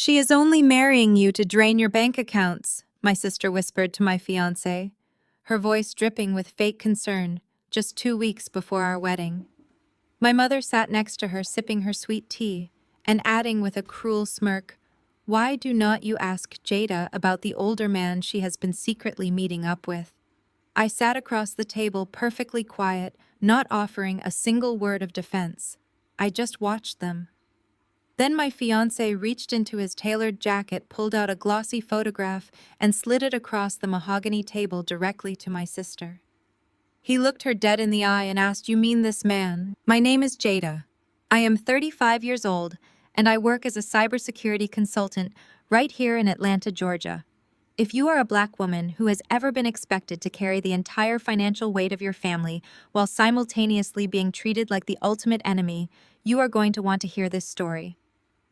"She is only marrying you to drain your bank accounts," my sister whispered to my fiancé, her voice dripping with fake concern, just 2 weeks before our wedding. My mother sat next to her sipping her sweet tea and adding with a cruel smirk, "Why do not you ask Jada about the older man she has been secretly meeting up with?" I sat across the table perfectly quiet, not offering a single word of defense. I just watched them. Then my fiancé reached into his tailored jacket, pulled out a glossy photograph, and slid it across the mahogany table directly to my sister. He looked her dead in the eye and asked, "You mean this man?" "My name is Jada. I am 35 years old, and I work as a cybersecurity consultant right here in Atlanta, Georgia. If you are a Black woman who has ever been expected to carry the entire financial weight of your family while simultaneously being treated like the ultimate enemy, you are going to want to hear this story.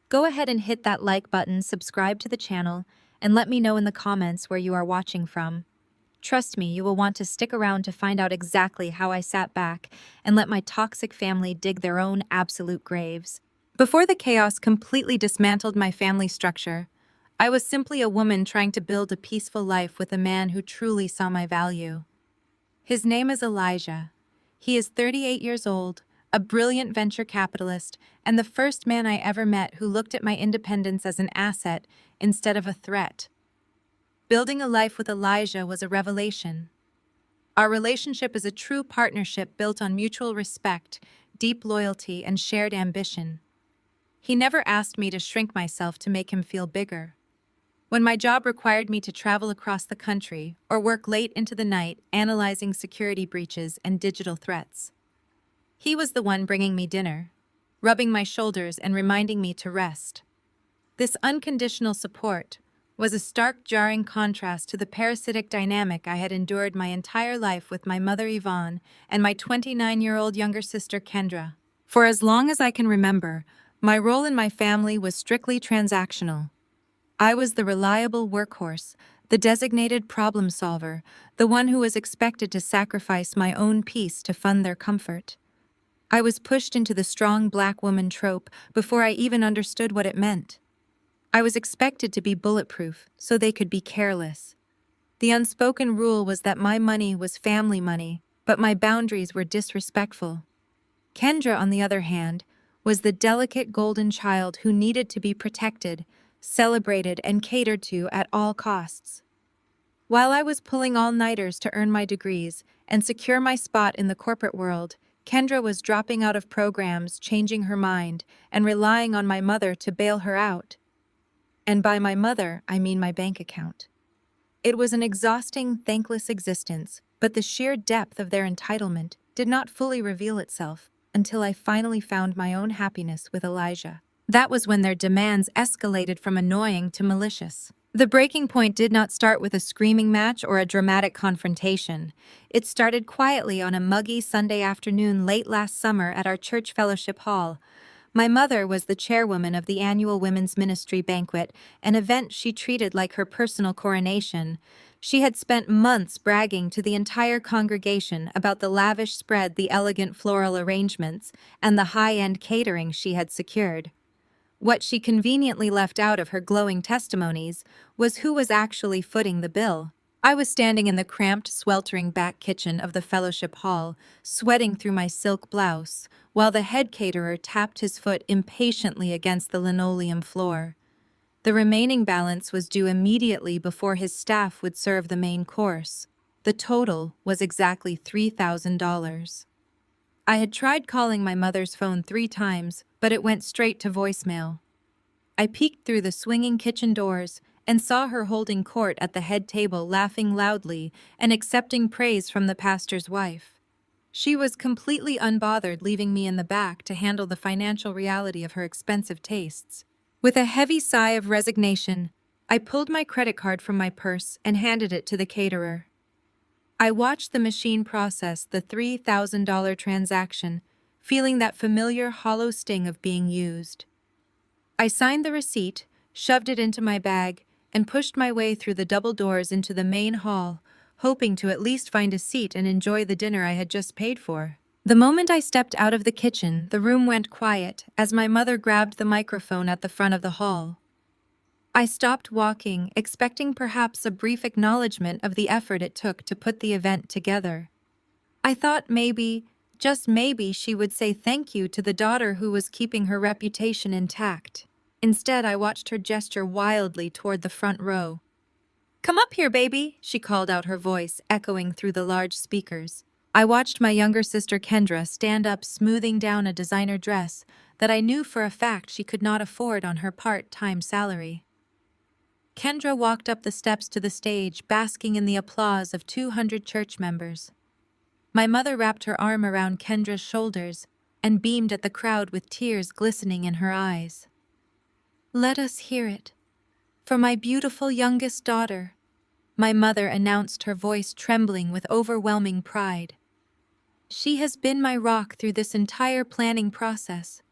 Go ahead and hit that like button, subscribe to the channel, and let me know in the comments where you are watching from. Trust me, you will want to stick around to find out exactly how I sat back and let my toxic family dig their own absolute graves. Before the chaos completely dismantled my family structure, I was simply a woman trying to build a peaceful life with a man who truly saw my value. His name is Elijah. He is 38 years old, a brilliant venture capitalist, and the first man I ever met who looked at my independence as an asset instead of a threat. Building a life with Elijah was a revelation. Our relationship is a true partnership built on mutual respect, deep loyalty, and shared ambition. He never asked me to shrink myself to make him feel bigger. When my job required me to travel across the country or work late into the night analyzing security breaches and digital threats, he was the one bringing me dinner, rubbing my shoulders and reminding me to rest. This unconditional support was a stark, jarring contrast to the parasitic dynamic I had endured my entire life with my mother Yvonne and my 29-year-old younger sister Kendra. For as long as I can remember, my role in my family was strictly transactional. I was the reliable workhorse, the designated problem solver, the one who was expected to sacrifice my own peace to fund their comfort. I was pushed into the strong Black woman trope before I even understood what it meant. I was expected to be bulletproof so they could be careless. The unspoken rule was that my money was family money, but my boundaries were disrespectful. Kendra, on the other hand, was the delicate golden child who needed to be protected, celebrated, and catered to at all costs. While I was pulling all-nighters to earn my degrees and secure my spot in the corporate world, Kendra was dropping out of programs, changing her mind, and relying on my mother to bail her out. And by my mother, I mean my bank account. It was an exhausting, thankless existence, but the sheer depth of their entitlement did not fully reveal itself until I finally found my own happiness with Elijah. That was when their demands escalated from annoying to malicious. The breaking point did not start with a screaming match or a dramatic confrontation. It started quietly on a muggy Sunday afternoon late last summer at our church fellowship hall. My mother was the chairwoman of the annual women's ministry banquet, an event she treated like her personal coronation. She had spent months bragging to the entire congregation about the lavish spread, the elegant floral arrangements, and the high-end catering she had secured. What she conveniently left out of her glowing testimonies was who was actually footing the bill. I was standing in the cramped, sweltering back kitchen of the fellowship hall, sweating through my silk blouse, while the head caterer tapped his foot impatiently against the linoleum floor. The remaining balance was due immediately before his staff would serve the main course. The total was exactly $3,000. I had tried calling my mother's phone 3 times, but it went straight to voicemail. I peeked through the swinging kitchen doors and saw her holding court at the head table, laughing loudly and accepting praise from the pastor's wife. She was completely unbothered, leaving me in the back to handle the financial reality of her expensive tastes. With a heavy sigh of resignation, I pulled my credit card from my purse and handed it to the caterer. I watched the machine process the $3,000 transaction, feeling that familiar hollow sting of being used. I signed the receipt, shoved it into my bag, and pushed my way through the double doors into the main hall, hoping to at least find a seat and enjoy the dinner I had just paid for. The moment I stepped out of the kitchen, the room went quiet as my mother grabbed the microphone at the front of the hall. I stopped walking, expecting perhaps a brief acknowledgement of the effort it took to put the event together. I thought maybe, just maybe, she would say thank you to the daughter who was keeping her reputation intact. Instead, I watched her gesture wildly toward the front row. "Come up here, baby," she called out, her voice echoing through the large speakers. I watched my younger sister Kendra stand up, smoothing down a designer dress that I knew for a fact she could not afford on her part-time salary. Kendra walked up the steps to the stage, basking in the applause of 200 church members. My mother wrapped her arm around Kendra's shoulders and beamed at the crowd with tears glistening in her eyes. "Let us hear it. For my beautiful youngest daughter," my mother announced, her voice trembling with overwhelming pride. "She has been my rock through this entire planning process.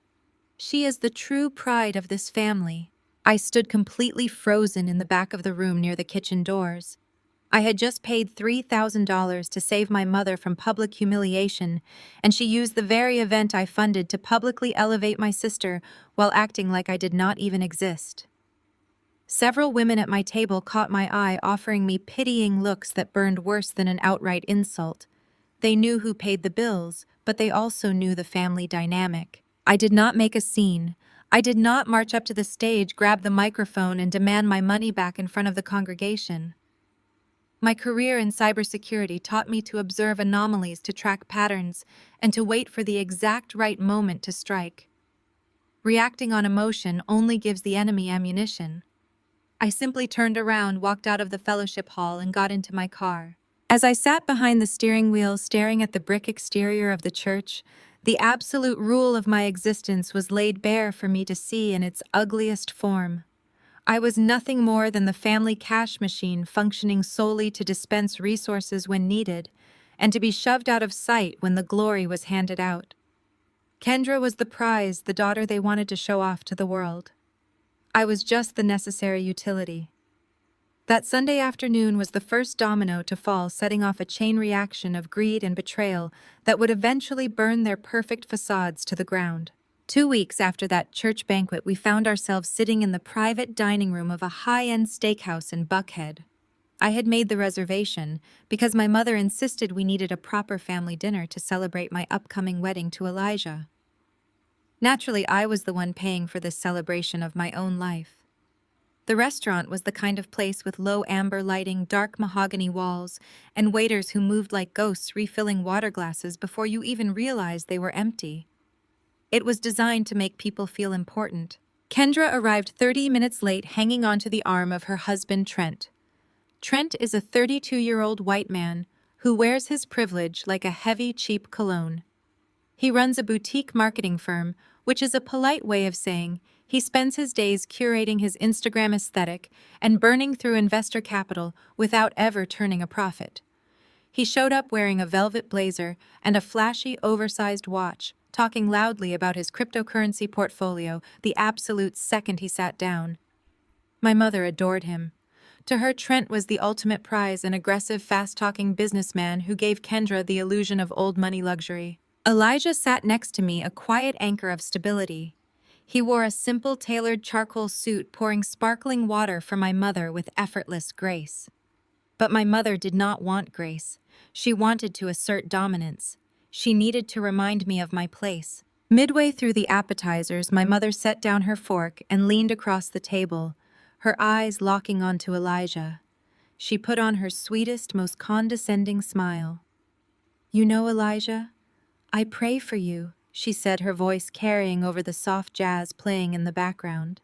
She is the true pride of this family." I stood completely frozen in the back of the room near the kitchen doors. I had just paid $3,000 to save my mother from public humiliation, and she used the very event I funded to publicly elevate my sister while acting like I did not even exist. Several women at my table caught my eye, offering me pitying looks that burned worse than an outright insult. They knew who paid the bills, but they also knew the family dynamic. I did not make a scene. I did not march up to the stage, grab the microphone, and demand my money back in front of the congregation. My career in cybersecurity taught me to observe anomalies, to track patterns, and to wait for the exact right moment to strike. Reacting on emotion only gives the enemy ammunition. I simply turned around, walked out of the fellowship hall, and got into my car. As I sat behind the steering wheel, staring at the brick exterior of the church, the absolute rule of my existence was laid bare for me to see in its ugliest form. I was nothing more than the family cash machine, functioning solely to dispense resources when needed, and to be shoved out of sight when the glory was handed out. Kendra was the prize, the daughter they wanted to show off to the world. I was just the necessary utility. That Sunday afternoon was the first domino to fall, setting off a chain reaction of greed and betrayal that would eventually burn their perfect facades to the ground. 2 weeks after that church banquet, we found ourselves sitting in the private dining room of a high-end steakhouse in Buckhead. I had made the reservation because my mother insisted we needed a proper family dinner to celebrate my upcoming wedding to Elijah. Naturally, I was the one paying for this celebration of my own life. The restaurant was the kind of place with low amber lighting, dark mahogany walls, and waiters who moved like ghosts, refilling water glasses before you even realized they were empty. It was designed to make people feel important. Kendra arrived 30 minutes late, hanging onto the arm of her husband, Trent. Trent is a 32-year-old white man who wears his privilege like a heavy, cheap cologne. He runs a boutique marketing firm, which is a polite way of saying he spends his days curating his Instagram aesthetic and burning through investor capital without ever turning a profit. He showed up wearing a velvet blazer and a flashy, oversized watch, talking loudly about his cryptocurrency portfolio the absolute second he sat down. My mother adored him. To her, Trent was the ultimate prize, an aggressive, fast-talking businessman who gave Kendra the illusion of old money luxury. Elijah sat next to me, a quiet anchor of stability. He wore a simple, tailored charcoal suit, pouring sparkling water for my mother with effortless grace. But my mother did not want grace. She wanted to assert dominance. She needed to remind me of my place. Midway through the appetizers, my mother set down her fork and leaned across the table, her eyes locking onto Elijah. She put on her sweetest, most condescending smile. "You know, Elijah, I pray for you," she said, her voice carrying over the soft jazz playing in the background.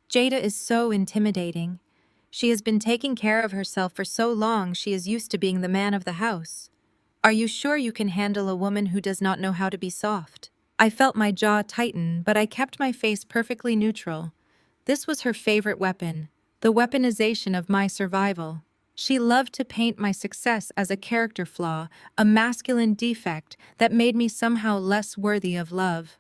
"Jada is so intimidating. She has been taking care of herself for so long, she is used to being the man of the house. Are you sure you can handle a woman who does not know how to be soft?" I felt my jaw tighten, but I kept my face perfectly neutral. This was her favorite weapon, the weaponization of my survival. She loved to paint my success as a character flaw, a masculine defect that made me somehow less worthy of love.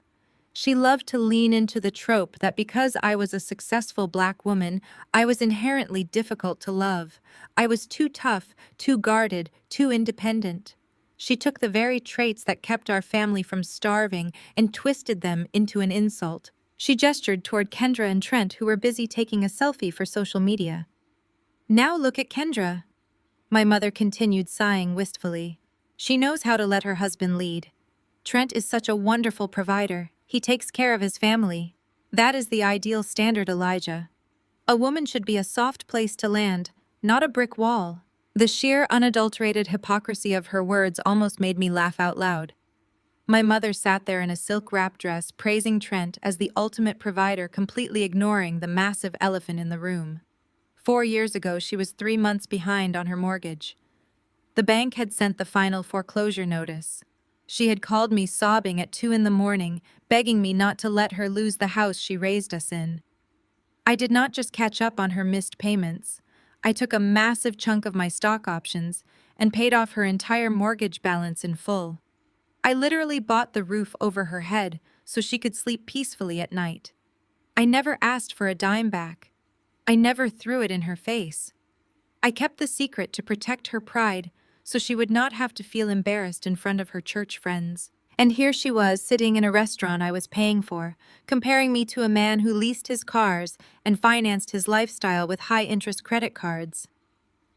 She loved to lean into the trope that because I was a successful Black woman, I was inherently difficult to love. I was too tough, too guarded, too independent. She took the very traits that kept our family from starving and twisted them into an insult. She gestured toward Kendra and Trent, who were busy taking a selfie for social media. Now look at Kendra. My mother continued, sighing wistfully. She knows how to let her husband lead. Trent is such a wonderful provider. He takes care of his family. That is the ideal standard, Elijah. A woman should be a soft place to land, not a brick wall. The sheer, unadulterated hypocrisy of her words almost made me laugh out loud. My mother sat there in a silk wrap dress, praising Trent as the ultimate provider, completely ignoring the massive elephant in the room. 4 years ago, she was 3 months behind on her mortgage. The bank had sent the final foreclosure notice. She had called me sobbing at 2 in the morning, begging me not to let her lose the house she raised us in. I did not just catch up on her missed payments. I took a massive chunk of my stock options and paid off her entire mortgage balance in full. I literally bought the roof over her head so she could sleep peacefully at night. I never asked for a dime back. I never threw it in her face. I kept the secret to protect her pride so she would not have to feel embarrassed in front of her church friends. And here she was, sitting in a restaurant I was paying for, comparing me to a man who leased his cars and financed his lifestyle with high-interest credit cards.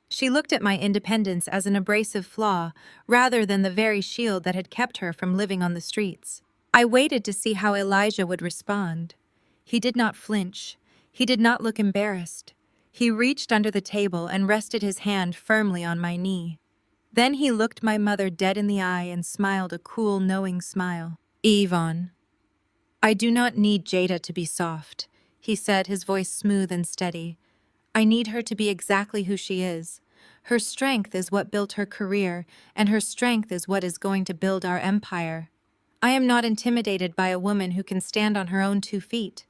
She looked at my independence as an abrasive flaw, rather than the very shield that had kept her from living on the streets. I waited to see how Elijah would respond. He did not flinch. He did not look embarrassed. He reached under the table and rested his hand firmly on my knee. Then he looked my mother dead in the eye and smiled a cool, knowing smile. "Yvonne, I do not need Jada to be soft," he said, his voice smooth and steady. "I need her to be exactly who she is. Her strength is what built her career, and her strength is what is going to build our empire. I am not intimidated by a woman who can stand on her own 2 feet.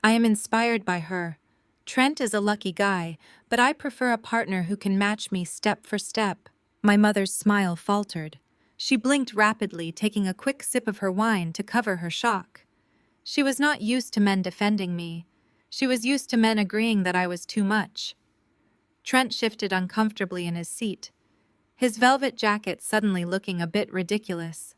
I am inspired by her. Trent is a lucky guy, but I prefer a partner who can match me step for step." My mother's smile faltered. She blinked rapidly, taking a quick sip of her wine to cover her shock. She was not used to men defending me. She was used to men agreeing that I was too much. Trent shifted uncomfortably in his seat, his velvet jacket suddenly looking a bit ridiculous.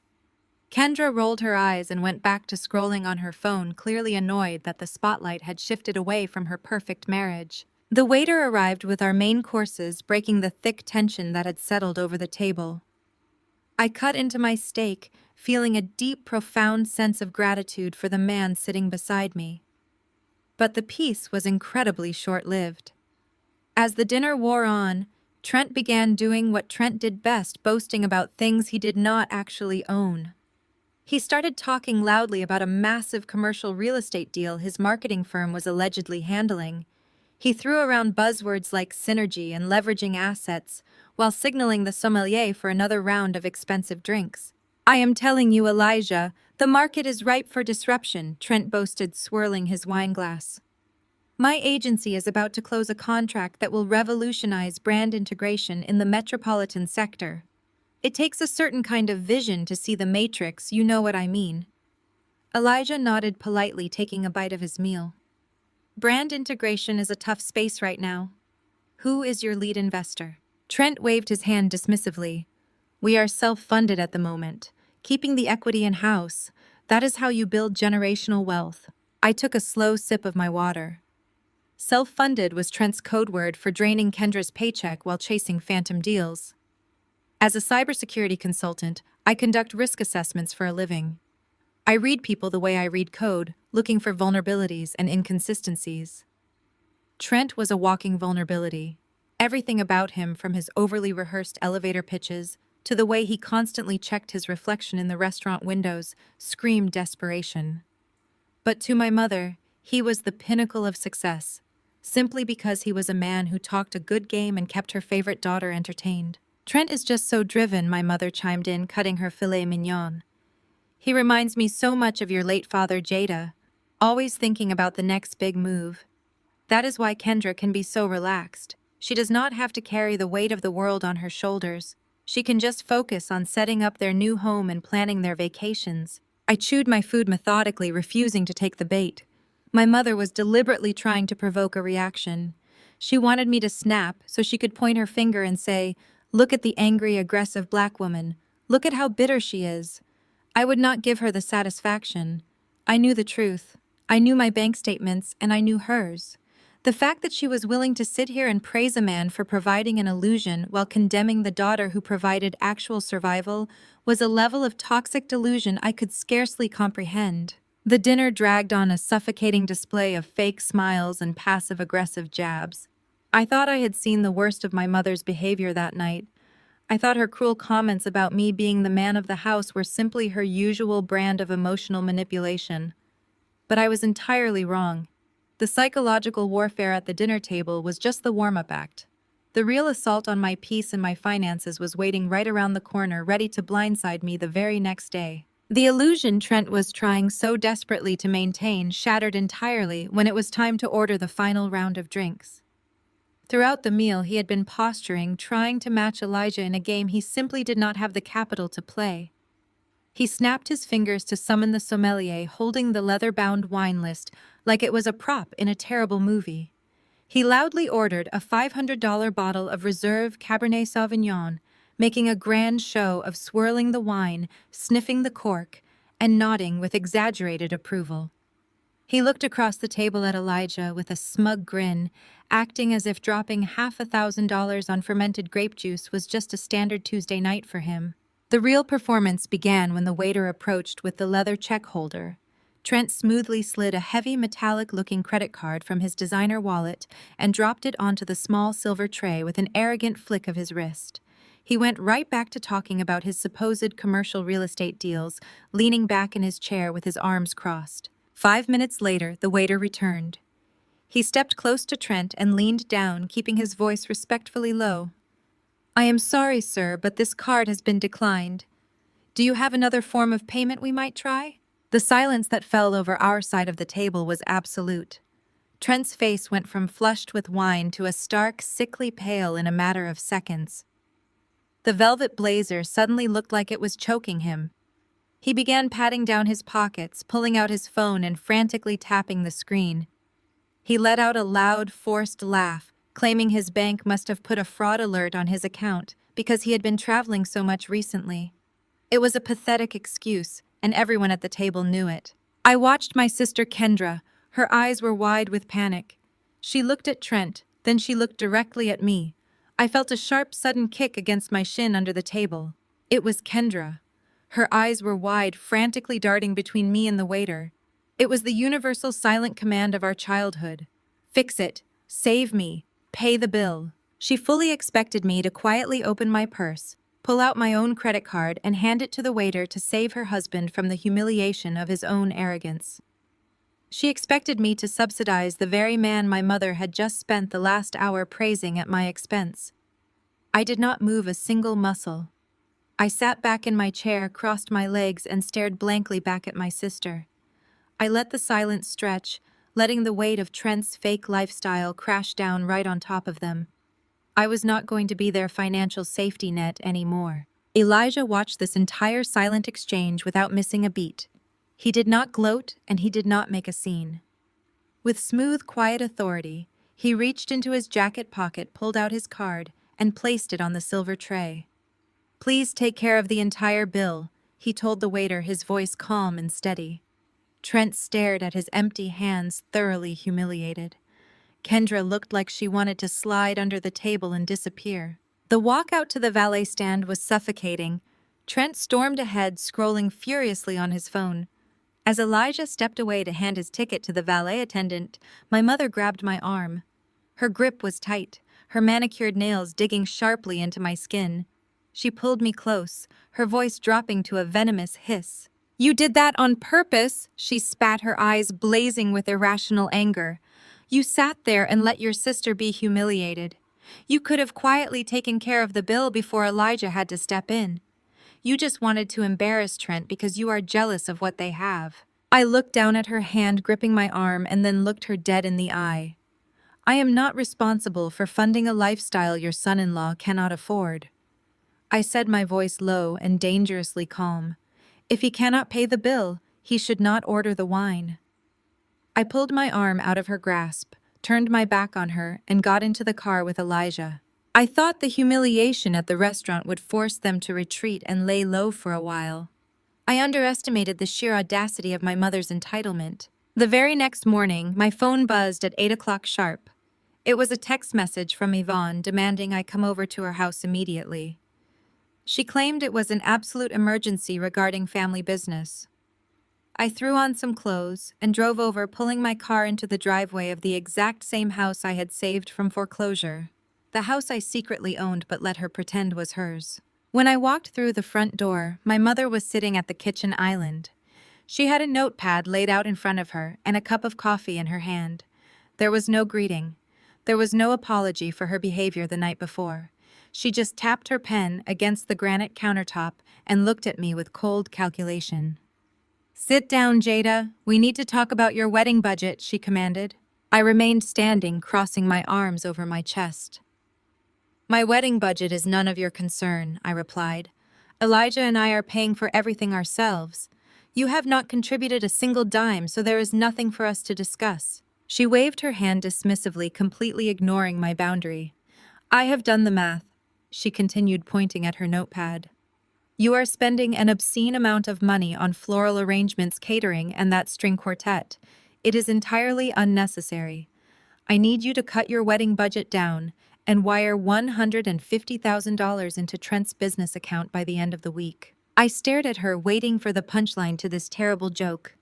Kendra rolled her eyes and went back to scrolling on her phone, clearly annoyed that the spotlight had shifted away from her perfect marriage. The waiter arrived with our main courses, breaking the thick tension that had settled over the table. I cut into my steak, feeling a deep, profound sense of gratitude for the man sitting beside me. But the peace was incredibly short-lived. As the dinner wore on, Trent began doing what Trent did best, boasting about things he did not actually own. He started talking loudly about a massive commercial real estate deal his marketing firm was allegedly handling. He threw around buzzwords like synergy and leveraging assets, while signaling the sommelier for another round of expensive drinks. "I am telling you, Elijah, the market is ripe for disruption," Trent boasted, swirling his wine glass. "My agency is about to close a contract that will revolutionize brand integration in the metropolitan sector. It takes a certain kind of vision to see the matrix, you know what I mean." Elijah nodded politely, taking a bite of his meal. "Brand integration is a tough space right now. Who is your lead investor?" Trent waved his hand dismissively. "We are self-funded at the moment, keeping the equity in-house. That is how you build generational wealth." I took a slow sip of my water. Self-funded was Trent's code word for draining Kendra's paycheck while chasing phantom deals. As a cybersecurity consultant, I conduct risk assessments for a living. I read people the way I read code, looking for vulnerabilities and inconsistencies. Trent was a walking vulnerability. Everything about him, from his overly rehearsed elevator pitches to the way he constantly checked his reflection in the restaurant windows, screamed desperation. But to my mother, he was the pinnacle of success, simply because he was a man who talked a good game and kept her favorite daughter entertained. "Trent is just so driven," my mother chimed in, cutting her filet mignon. "He reminds me so much of your late father, Jada, always thinking about the next big move. That is why Kendra can be so relaxed. She does not have to carry the weight of the world on her shoulders. She can just focus on setting up their new home and planning their vacations." I chewed my food methodically, refusing to take the bait. My mother was deliberately trying to provoke a reaction. She wanted me to snap so she could point her finger and say, "Look at the angry, aggressive black woman. Look at how bitter she is." I would not give her the satisfaction. I knew the truth. I knew my bank statements, and I knew hers. The fact that she was willing to sit here and praise a man for providing an illusion while condemning the daughter who provided actual survival was a level of toxic delusion I could scarcely comprehend. The dinner dragged on, a suffocating display of fake smiles and passive-aggressive jabs. I thought I had seen the worst of my mother's behavior that night. I thought her cruel comments about me being the man of the house were simply her usual brand of emotional manipulation. But I was entirely wrong. The psychological warfare at the dinner table was just the warm-up act. The real assault on my peace and my finances was waiting right around the corner, ready to blindside me the very next day. The illusion Trent was trying so desperately to maintain shattered entirely when it was time to order the final round of drinks. Throughout the meal, he had been posturing, trying to match Elijah in a game he simply did not have the capital to play. He snapped his fingers to summon the sommelier, holding the leather-bound wine list like it was a prop in a terrible movie. He loudly ordered a $500 bottle of Reserve Cabernet Sauvignon, making a grand show of swirling the wine, sniffing the cork, and nodding with exaggerated approval. He looked across the table at Elijah with a smug grin, acting as if dropping $5,000 on fermented grape juice was just a standard Tuesday night for him. The real performance began when the waiter approached with the leather check holder. Trent smoothly slid a heavy metallic-looking credit card from his designer wallet and dropped it onto the small silver tray with an arrogant flick of his wrist. He went right back to talking about his supposed commercial real estate deals, leaning back in his chair with his arms crossed. 5 minutes later, the waiter returned. He stepped close to Trent and leaned down, keeping his voice respectfully low. "I am sorry, sir, but this card has been declined. Do you have another form of payment we might try?" The silence that fell over our side of the table was absolute. Trent's face went from flushed with wine to a stark, sickly pale in a matter of seconds. The velvet blazer suddenly looked like it was choking him. He began patting down his pockets, pulling out his phone and frantically tapping the screen. He let out a loud, forced laugh, claiming his bank must have put a fraud alert on his account because he had been traveling so much recently. It was a pathetic excuse, and everyone at the table knew it. I watched my sister Kendra. Her eyes were wide with panic. She looked at Trent, then she looked directly at me. I felt a sharp, sudden kick against my shin under the table. It was Kendra. Her eyes were wide, frantically darting between me and the waiter. It was the universal silent command of our childhood. "Fix it. Save me. Pay the bill." She fully expected me to quietly open my purse, pull out my own credit card, and hand it to the waiter to save her husband from the humiliation of his own arrogance. She expected me to subsidize the very man my mother had just spent the last hour praising at my expense. I did not move a single muscle. I sat back in my chair, crossed my legs, and stared blankly back at my sister. I let the silence stretch, letting the weight of Trent's fake lifestyle crash down right on top of them. I was not going to be their financial safety net anymore. Elijah watched this entire silent exchange without missing a beat. He did not gloat, and he did not make a scene. With smooth, quiet authority, he reached into his jacket pocket, pulled out his card, and placed it on the silver tray. "Please take care of the entire bill," he told the waiter, his voice calm and steady. Trent stared at his empty hands, thoroughly humiliated. Kendra looked like she wanted to slide under the table and disappear. The walk out to the valet stand was suffocating. Trent stormed ahead, scrolling furiously on his phone. As Elijah stepped away to hand his ticket to the valet attendant, my mother grabbed my arm. Her grip was tight, her manicured nails digging sharply into my skin. She pulled me close, her voice dropping to a venomous hiss. "You did that on purpose," she spat, her eyes blazing with irrational anger. "You sat there and let your sister be humiliated. You could have quietly taken care of the bill before Elijah had to step in. You just wanted to embarrass Trent because you are jealous of what they have." I looked down at her hand gripping my arm and then looked her dead in the eye. "I am not responsible for funding a lifestyle your son-in-law cannot afford." I said, my voice low and dangerously calm. "If he cannot pay the bill, he should not order the wine." I pulled my arm out of her grasp, turned my back on her, and got into the car with Elijah. I thought the humiliation at the restaurant would force them to retreat and lay low for a while. I underestimated the sheer audacity of my mother's entitlement. The very next morning, my phone buzzed at 8 o'clock sharp. It was a text message from Yvonne demanding I come over to her house immediately. She claimed it was an absolute emergency regarding family business. I threw on some clothes and drove over, pulling my car into the driveway of the exact same house I had saved from foreclosure. The house I secretly owned but let her pretend was hers. When I walked through the front door, my mother was sitting at the kitchen island. She had a notepad laid out in front of her and a cup of coffee in her hand. There was no greeting. There was no apology for her behavior the night before. She just tapped her pen against the granite countertop and looked at me with cold calculation. "Sit down, Jada. We need to talk about your wedding budget," she commanded. I remained standing, crossing my arms over my chest. "My wedding budget is none of your concern," I replied. "Elijah and I are paying for everything ourselves. You have not contributed a single dime, so there is nothing for us to discuss." She waved her hand dismissively, completely ignoring my boundary. "I have done the math," she continued, pointing at her notepad. "You are spending an obscene amount of money on floral arrangements, catering, and that string quartet. It is entirely unnecessary. I need you to cut your wedding budget down and wire $150,000 into Trent's business account by the end of the week." I stared at her, waiting for the punchline to this terrible joke.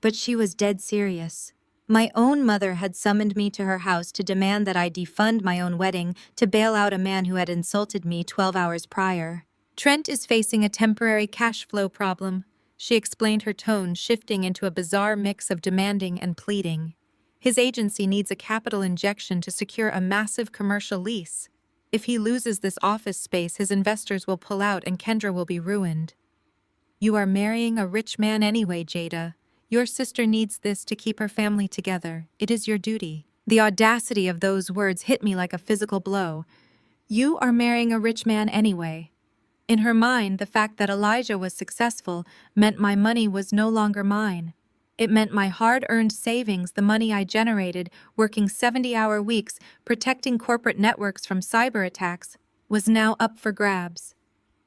But she was dead serious. My own mother had summoned me to her house to demand that I defund my own wedding to bail out a man who had insulted me 12 hours prior. "Trent is facing a temporary cash flow problem," she explained, her tone shifting into a bizarre mix of demanding and pleading. "His agency needs a capital injection to secure a massive commercial lease. If he loses this office space, his investors will pull out and Kendra will be ruined." "You are marrying a rich man anyway, Jada. Your sister needs this to keep her family together. It is your duty." The audacity of those words hit me like a physical blow. "You are marrying a rich man anyway." In her mind, the fact that Elijah was successful meant my money was no longer mine. It meant my hard-earned savings, the money I generated working 70-hour weeks, protecting corporate networks from cyber attacks, was now up for grabs.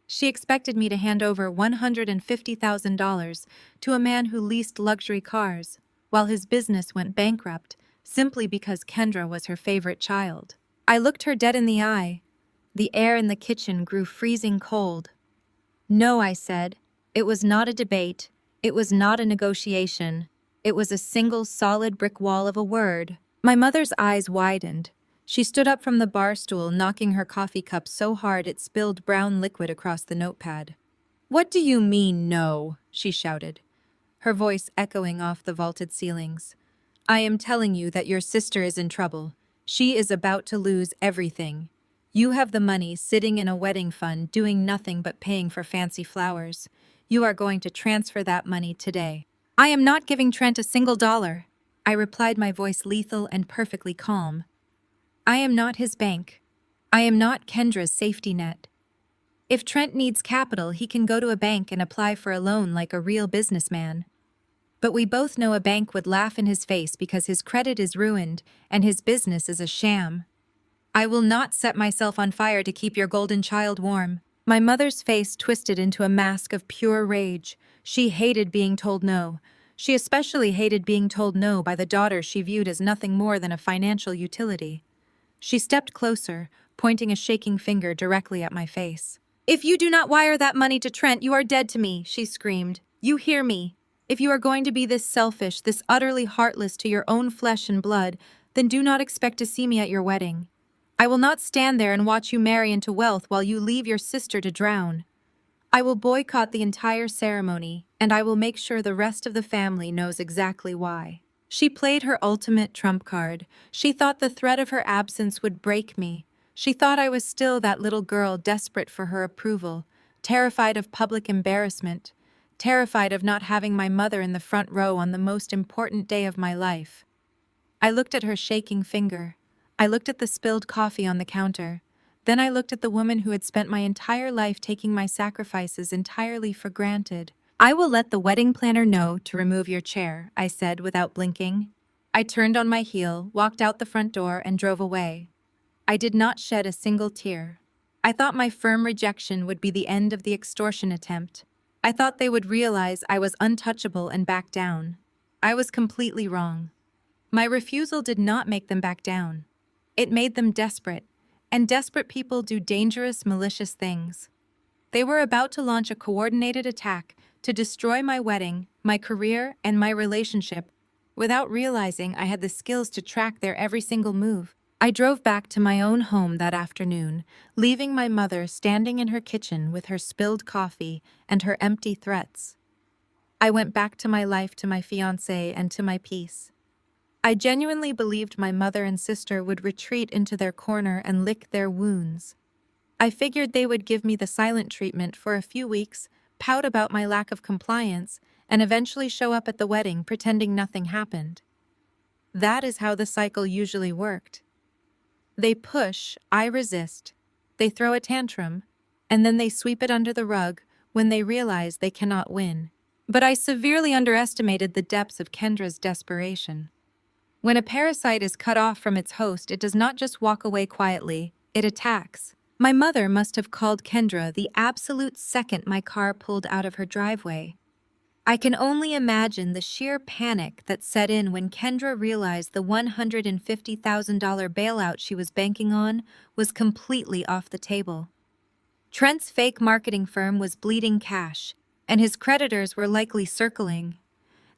She expected me to hand over $150,000 to a man who leased luxury cars, while his business went bankrupt, simply because Kendra was her favorite child. I looked her dead in the eye. The air in the kitchen grew freezing cold. "No," I said. It was not a debate. It was not a negotiation. It was a single solid brick wall of a word. My mother's eyes widened. She stood up from the bar stool, knocking her coffee cup so hard it spilled brown liquid across the notepad. "What do you mean, no?" she shouted, her voice echoing off the vaulted ceilings. "I am telling you that your sister is in trouble. She is about to lose everything. You have the money sitting in a wedding fund doing nothing but paying for fancy flowers. You are going to transfer that money today." "I am not giving Trent a single dollar," I replied, my voice lethal and perfectly calm. "I am not his bank. I am not Kendra's safety net. If Trent needs capital, he can go to a bank and apply for a loan like a real businessman. But we both know a bank would laugh in his face because his credit is ruined and his business is a sham. I will not set myself on fire to keep your golden child warm." My mother's face twisted into a mask of pure rage. She hated being told no. She especially hated being told no by the daughter she viewed as nothing more than a financial utility. She stepped closer, pointing a shaking finger directly at my face. "If you do not wire that money to Trent, you are dead to me," she screamed. "You hear me? If you are going to be this selfish, this utterly heartless to your own flesh and blood, then do not expect to see me at your wedding. I will not stand there and watch you marry into wealth while you leave your sister to drown. I will boycott the entire ceremony, and I will make sure the rest of the family knows exactly why." She played her ultimate trump card. She thought the threat of her absence would break me. She thought I was still that little girl desperate for her approval, terrified of public embarrassment, terrified of not having my mother in the front row on the most important day of my life. I looked at her shaking finger. I looked at the spilled coffee on the counter. Then I looked at the woman who had spent my entire life taking my sacrifices entirely for granted. "I will let the wedding planner know to remove your chair," I said without blinking. I turned on my heel, walked out the front door, and drove away. I did not shed a single tear. I thought my firm rejection would be the end of the extortion attempt. I thought they would realize I was untouchable and back down. I was completely wrong. My refusal did not make them back down. It made them desperate, and desperate people do dangerous, malicious things. They were about to launch a coordinated attack to destroy my wedding, my career, and my relationship, without realizing I had the skills to track their every single move. I drove back to my own home that afternoon, leaving my mother standing in her kitchen with her spilled coffee and her empty threats. I went back to my life, to my fiancé, and to my peace. I genuinely believed my mother and sister would retreat into their corner and lick their wounds. I figured they would give me the silent treatment for a few weeks, pout about my lack of compliance, and eventually show up at the wedding pretending nothing happened. That is how the cycle usually worked. They push, I resist. They throw a tantrum, and then they sweep it under the rug when they realize they cannot win. But I severely underestimated the depths of Kendra's desperation. When a parasite is cut off from its host, it does not just walk away quietly, it attacks. My mother must have called Kendra the absolute second my car pulled out of her driveway. I can only imagine the sheer panic that set in when Kendra realized the $150,000 bailout she was banking on was completely off the table. Trent's fake marketing firm was bleeding cash, and his creditors were likely circling.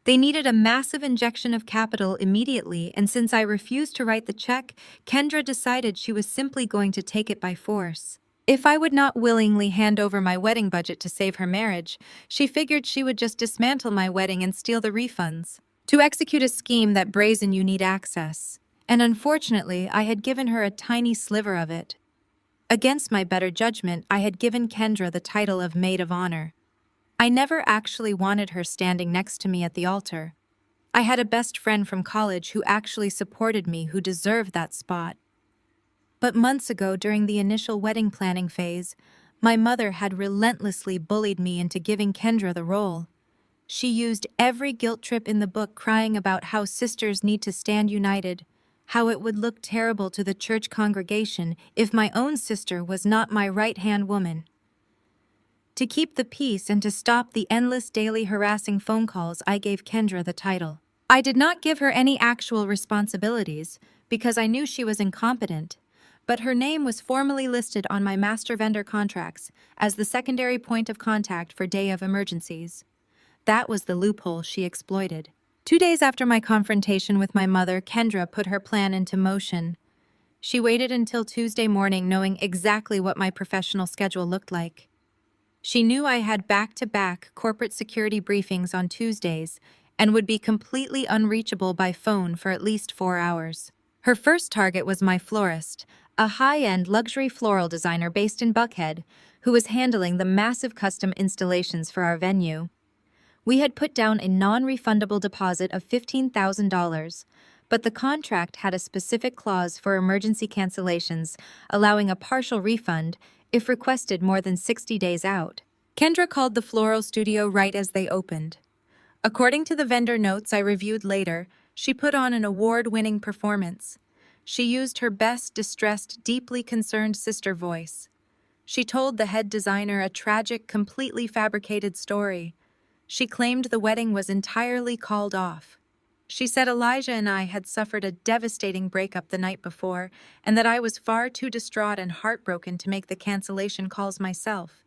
They needed a massive injection of capital immediately, and since I refused to write the check, Kendra decided she was simply going to take it by force. If I would not willingly hand over my wedding budget to save her marriage, she figured she would just dismantle my wedding and steal the refunds. To execute a scheme that brazen you need access. And unfortunately, I had given her a tiny sliver of it. Against my better judgment, I had given Kendra the title of Maid of Honor. I never actually wanted her standing next to me at the altar. I had a best friend from college who actually supported me, who deserved that spot. But months ago, during the initial wedding planning phase, my mother had relentlessly bullied me into giving Kendra the role. She used every guilt trip in the book, crying about how sisters need to stand united, how it would look terrible to the church congregation if my own sister was not my right-hand woman. To keep the peace and to stop the endless daily harassing phone calls, I gave Kendra the title. I did not give her any actual responsibilities because I knew she was incompetent, but her name was formally listed on my master vendor contracts as the secondary point of contact for day of emergencies. That was the loophole she exploited. 2 days after my confrontation with my mother, Kendra put her plan into motion. She waited until Tuesday morning, knowing exactly what my professional schedule looked like. She knew I had back-to-back corporate security briefings on Tuesdays and would be completely unreachable by phone for at least 4 hours. Her first target was my florist, a high-end luxury floral designer based in Buckhead, who was handling the massive custom installations for our venue. We had put down a non-refundable deposit of $15,000, but the contract had a specific clause for emergency cancellations, allowing a partial refund if requested more than 60 days out. Kendra called the floral studio right as they opened. According to the vendor notes I reviewed later, she put on an award-winning performance. She used her best distressed, deeply concerned sister voice. She told the head designer a tragic, completely fabricated story. She claimed the wedding was entirely called off. She said Elijah and I had suffered a devastating breakup the night before, and that I was far too distraught and heartbroken to make the cancellation calls myself.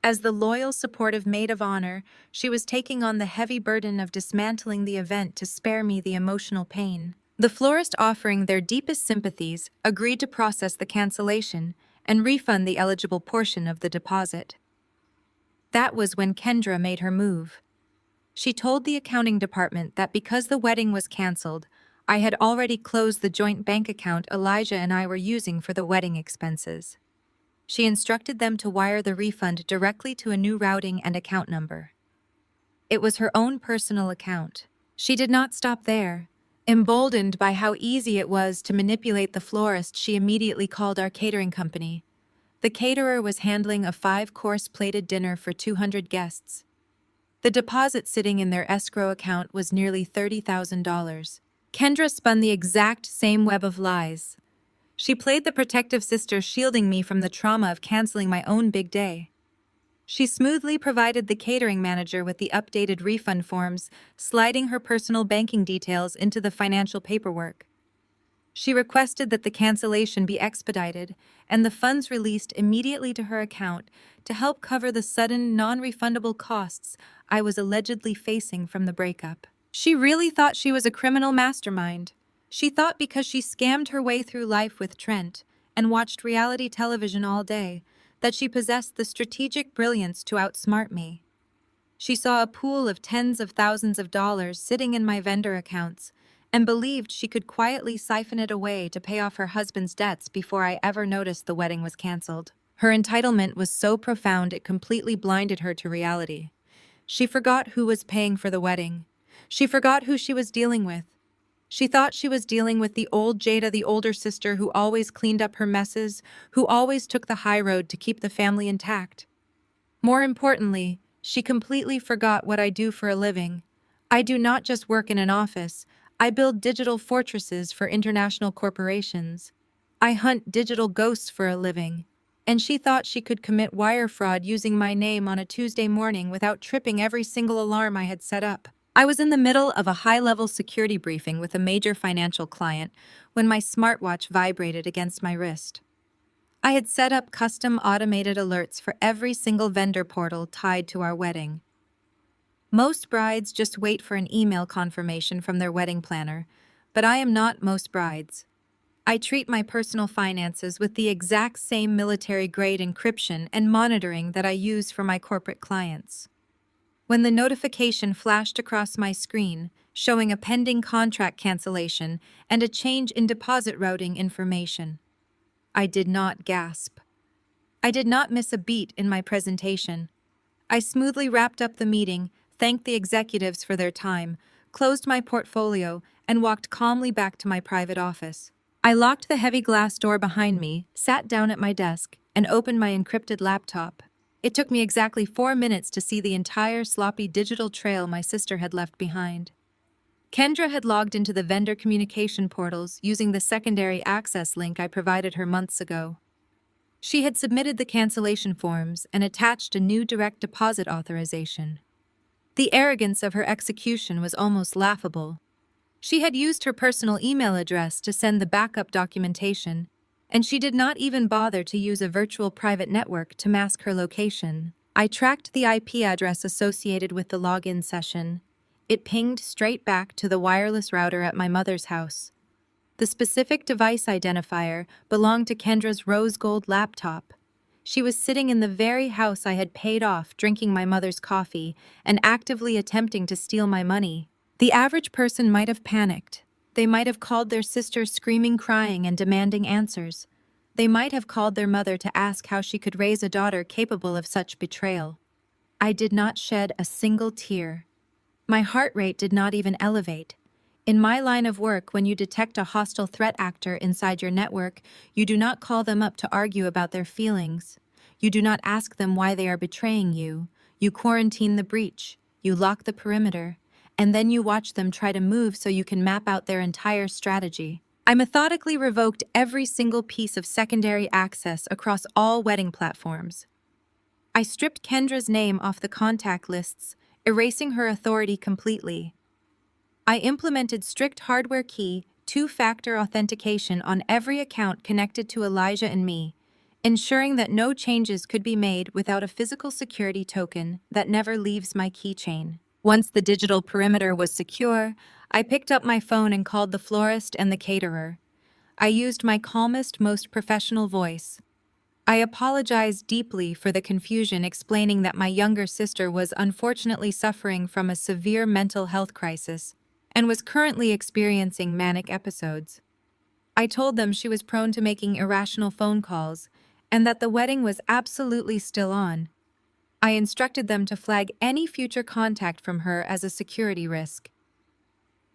As the loyal, supportive maid of honor, she was taking on the heavy burden of dismantling the event to spare me the emotional pain. The florist, offering their deepest sympathies, agreed to process the cancellation and refund the eligible portion of the deposit. That was when Kendra made her move. She told the accounting department that because the wedding was canceled, I had already closed the joint bank account Elijah and I were using for the wedding expenses. She instructed them to wire the refund directly to a new routing and account number. It was her own personal account. She did not stop there. Emboldened by how easy it was to manipulate the florist, she immediately called our catering company. The caterer was handling a 5-course plated dinner for 200 guests. The deposit sitting in their escrow account was nearly $30,000. Kendra spun the exact same web of lies. She played the protective sister, shielding me from the trauma of canceling my own big day. She smoothly provided the catering manager with the updated refund forms, sliding her personal banking details into the financial paperwork. She requested that the cancellation be expedited and the funds released immediately to her account to help cover the sudden, non-refundable costs I was allegedly facing from the breakup. She really thought she was a criminal mastermind. She thought because she scammed her way through life with Trent and watched reality television all day, that she possessed the strategic brilliance to outsmart me. She saw a pool of tens of thousands of dollars sitting in my vendor accounts and believed she could quietly siphon it away to pay off her husband's debts before I ever noticed the wedding was canceled. Her entitlement was so profound it completely blinded her to reality. She forgot who was paying for the wedding. She forgot who she was dealing with. She thought she was dealing with the old Jada, the older sister who always cleaned up her messes, who always took the high road to keep the family intact. More importantly, she completely forgot what I do for a living. I do not just work in an office. I build digital fortresses for international corporations. I hunt digital ghosts for a living. And she thought she could commit wire fraud using my name on a Tuesday morning without tripping every single alarm I had set up. I was in the middle of a high-level security briefing with a major financial client when my smartwatch vibrated against my wrist. I had set up custom automated alerts for every single vendor portal tied to our wedding. Most brides just wait for an email confirmation from their wedding planner, but I am not most brides. I treat my personal finances with the exact same military-grade encryption and monitoring that I use for my corporate clients. When the notification flashed across my screen, showing a pending contract cancellation and a change in deposit routing information, I did not gasp. I did not miss a beat in my presentation. I smoothly wrapped up the meeting, thanked the executives for their time, closed my portfolio, and walked calmly back to my private office. I locked the heavy glass door behind me, sat down at my desk, and opened my encrypted laptop. It took me exactly 4 minutes to see the entire sloppy digital trail my sister had left behind. Kendra had logged into the vendor communication portals using the secondary access link I provided her months ago. She had submitted the cancellation forms and attached a new direct deposit authorization. The arrogance of her execution was almost laughable. She had used her personal email address to send the backup documentation, and she did not even bother to use a virtual private network to mask her location. I tracked the IP address associated with the login session. It pinged straight back to the wireless router at my mother's house. The specific device identifier belonged to Kendra's rose gold laptop. She was sitting in the very house I had paid off drinking my mother's coffee and actively attempting to steal my money. The average person might have panicked. They might have called their sister screaming, crying, and demanding answers. They might have called their mother to ask how she could raise a daughter capable of such betrayal. I did not shed a single tear. My heart rate did not even elevate. In my line of work, when you detect a hostile threat actor inside your network, you do not call them up to argue about their feelings. You do not ask them why they are betraying you. You quarantine the breach. You lock the perimeter. And then you watch them try to move so you can map out their entire strategy. I methodically revoked every single piece of secondary access across all wedding platforms. I stripped Kendra's name off the contact lists, erasing her authority completely. I implemented strict hardware key, two-factor authentication on every account connected to Elijah and me, ensuring that no changes could be made without a physical security token that never leaves my keychain. Once the digital perimeter was secure, I picked up my phone and called the florist and the caterer. I used my calmest, most professional voice. I apologized deeply for the confusion, explaining that my younger sister was unfortunately suffering from a severe mental health crisis and was currently experiencing manic episodes. I told them she was prone to making irrational phone calls and that the wedding was absolutely still on. I instructed them to flag any future contact from her as a security risk.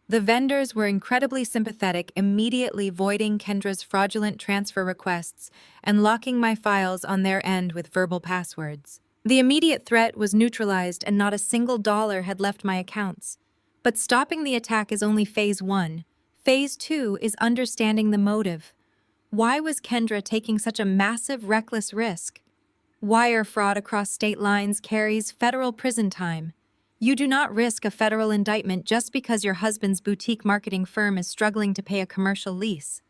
The vendors were incredibly sympathetic, immediately voiding Kendra's fraudulent transfer requests and locking my files on their end with verbal passwords. The immediate threat was neutralized and not a single dollar had left my accounts. But stopping the attack is only phase 1. Phase 2 is understanding the motive. Why was Kendra taking such a massive, reckless risk? Wire fraud across state lines carries federal prison time. You do not risk a federal indictment just because your husband's boutique marketing firm is struggling to pay a commercial lease.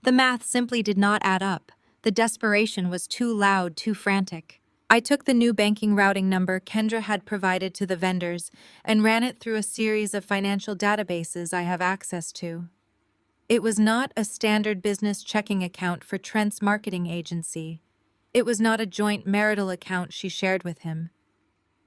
The math simply did not add up. The desperation was too loud, too frantic. I took the new banking routing number Kendra had provided to the vendors and ran it through a series of financial databases I have access to. It was not a standard business checking account for Trent's marketing agency. It was not a joint marital account she shared with him.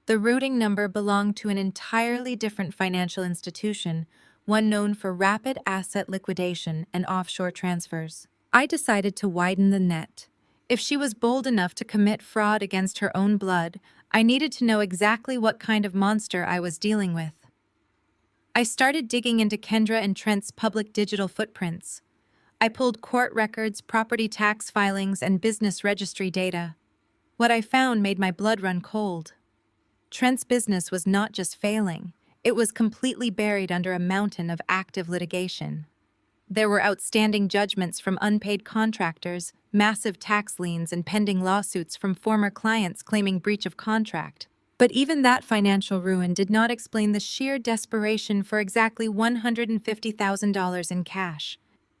The routing number belonged to an entirely different financial institution, one known for rapid asset liquidation and offshore transfers. I decided to widen the net. If she was bold enough to commit fraud against her own blood, I needed to know exactly what kind of monster I was dealing with. I started digging into Kendra and Trent's public digital footprints. I pulled court records, property tax filings, and business registry data. What I found made my blood run cold. Trent's business was not just failing, it was completely buried under a mountain of active litigation. There were outstanding judgments from unpaid contractors, massive tax liens, and pending lawsuits from former clients claiming breach of contract. But even that financial ruin did not explain the sheer desperation for exactly $150,000 in cash.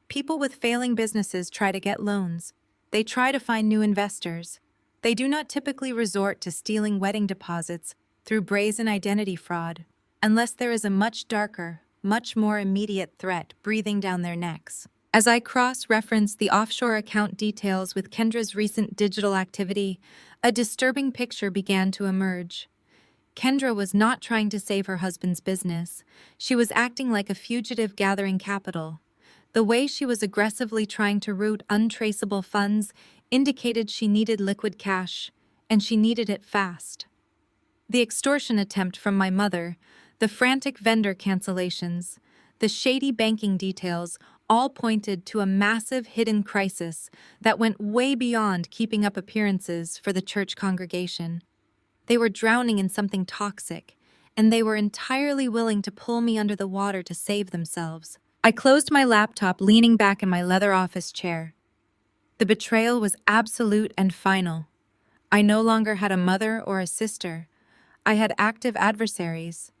People with failing businesses try to get loans. They try to find new investors. They do not typically resort to stealing wedding deposits through brazen identity fraud, unless there is a much darker, much more immediate threat breathing down their necks. As I cross-referenced the offshore account details with Kendra's recent digital activity, a disturbing picture began to emerge. Kendra was not trying to save her husband's business. She was acting like a fugitive gathering capital. The way she was aggressively trying to route untraceable funds indicated she needed liquid cash, and she needed it fast. The extortion attempt from my mother, the frantic vendor cancellations, the shady banking details all pointed to a massive hidden crisis that went way beyond keeping up appearances for the church congregation. They were drowning in something toxic, and they were entirely willing to pull me under the water to save themselves. I closed my laptop, leaning back in my leather office chair. The betrayal was absolute and final. I no longer had a mother or a sister. I had active adversaries.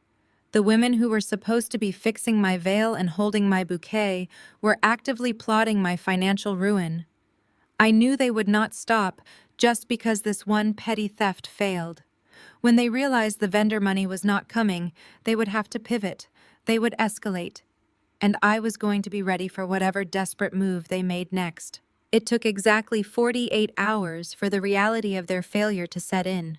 The women who were supposed to be fixing my veil and holding my bouquet were actively plotting my financial ruin. I knew they would not stop just because this one petty theft failed. When they realized the vendor money was not coming, they would have to pivot. They would escalate. And I was going to be ready for whatever desperate move they made next. It took exactly 48 hours for the reality of their failure to set in.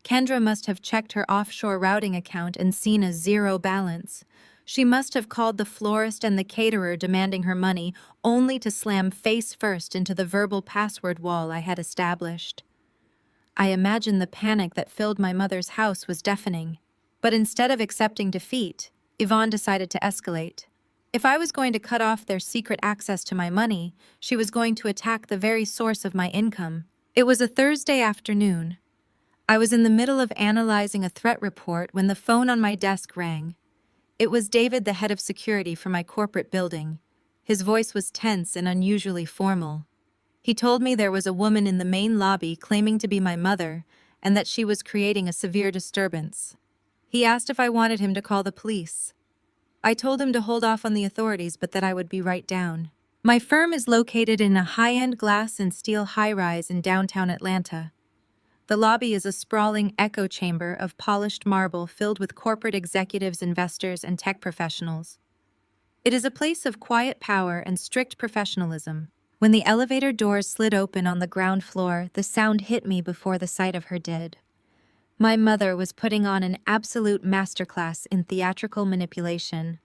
Kendra must have checked her offshore routing account and seen a zero balance. She must have called the florist and the caterer demanding her money, only to slam face first into the verbal password wall I had established. I imagine the panic that filled my mother's house was deafening. But instead of accepting defeat, Yvonne decided to escalate. If I was going to cut off their secret access to my money, she was going to attack the very source of my income. It was a Thursday afternoon. I was in the middle of analyzing a threat report when the phone on my desk rang. It was David, the head of security for my corporate building. His voice was tense and unusually formal. He told me there was a woman in the main lobby claiming to be my mother and that she was creating a severe disturbance. He asked if I wanted him to call the police. I told him to hold off on the authorities, but that I would be right down. My firm is located in a high-end glass and steel high-rise in downtown Atlanta. The lobby is a sprawling echo chamber of polished marble filled with corporate executives, investors, and tech professionals. It is a place of quiet power and strict professionalism. When the elevator doors slid open on the ground floor, the sound hit me before the sight of her did. My mother was putting on an absolute masterclass in theatrical manipulation.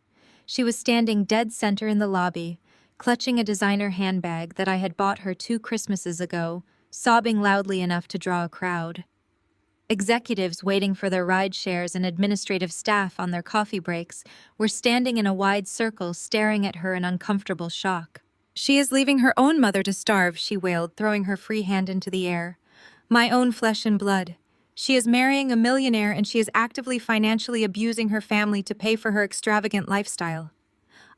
She was standing dead center in the lobby, clutching a designer handbag that I had bought her 2 Christmases ago, sobbing loudly enough to draw a crowd. Executives waiting for their ride shares and administrative staff on their coffee breaks were standing in a wide circle staring at her in uncomfortable shock. "She is leaving her own mother to starve," she wailed, throwing her free hand into the air. "My own flesh and blood. She is marrying a millionaire and she is actively financially abusing her family to pay for her extravagant lifestyle.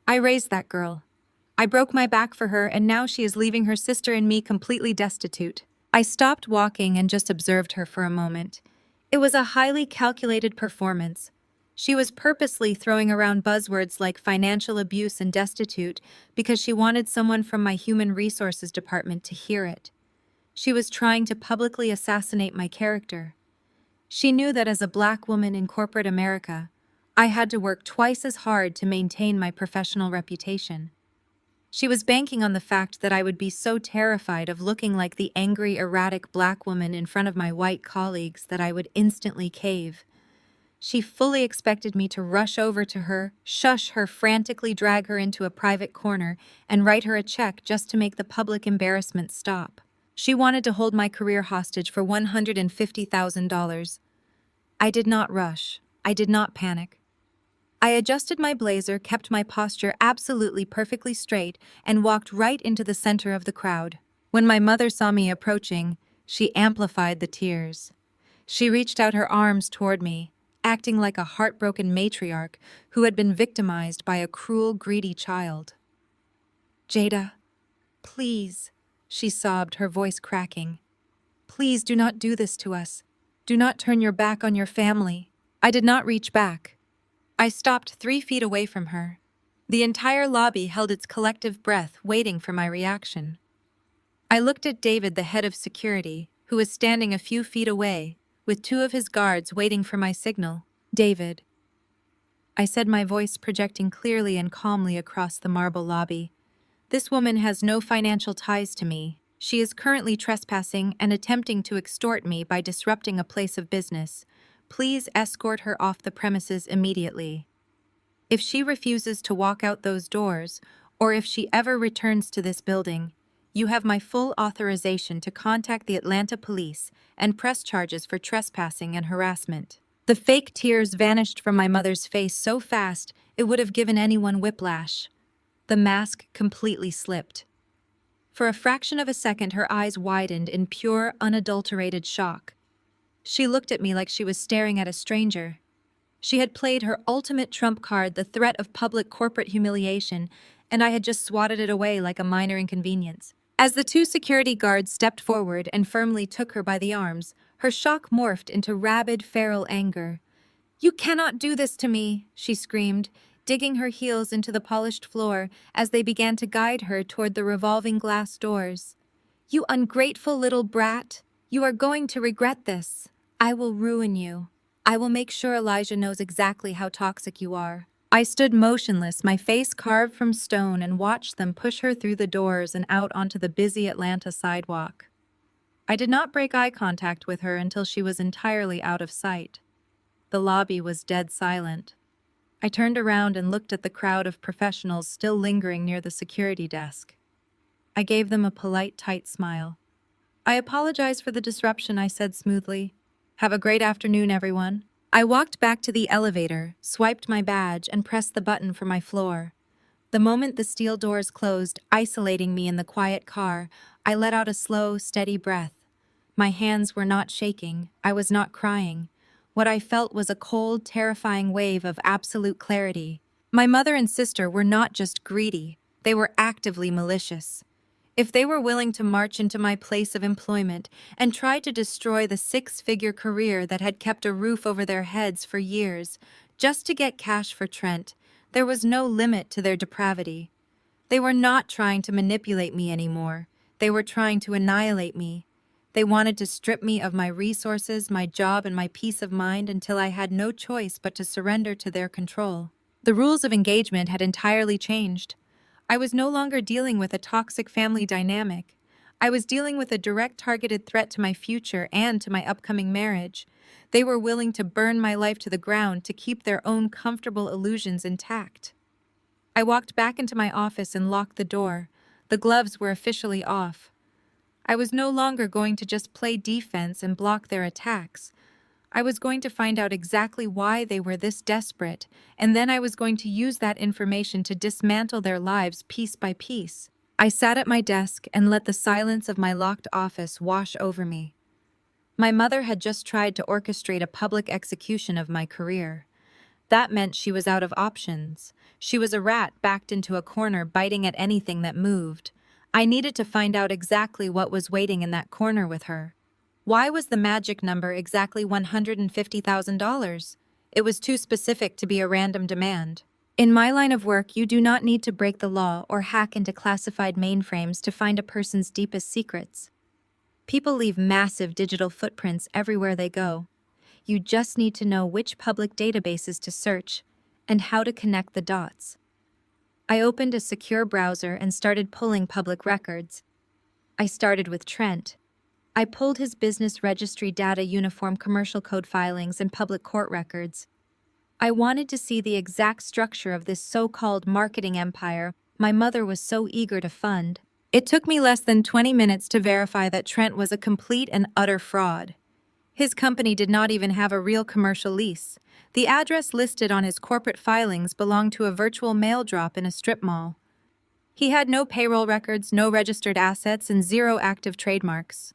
I raised that girl. I broke my back for her, and now she is leaving her sister and me completely destitute." I stopped walking and just observed her for a moment. It was a highly calculated performance. She was purposely throwing around buzzwords like financial abuse and destitute because she wanted someone from my human resources department to hear it. She was trying to publicly assassinate my character. She knew that as a Black woman in corporate America, I had to work twice as hard to maintain my professional reputation. She was banking on the fact that I would be so terrified of looking like the angry, erratic Black woman in front of my white colleagues that I would instantly cave. She fully expected me to rush over to her, shush her, frantically drag her into a private corner, and write her a check just to make the public embarrassment stop. She wanted to hold my career hostage for $150,000. I did not rush. I did not panic. I adjusted my blazer, kept my posture absolutely perfectly straight, and walked right into the center of the crowd. When my mother saw me approaching, she amplified the tears. She reached out her arms toward me, acting like a heartbroken matriarch who had been victimized by a cruel, greedy child. "Jada, please," she sobbed, her voice cracking. "Please do not do this to us. Do not turn your back on your family." I did not reach back. I stopped 3 feet away from her. The entire lobby held its collective breath, waiting for my reaction. I looked at David, the head of security, who was standing a few feet away, with 2 of his guards waiting for my signal. "David," I said, my voice projecting clearly and calmly across the marble lobby. "This woman has no financial ties to me. She is currently trespassing and attempting to extort me by disrupting a place of business. Please escort her off the premises immediately. If she refuses to walk out those doors, or if she ever returns to this building, you have my full authorization to contact the Atlanta police and press charges for trespassing and harassment." The fake tears vanished from my mother's face so fast it would have given anyone whiplash. The mask completely slipped. For a fraction of a second, her eyes widened in pure, unadulterated shock. She looked at me like she was staring at a stranger. She had played her ultimate trump card, the threat of public corporate humiliation, and I had just swatted it away like a minor inconvenience. As the 2 security guards stepped forward and firmly took her by the arms, her shock morphed into rabid, feral anger. "You cannot do this to me," she screamed, digging her heels into the polished floor as they began to guide her toward the revolving glass doors. "You ungrateful little brat. You are going to regret this. I will ruin you. I will make sure Elijah knows exactly how toxic you are." I stood motionless, my face carved from stone, and watched them push her through the doors and out onto the busy Atlanta sidewalk. I did not break eye contact with her until she was entirely out of sight. The lobby was dead silent. I turned around and looked at the crowd of professionals still lingering near the security desk. I gave them a polite, tight smile. "I apologize for the disruption," I said smoothly. "Have a great afternoon, everyone." I walked back to the elevator, swiped my badge, and pressed the button for my floor. The moment the steel doors closed, isolating me in the quiet car, I let out a slow, steady breath. My hands were not shaking. I was not crying. What I felt was a cold, terrifying wave of absolute clarity. My mother and sister were not just greedy, they were actively malicious. If they were willing to march into my place of employment and try to destroy the 6-figure career that had kept a roof over their heads for years, just to get cash for Trent, there was no limit to their depravity. They were not trying to manipulate me anymore. They were trying to annihilate me. They wanted to strip me of my resources, my job, and my peace of mind until I had no choice but to surrender to their control. The rules of engagement had entirely changed. I was no longer dealing with a toxic family dynamic. I was dealing with a direct targeted threat to my future and to my upcoming marriage. They were willing to burn my life to the ground to keep their own comfortable illusions intact. I walked back into my office and locked the door. The gloves were officially off. I was no longer going to just play defense and block their attacks. I was going to find out exactly why they were this desperate, and then I was going to use that information to dismantle their lives piece by piece. I sat at my desk and let the silence of my locked office wash over me. My mother had just tried to orchestrate a public execution of my career. That meant she was out of options. She was a rat backed into a corner, biting at anything that moved. I needed to find out exactly what was waiting in that corner with her. Why was the magic number exactly $150,000? It was too specific to be a random demand. In my line of work, you do not need to break the law or hack into classified mainframes to find a person's deepest secrets. People leave massive digital footprints everywhere they go. You just need to know which public databases to search and how to connect the dots. I opened a secure browser and started pulling public records. I started with Trent. I pulled his business registry data, uniform commercial code filings, and public court records. I wanted to see the exact structure of this so-called marketing empire my mother was so eager to fund. It took me less than 20 minutes to verify that Trent was a complete and utter fraud. His company did not even have a real commercial lease. The address listed on his corporate filings belonged to a virtual mail drop in a strip mall. He had no payroll records, no registered assets, and 0 active trademarks.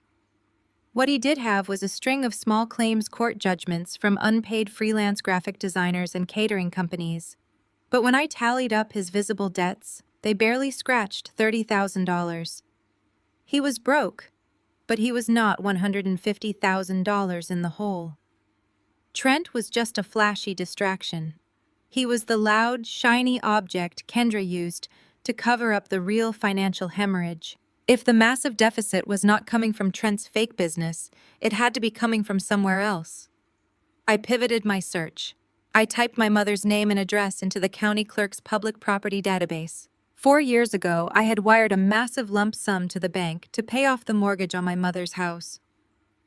What he did have was a string of small claims court judgments from unpaid freelance graphic designers and catering companies. But when I tallied up his visible debts, they barely scratched $30,000. He was broke, but he was not $150,000 in the hole. Trent was just a flashy distraction. He was the loud, shiny object Kendra used to cover up the real financial hemorrhage. If the massive deficit was not coming from Trent's fake business, it had to be coming from somewhere else. I pivoted my search. I typed my mother's name and address into the county clerk's public property database. 4 years ago, I had wired a massive lump sum to the bank to pay off the mortgage on my mother's house.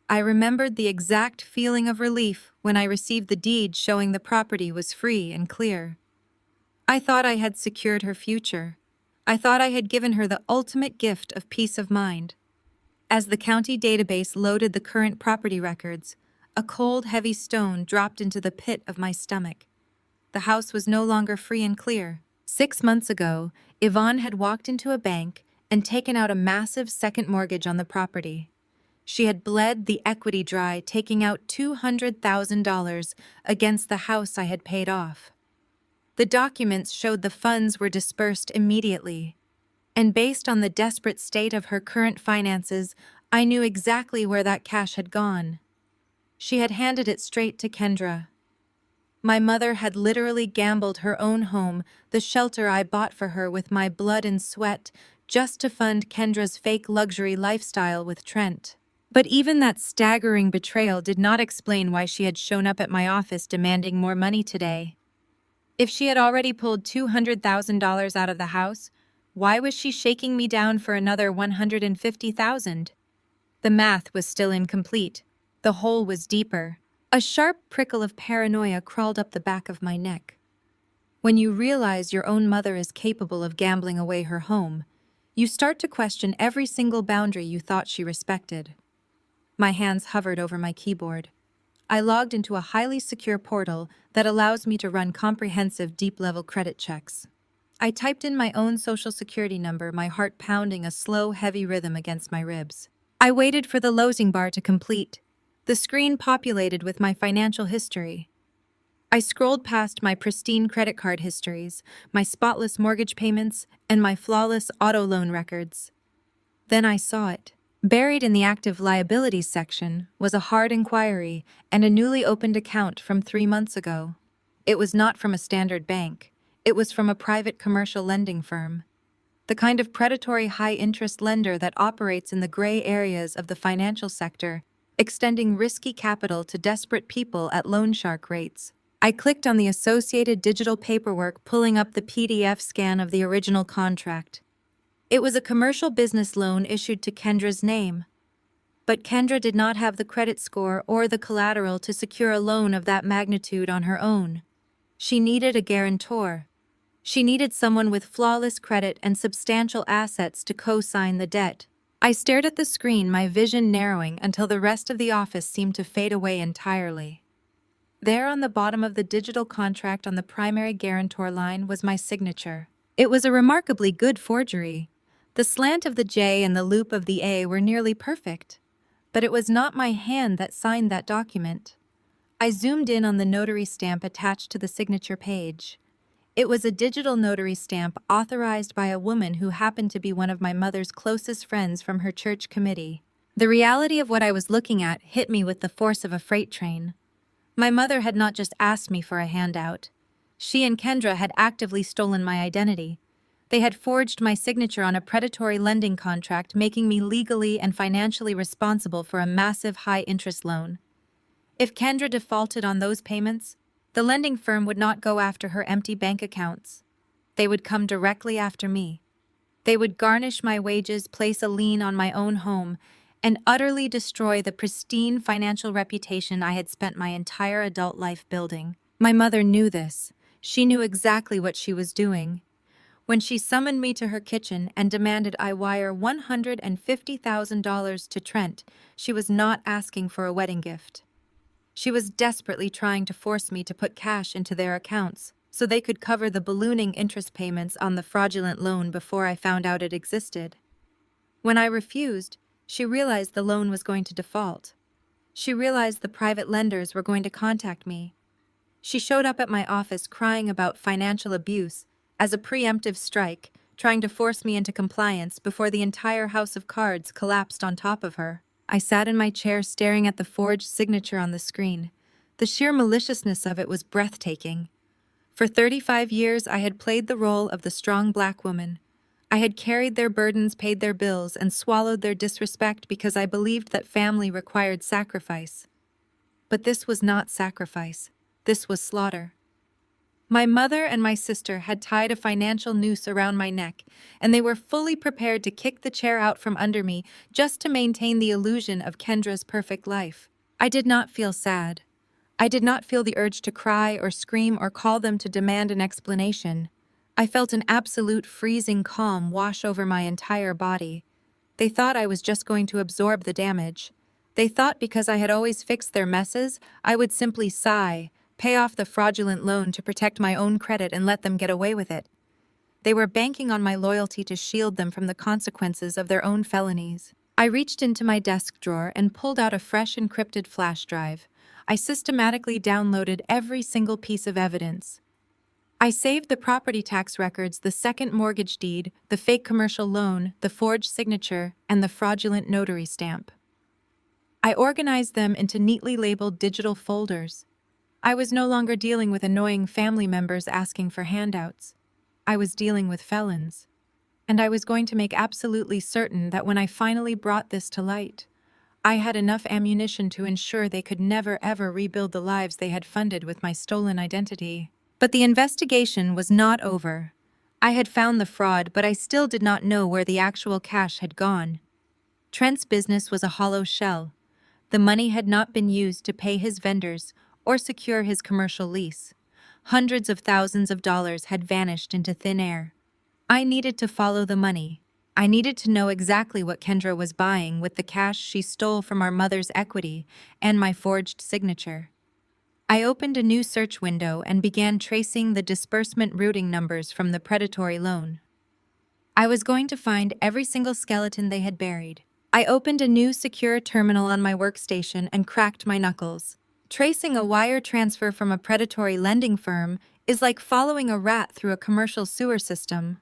I remembered the exact feeling of relief when I received the deed showing the property was free and clear. I thought I had secured her future. I thought I had given her the ultimate gift of peace of mind. As the county database loaded the current property records, a cold, heavy stone dropped into the pit of my stomach. The house was no longer free and clear. 6 months ago, Yvonne had walked into a bank and taken out a massive second mortgage on the property. She had bled the equity dry, taking out $200,000 against the house I had paid off. The documents showed the funds were dispersed immediately, and based on the desperate state of her current finances, I knew exactly where that cash had gone. She had handed it straight to Kendra. My mother had literally gambled her own home, the shelter I bought for her with my blood and sweat, just to fund Kendra's fake luxury lifestyle with Trent. But even that staggering betrayal did not explain why she had shown up at my office demanding more money today. If she had already pulled $200,000 out of the house, why was she shaking me down for another $150,000? The math was still incomplete. The hole was deeper. A sharp prickle of paranoia crawled up the back of my neck. When you realize your own mother is capable of gambling away her home, you start to question every single boundary you thought she respected. My hands hovered over my keyboard. I logged into a highly secure portal that allows me to run comprehensive deep-level credit checks. I typed in my own social security number, my heart pounding a slow, heavy rhythm against my ribs. I waited for the loading bar to complete. The screen populated with my financial history. I scrolled past my pristine credit card histories, my spotless mortgage payments, and my flawless auto loan records. Then I saw it. Buried in the active liabilities section was a hard inquiry and a newly opened account from 3 months ago. It was not from a standard bank. It was from a private commercial lending firm. The kind of predatory high-interest lender that operates in the gray areas of the financial sector, extending risky capital to desperate people at loan shark rates. I clicked on the associated digital paperwork, pulling up the PDF scan of the original contract. It was a commercial business loan issued to Kendra's name. But Kendra did not have the credit score or the collateral to secure a loan of that magnitude on her own. She needed a guarantor. She needed someone with flawless credit and substantial assets to co-sign the debt. I stared at the screen, my vision narrowing until the rest of the office seemed to fade away entirely. There on the bottom of the digital contract on the primary guarantor line was my signature. It was a remarkably good forgery. The slant of the J and the loop of the A were nearly perfect, but it was not my hand that signed that document. I zoomed in on the notary stamp attached to the signature page. It was a digital notary stamp authorized by a woman who happened to be one of my mother's closest friends from her church committee. The reality of what I was looking at hit me with the force of a freight train. My mother had not just asked me for a handout. She and Kendra had actively stolen my identity. They had forged my signature on a predatory lending contract, making me legally and financially responsible for a massive high-interest loan. If Kendra defaulted on those payments, the lending firm would not go after her empty bank accounts. They would come directly after me. They would garnish my wages, place a lien on my own home, and utterly destroy the pristine financial reputation I had spent my entire adult life building. My mother knew this. She knew exactly what she was doing. When she summoned me to her kitchen and demanded I wire $150,000 to Trent, she was not asking for a wedding gift. She was desperately trying to force me to put cash into their accounts so they could cover the ballooning interest payments on the fraudulent loan before I found out it existed. When I refused, she realized the loan was going to default. She realized the private lenders were going to contact me. She showed up at my office crying about financial abuse as a preemptive strike, trying to force me into compliance before the entire house of cards collapsed on top of her. I sat in my chair staring at the forged signature on the screen. The sheer maliciousness of it was breathtaking. For 35 years, I had played the role of the strong black woman. I had carried their burdens, paid their bills, and swallowed their disrespect because I believed that family required sacrifice. But this was not sacrifice. This was slaughter. My mother and my sister had tied a financial noose around my neck, and they were fully prepared to kick the chair out from under me just to maintain the illusion of Kendra's perfect life. I did not feel sad. I did not feel the urge to cry or scream or call them to demand an explanation. I felt an absolute freezing calm wash over my entire body. They thought I was just going to absorb the damage. They thought because I had always fixed their messes, I would simply sigh, pay off the fraudulent loan to protect my own credit and let them get away with it. They were banking on my loyalty to shield them from the consequences of their own felonies. I reached into my desk drawer and pulled out a fresh encrypted flash drive. I systematically downloaded every single piece of evidence. I saved the property tax records, the second mortgage deed, the fake commercial loan, the forged signature, and the fraudulent notary stamp. I organized them into neatly labeled digital folders. I was no longer dealing with annoying family members asking for handouts. I was dealing with felons. And I was going to make absolutely certain that when I finally brought this to light, I had enough ammunition to ensure they could never ever rebuild the lives they had funded with my stolen identity. But the investigation was not over. I had found the fraud, but I still did not know where the actual cash had gone. Trent's business was a hollow shell. The money had not been used to pay his vendors or secure his commercial lease. Hundreds of thousands of dollars had vanished into thin air. I needed to follow the money. I needed to know exactly what Kendra was buying with the cash she stole from our mother's equity and my forged signature. I opened a new search window and began tracing the disbursement routing numbers from the predatory loan. I was going to find every single skeleton they had buried. I opened a new secure terminal on my workstation and cracked my knuckles. Tracing a wire transfer from a predatory lending firm is like following a rat through a commercial sewer system.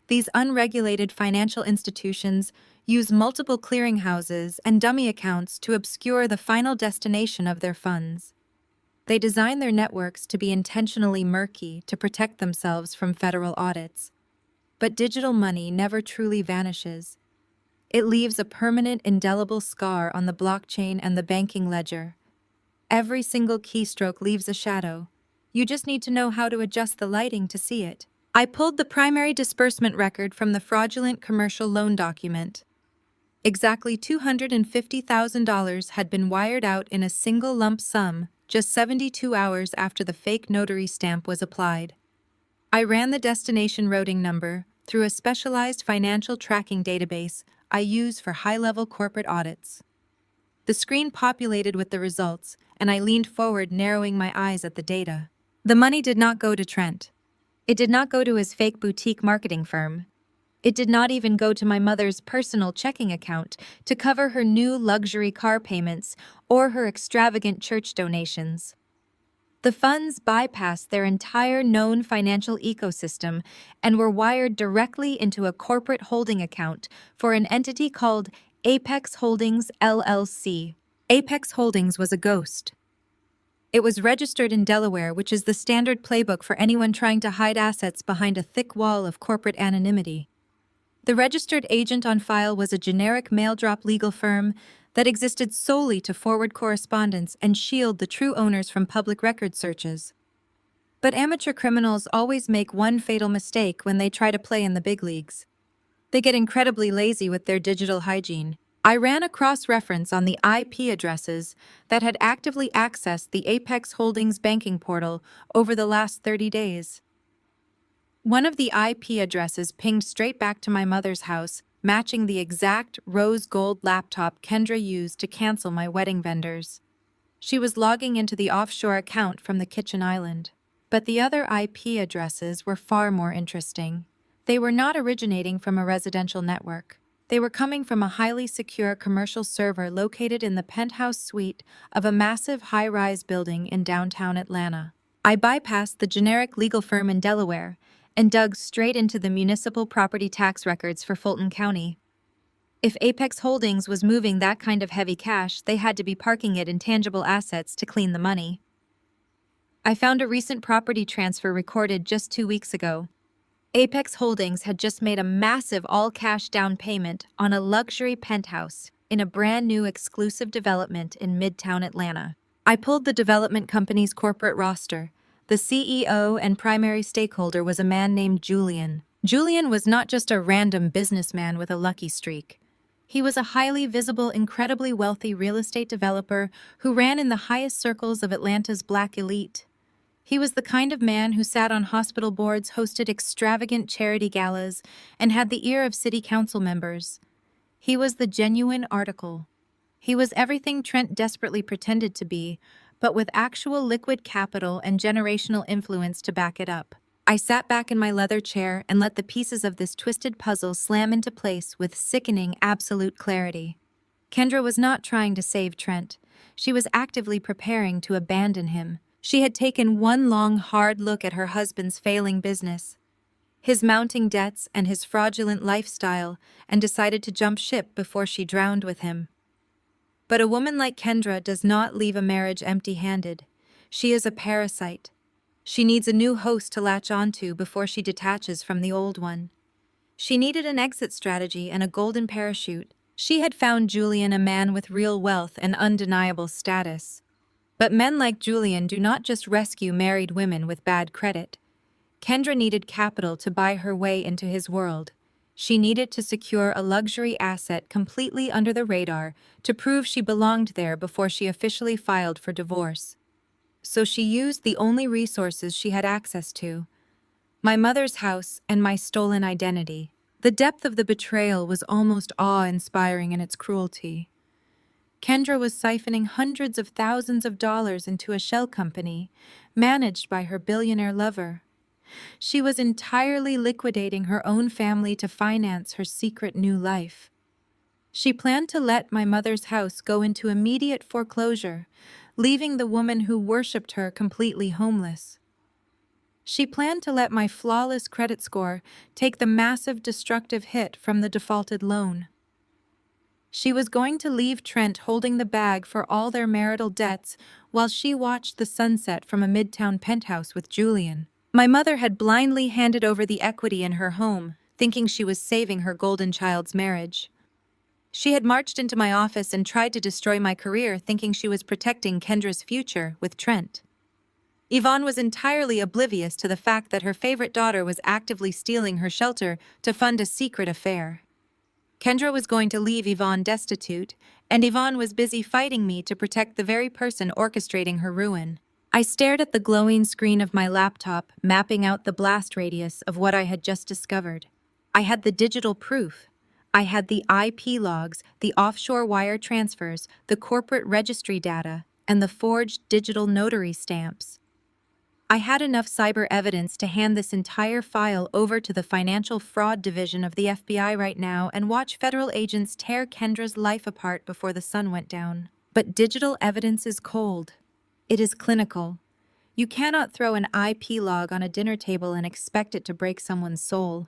These unregulated financial institutions use multiple clearinghouses and dummy accounts to obscure the final destination of their funds. They design their networks to be intentionally murky to protect themselves from federal audits. But digital money never truly vanishes. It leaves a permanent, indelible scar on the blockchain and the banking ledger. Every single keystroke leaves a shadow. You just need to know how to adjust the lighting to see it. I pulled the primary disbursement record from the fraudulent commercial loan document. Exactly $250,000 had been wired out in a single lump sum just 72 hours after the fake notary stamp was applied. I ran the destination routing number through a specialized financial tracking database I use for high-level corporate audits. The screen populated with the results, and I leaned forward, narrowing my eyes at the data. The money did not go to Trent. It did not go to his fake boutique marketing firm. It did not even go to my mother's personal checking account to cover her new luxury car payments or her extravagant church donations. The funds bypassed their entire known financial ecosystem and were wired directly into a corporate holding account for an entity called Apex Holdings LLC. Apex Holdings was a ghost. It was registered in Delaware, which is the standard playbook for anyone trying to hide assets behind a thick wall of corporate anonymity. The registered agent on file was a generic mail-drop legal firm that existed solely to forward correspondence and shield the true owners from public record searches. But amateur criminals always make one fatal mistake when they try to play in the big leagues. They get incredibly lazy with their digital hygiene. I ran a cross-reference on the IP addresses that had actively accessed the Apex Holdings banking portal over the last 30 days. One of the IP addresses pinged straight back to my mother's house, matching the exact rose gold laptop Kendra used to cancel my wedding vendors. She was logging into the offshore account from the kitchen island. But the other IP addresses were far more interesting. They were not originating from a residential network. They were coming from a highly secure commercial server located in the penthouse suite of a massive high-rise building in downtown Atlanta. I bypassed the generic legal firm in Delaware and dug straight into the municipal property tax records for Fulton County. If Apex Holdings was moving that kind of heavy cash, they had to be parking it in tangible assets to clean the money. I found a recent property transfer recorded just 2 weeks ago. Apex Holdings had just made a massive all-cash down payment on a luxury penthouse in a brand-new exclusive development in Midtown Atlanta. I pulled the development company's corporate roster. The CEO and primary stakeholder was a man named Julian. Julian was not just a random businessman with a lucky streak. He was a highly visible, incredibly wealthy real estate developer who ran in the highest circles of Atlanta's black elite. He was the kind of man who sat on hospital boards, hosted extravagant charity galas, and had the ear of city council members. He was the genuine article. He was everything Trent desperately pretended to be, but with actual liquid capital and generational influence to back it up. I sat back in my leather chair and let the pieces of this twisted puzzle slam into place with sickening absolute clarity. Kendra was not trying to save Trent. She was actively preparing to abandon him. She had taken one long, hard look at her husband's failing business, his mounting debts and his fraudulent lifestyle, and decided to jump ship before she drowned with him. But a woman like Kendra does not leave a marriage empty-handed. She is a parasite. She needs a new host to latch onto before she detaches from the old one. She needed an exit strategy and a golden parachute. She had found Julian a man with real wealth and undeniable status. But men like Julian do not just rescue married women with bad credit. Kendra needed capital to buy her way into his world. She needed to secure a luxury asset completely under the radar to prove she belonged there before she officially filed for divorce. So she used the only resources she had access to: my mother's house and my stolen identity. The depth of the betrayal was almost awe-inspiring in its cruelty. Kendra was siphoning hundreds of thousands of dollars into a shell company managed by her billionaire lover. She was entirely liquidating her own family to finance her secret new life. She planned to let my mother's house go into immediate foreclosure, leaving the woman who worshipped her completely homeless. She planned to let my flawless credit score take the massive destructive hit from the defaulted loan. She was going to leave Trent holding the bag for all their marital debts while she watched the sunset from a midtown penthouse with Julian. My mother had blindly handed over the equity in her home, thinking she was saving her golden child's marriage. She had marched into my office and tried to destroy my career, thinking she was protecting Kendra's future with Trent. Yvonne was entirely oblivious to the fact that her favorite daughter was actively stealing her shelter to fund a secret affair. Kendra was going to leave Yvonne destitute, and Yvonne was busy fighting me to protect the very person orchestrating her ruin. I stared at the glowing screen of my laptop, mapping out the blast radius of what I had just discovered. I had the digital proof. I had the IP logs, the offshore wire transfers, the corporate registry data, and the forged digital notary stamps. I had enough cyber evidence to hand this entire file over to the Financial Fraud Division of the FBI right now and watch federal agents tear Kendra's life apart before the sun went down. But digital evidence is cold. It is clinical. You cannot throw an IP log on a dinner table and expect it to break someone's soul.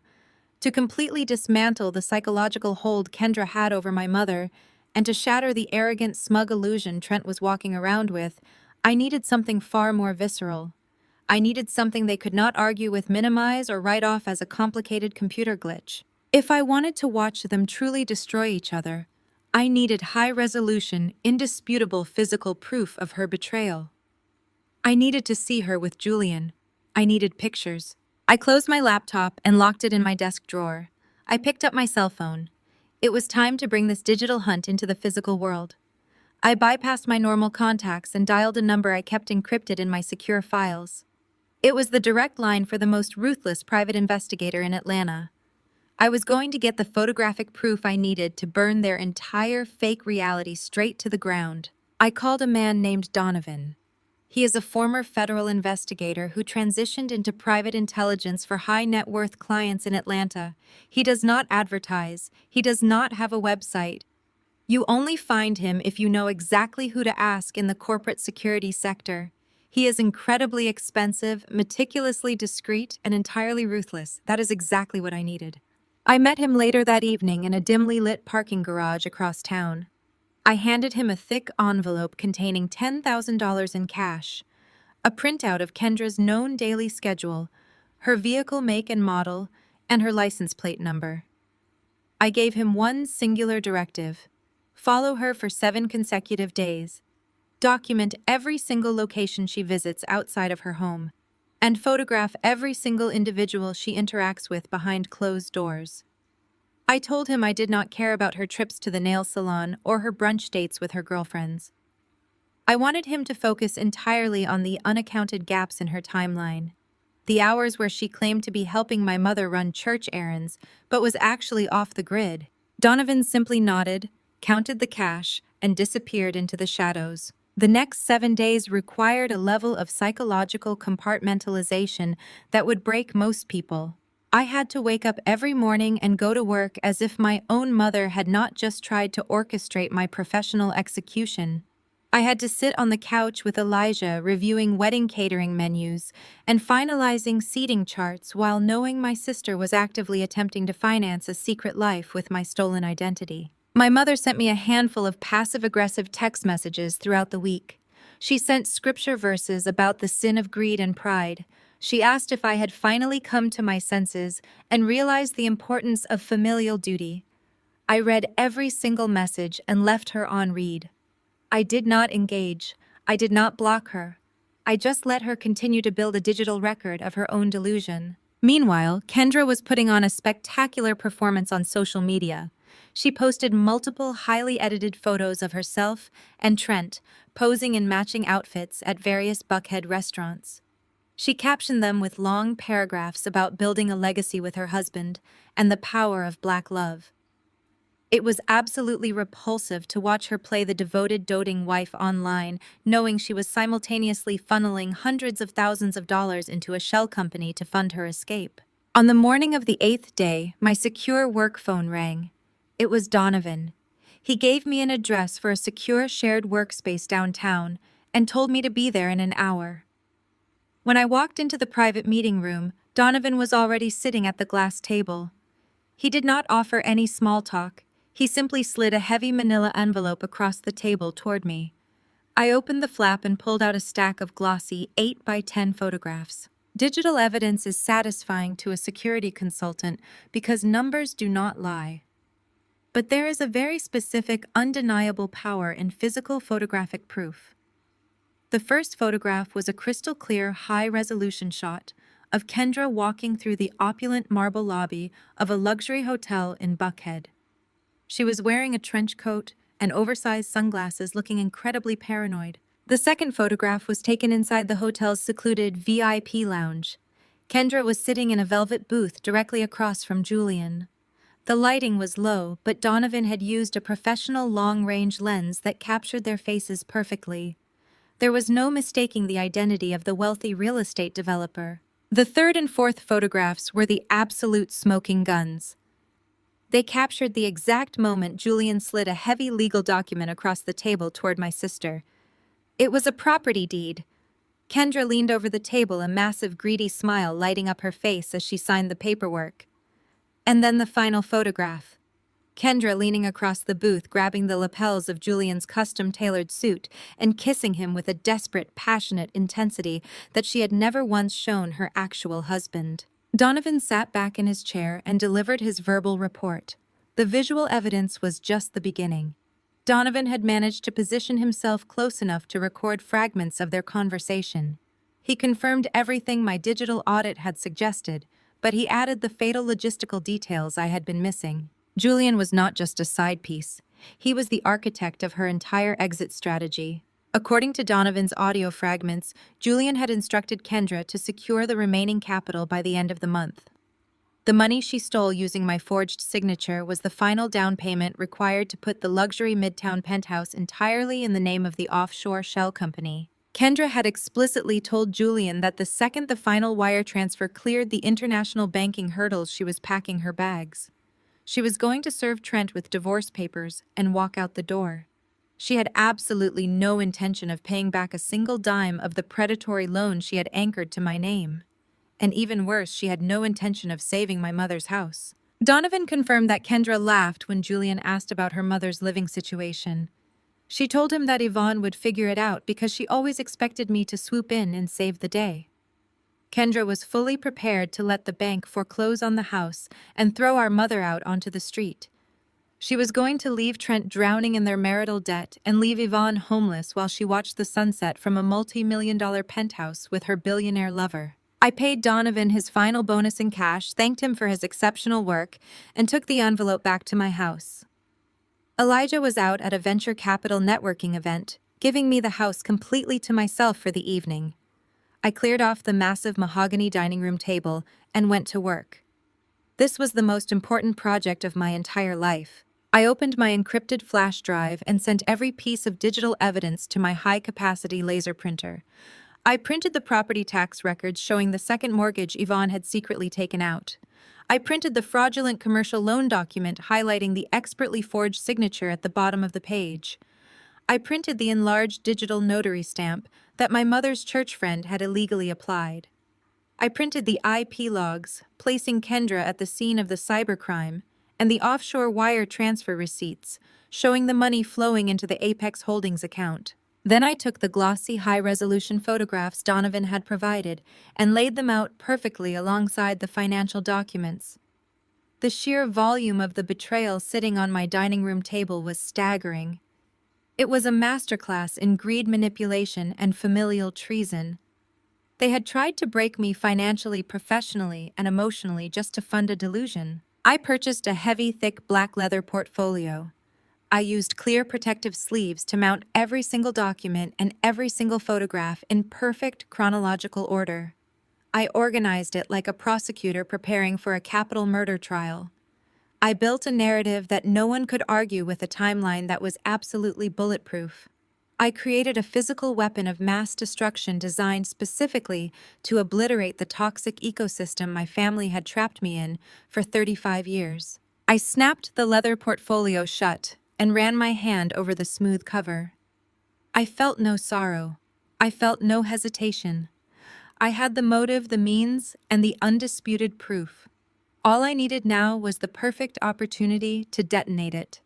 To completely dismantle the psychological hold Kendra had over my mother, and to shatter the arrogant, smug illusion Trent was walking around with, I needed something far more visceral. I needed something they could not argue with, minimize, or write off as a complicated computer glitch. If I wanted to watch them truly destroy each other, I needed high-resolution, indisputable physical proof of her betrayal. I needed to see her with Julian. I needed pictures. I closed my laptop and locked it in my desk drawer. I picked up my cell phone. It was time to bring this digital hunt into the physical world. I bypassed my normal contacts and dialed a number I kept encrypted in my secure files. It was the direct line for the most ruthless private investigator in Atlanta. I was going to get the photographic proof I needed to burn their entire fake reality straight to the ground. I called a man named Donovan. He is a former federal investigator who transitioned into private intelligence for high-net-worth clients in Atlanta. He does not advertise. He does not have a website. You only find him if you know exactly who to ask in the corporate security sector. He is incredibly expensive, meticulously discreet, and entirely ruthless. That is exactly what I needed. I met him later that evening in a dimly lit parking garage across town. I handed him a thick envelope containing $10,000 in cash, a printout of Kendra's known daily schedule, her vehicle make and model, and her license plate number. I gave him one singular directive: follow her for 7 consecutive days, document every single location she visits outside of her home, and photograph every single individual she interacts with behind closed doors. I told him I did not care about her trips to the nail salon or her brunch dates with her girlfriends. I wanted him to focus entirely on the unaccounted gaps in her timeline, the hours where she claimed to be helping my mother run church errands, but was actually off the grid. Donovan simply nodded, counted the cash, and disappeared into the shadows. The next 7 days required a level of psychological compartmentalization that would break most people. I had to wake up every morning and go to work as if my own mother had not just tried to orchestrate my professional execution. I had to sit on the couch with Elijah reviewing wedding catering menus and finalizing seating charts while knowing my sister was actively attempting to finance a secret life with my stolen identity. My mother sent me a handful of passive-aggressive text messages throughout the week. She sent scripture verses about the sin of greed and pride. She asked if I had finally come to my senses and realized the importance of familial duty. I read every single message and left her on read. I did not engage. I did not block her. I just let her continue to build a digital record of her own delusion. Meanwhile, Kendra was putting on a spectacular performance on social media. She posted multiple highly edited photos of herself and Trent posing in matching outfits at various Buckhead restaurants. She captioned them with long paragraphs about building a legacy with her husband and the power of Black love. It was absolutely repulsive to watch her play the devoted, doting wife online, knowing she was simultaneously funneling hundreds of thousands of dollars into a shell company to fund her escape. On the morning of the 8th day, my secure work phone rang. It was Donovan. He gave me an address for a secure shared workspace downtown and told me to be there in an hour. When I walked into the private meeting room, Donovan was already sitting at the glass table. He did not offer any small talk. He simply slid a heavy manila envelope across the table toward me. I opened the flap and pulled out a stack of glossy 8 by 10 photographs. Digital evidence is satisfying to a security consultant because numbers do not lie. But there is a very specific, undeniable power in physical photographic proof. The first photograph was a crystal-clear, high-resolution shot of Kendra walking through the opulent marble lobby of a luxury hotel in Buckhead. She was wearing a trench coat and oversized sunglasses, looking incredibly paranoid. The second photograph was taken inside the hotel's secluded VIP lounge. Kendra was sitting in a velvet booth directly across from Julian. The lighting was low, but Donovan had used a professional long-range lens that captured their faces perfectly. There was no mistaking the identity of the wealthy real estate developer. The third and fourth photographs were the absolute smoking guns. They captured the exact moment Julian slid a heavy legal document across the table toward my sister. It was a property deed. Kendra leaned over the table, a massive greedy smile lighting up her face as she signed the paperwork. And then the final photograph. Kendra leaning across the booth, grabbing the lapels of Julian's custom-tailored suit and kissing him with a desperate, passionate intensity that she had never once shown her actual husband. Donovan sat back in his chair and delivered his verbal report. The visual evidence was just the beginning. Donovan had managed to position himself close enough to record fragments of their conversation. He confirmed everything my digital audit had suggested, but he added the fatal logistical details I had been missing. Julian was not just a side piece. He was the architect of her entire exit strategy. According to Donovan's audio fragments, Julian had instructed Kendra to secure the remaining capital by the end of the month. The money she stole using my forged signature was the final down payment required to put the luxury Midtown penthouse entirely in the name of the offshore shell company. Kendra had explicitly told Julian that the second the final wire transfer cleared the international banking hurdles, she was packing her bags. She was going to serve Trent with divorce papers and walk out the door. She had absolutely no intention of paying back a single dime of the predatory loan she had anchored to my name. And even worse, she had no intention of saving my mother's house. Donovan confirmed that Kendra laughed when Julian asked about her mother's living situation. She told him that Yvonne would figure it out because she always expected me to swoop in and save the day. Kendra was fully prepared to let the bank foreclose on the house and throw our mother out onto the street. She was going to leave Trent drowning in their marital debt and leave Yvonne homeless while she watched the sunset from a multi-million-dollar penthouse with her billionaire lover. I paid Donovan his final bonus in cash, thanked him for his exceptional work, and took the envelope back to my house. Elijah was out at a venture capital networking event, giving me the house completely to myself for the evening. I cleared off the massive mahogany dining room table and went to work. This was the most important project of my entire life. I opened my encrypted flash drive and sent every piece of digital evidence to my high-capacity laser printer. I printed the property tax records showing the second mortgage Yvonne had secretly taken out. I printed the fraudulent commercial loan document highlighting the expertly forged signature at the bottom of the page. I printed the enlarged digital notary stamp that my mother's church friend had illegally applied. I printed the IP logs, placing Kendra at the scene of the cybercrime, and the offshore wire transfer receipts, showing the money flowing into the Apex Holdings account. Then I took the glossy, high-resolution photographs Donovan had provided and laid them out perfectly alongside the financial documents. The sheer volume of the betrayal sitting on my dining room table was staggering. It was a masterclass in greed manipulation and familial treason. They had tried to break me financially, professionally, and emotionally just to fund a delusion. I purchased a heavy, thick black leather portfolio. I used clear protective sleeves to mount every single document and every single photograph in perfect chronological order. I organized it like a prosecutor preparing for a capital murder trial. I built a narrative that no one could argue with, a timeline that was absolutely bulletproof. I created a physical weapon of mass destruction designed specifically to obliterate the toxic ecosystem my family had trapped me in for 35 years. I snapped the leather portfolio shut and ran my hand over the smooth cover. I felt no sorrow. I felt no hesitation. I had the motive, the means, and the undisputed proof. All I needed now was the perfect opportunity to detonate it.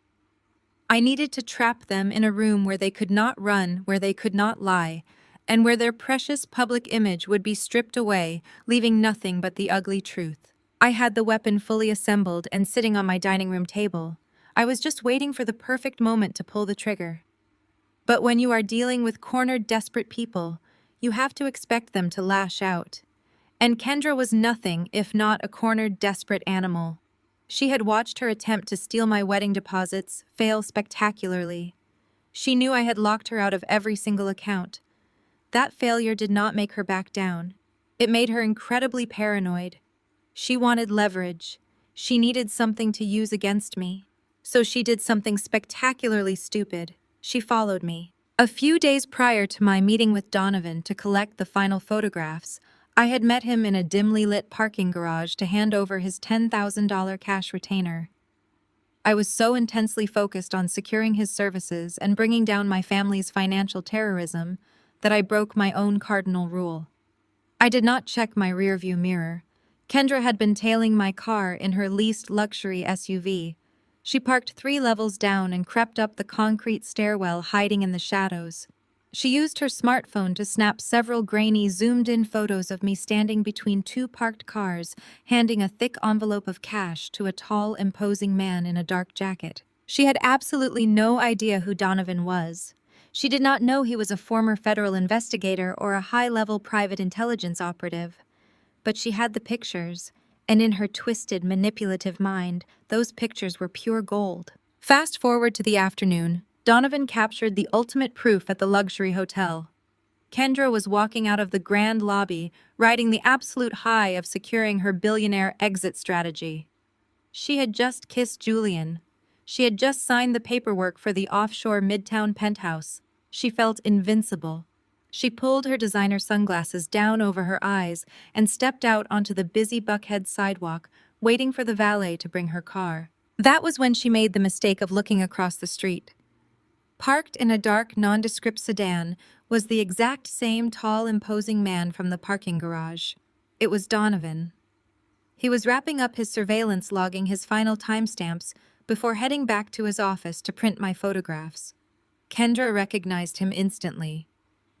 I needed to trap them in a room where they could not run, where they could not lie, and where their precious public image would be stripped away, leaving nothing but the ugly truth. I had the weapon fully assembled and sitting on my dining room table. I was just waiting for the perfect moment to pull the trigger. But when you are dealing with cornered, desperate people, you have to expect them to lash out. And Kendra was nothing if not a cornered, desperate animal. She had watched her attempt to steal my wedding deposits fail spectacularly. She knew I had locked her out of every single account. That failure did not make her back down. It made her incredibly paranoid. She wanted leverage. She needed something to use against me. So she did something spectacularly stupid. She followed me. A few days prior to my meeting with Donovan to collect the final photographs, I had met him in a dimly lit parking garage to hand over his $10,000 cash retainer. I was so intensely focused on securing his services and bringing down my family's financial terrorism that I broke my own cardinal rule. I did not check my rearview mirror. Kendra had been tailing my car in her leased luxury SUV. She parked 3 levels down and crept up the concrete stairwell, hiding in the shadows. She used her smartphone to snap several grainy, zoomed-in photos of me standing between 2 parked cars, handing a thick envelope of cash to a tall, imposing man in a dark jacket. She had absolutely no idea who Donovan was. She did not know he was a former federal investigator or a high-level private intelligence operative. But she had the pictures, and in her twisted, manipulative mind, those pictures were pure gold. Fast forward to the afternoon, Donovan captured the ultimate proof at the luxury hotel. Kendra was walking out of the grand lobby, riding the absolute high of securing her billionaire exit strategy. She had just kissed Julian. She had just signed the paperwork for the offshore Midtown penthouse. She felt invincible. She pulled her designer sunglasses down over her eyes and stepped out onto the busy Buckhead sidewalk, waiting for the valet to bring her car. That was when she made the mistake of looking across the street. Parked in a dark, nondescript sedan was the exact same tall, imposing man from the parking garage. It was Donovan. He was wrapping up his surveillance, logging his final timestamps before heading back to his office to print my photographs. Kendra recognized him instantly.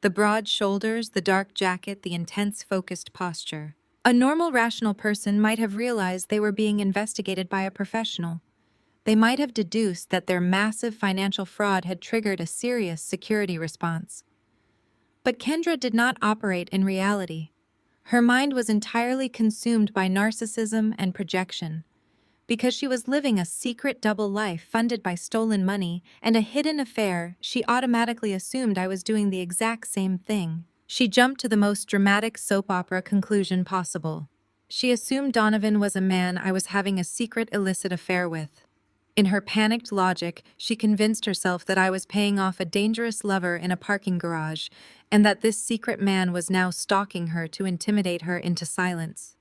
The broad shoulders, the dark jacket, the intense, focused posture. A normal, rational person might have realized they were being investigated by a professional. They might have deduced that their massive financial fraud had triggered a serious security response. But Kendra did not operate in reality. Her mind was entirely consumed by narcissism and projection. Because she was living a secret double life funded by stolen money and a hidden affair, she automatically assumed I was doing the exact same thing. She jumped to the most dramatic soap opera conclusion possible. She assumed Donovan was a man I was having a secret illicit affair with. In her panicked logic, she convinced herself that I was paying off a dangerous lover in a parking garage, and that this secret man was now stalking her to intimidate her into silence.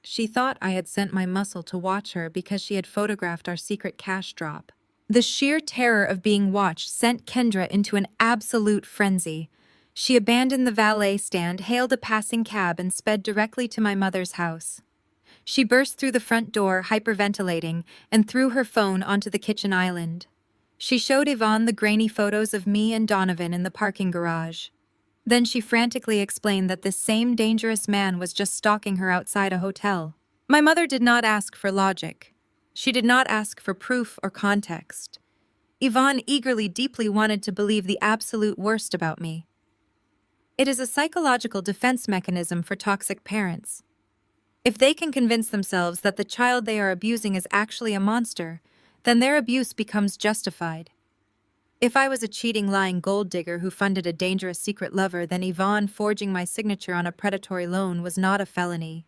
She thought I had sent my muscle to watch her because she had photographed our secret cash drop. The sheer terror of being watched sent Kendra into an absolute frenzy. She abandoned the valet stand, hailed a passing cab, and sped directly to my mother's house. She burst through the front door, hyperventilating, and threw her phone onto the kitchen island. She showed Yvonne the grainy photos of me and Donovan in the parking garage. Then she frantically explained that this same dangerous man was just stalking her outside a hotel. My mother did not ask for logic. She did not ask for proof or context. Yvonne eagerly, deeply wanted to believe the absolute worst about me. It is a psychological defense mechanism for toxic parents. If they can convince themselves that the child they are abusing is actually a monster, then their abuse becomes justified. If I was a cheating, lying gold digger who funded a dangerous secret lover, then Yvonne forging my signature on a predatory loan was not a felony.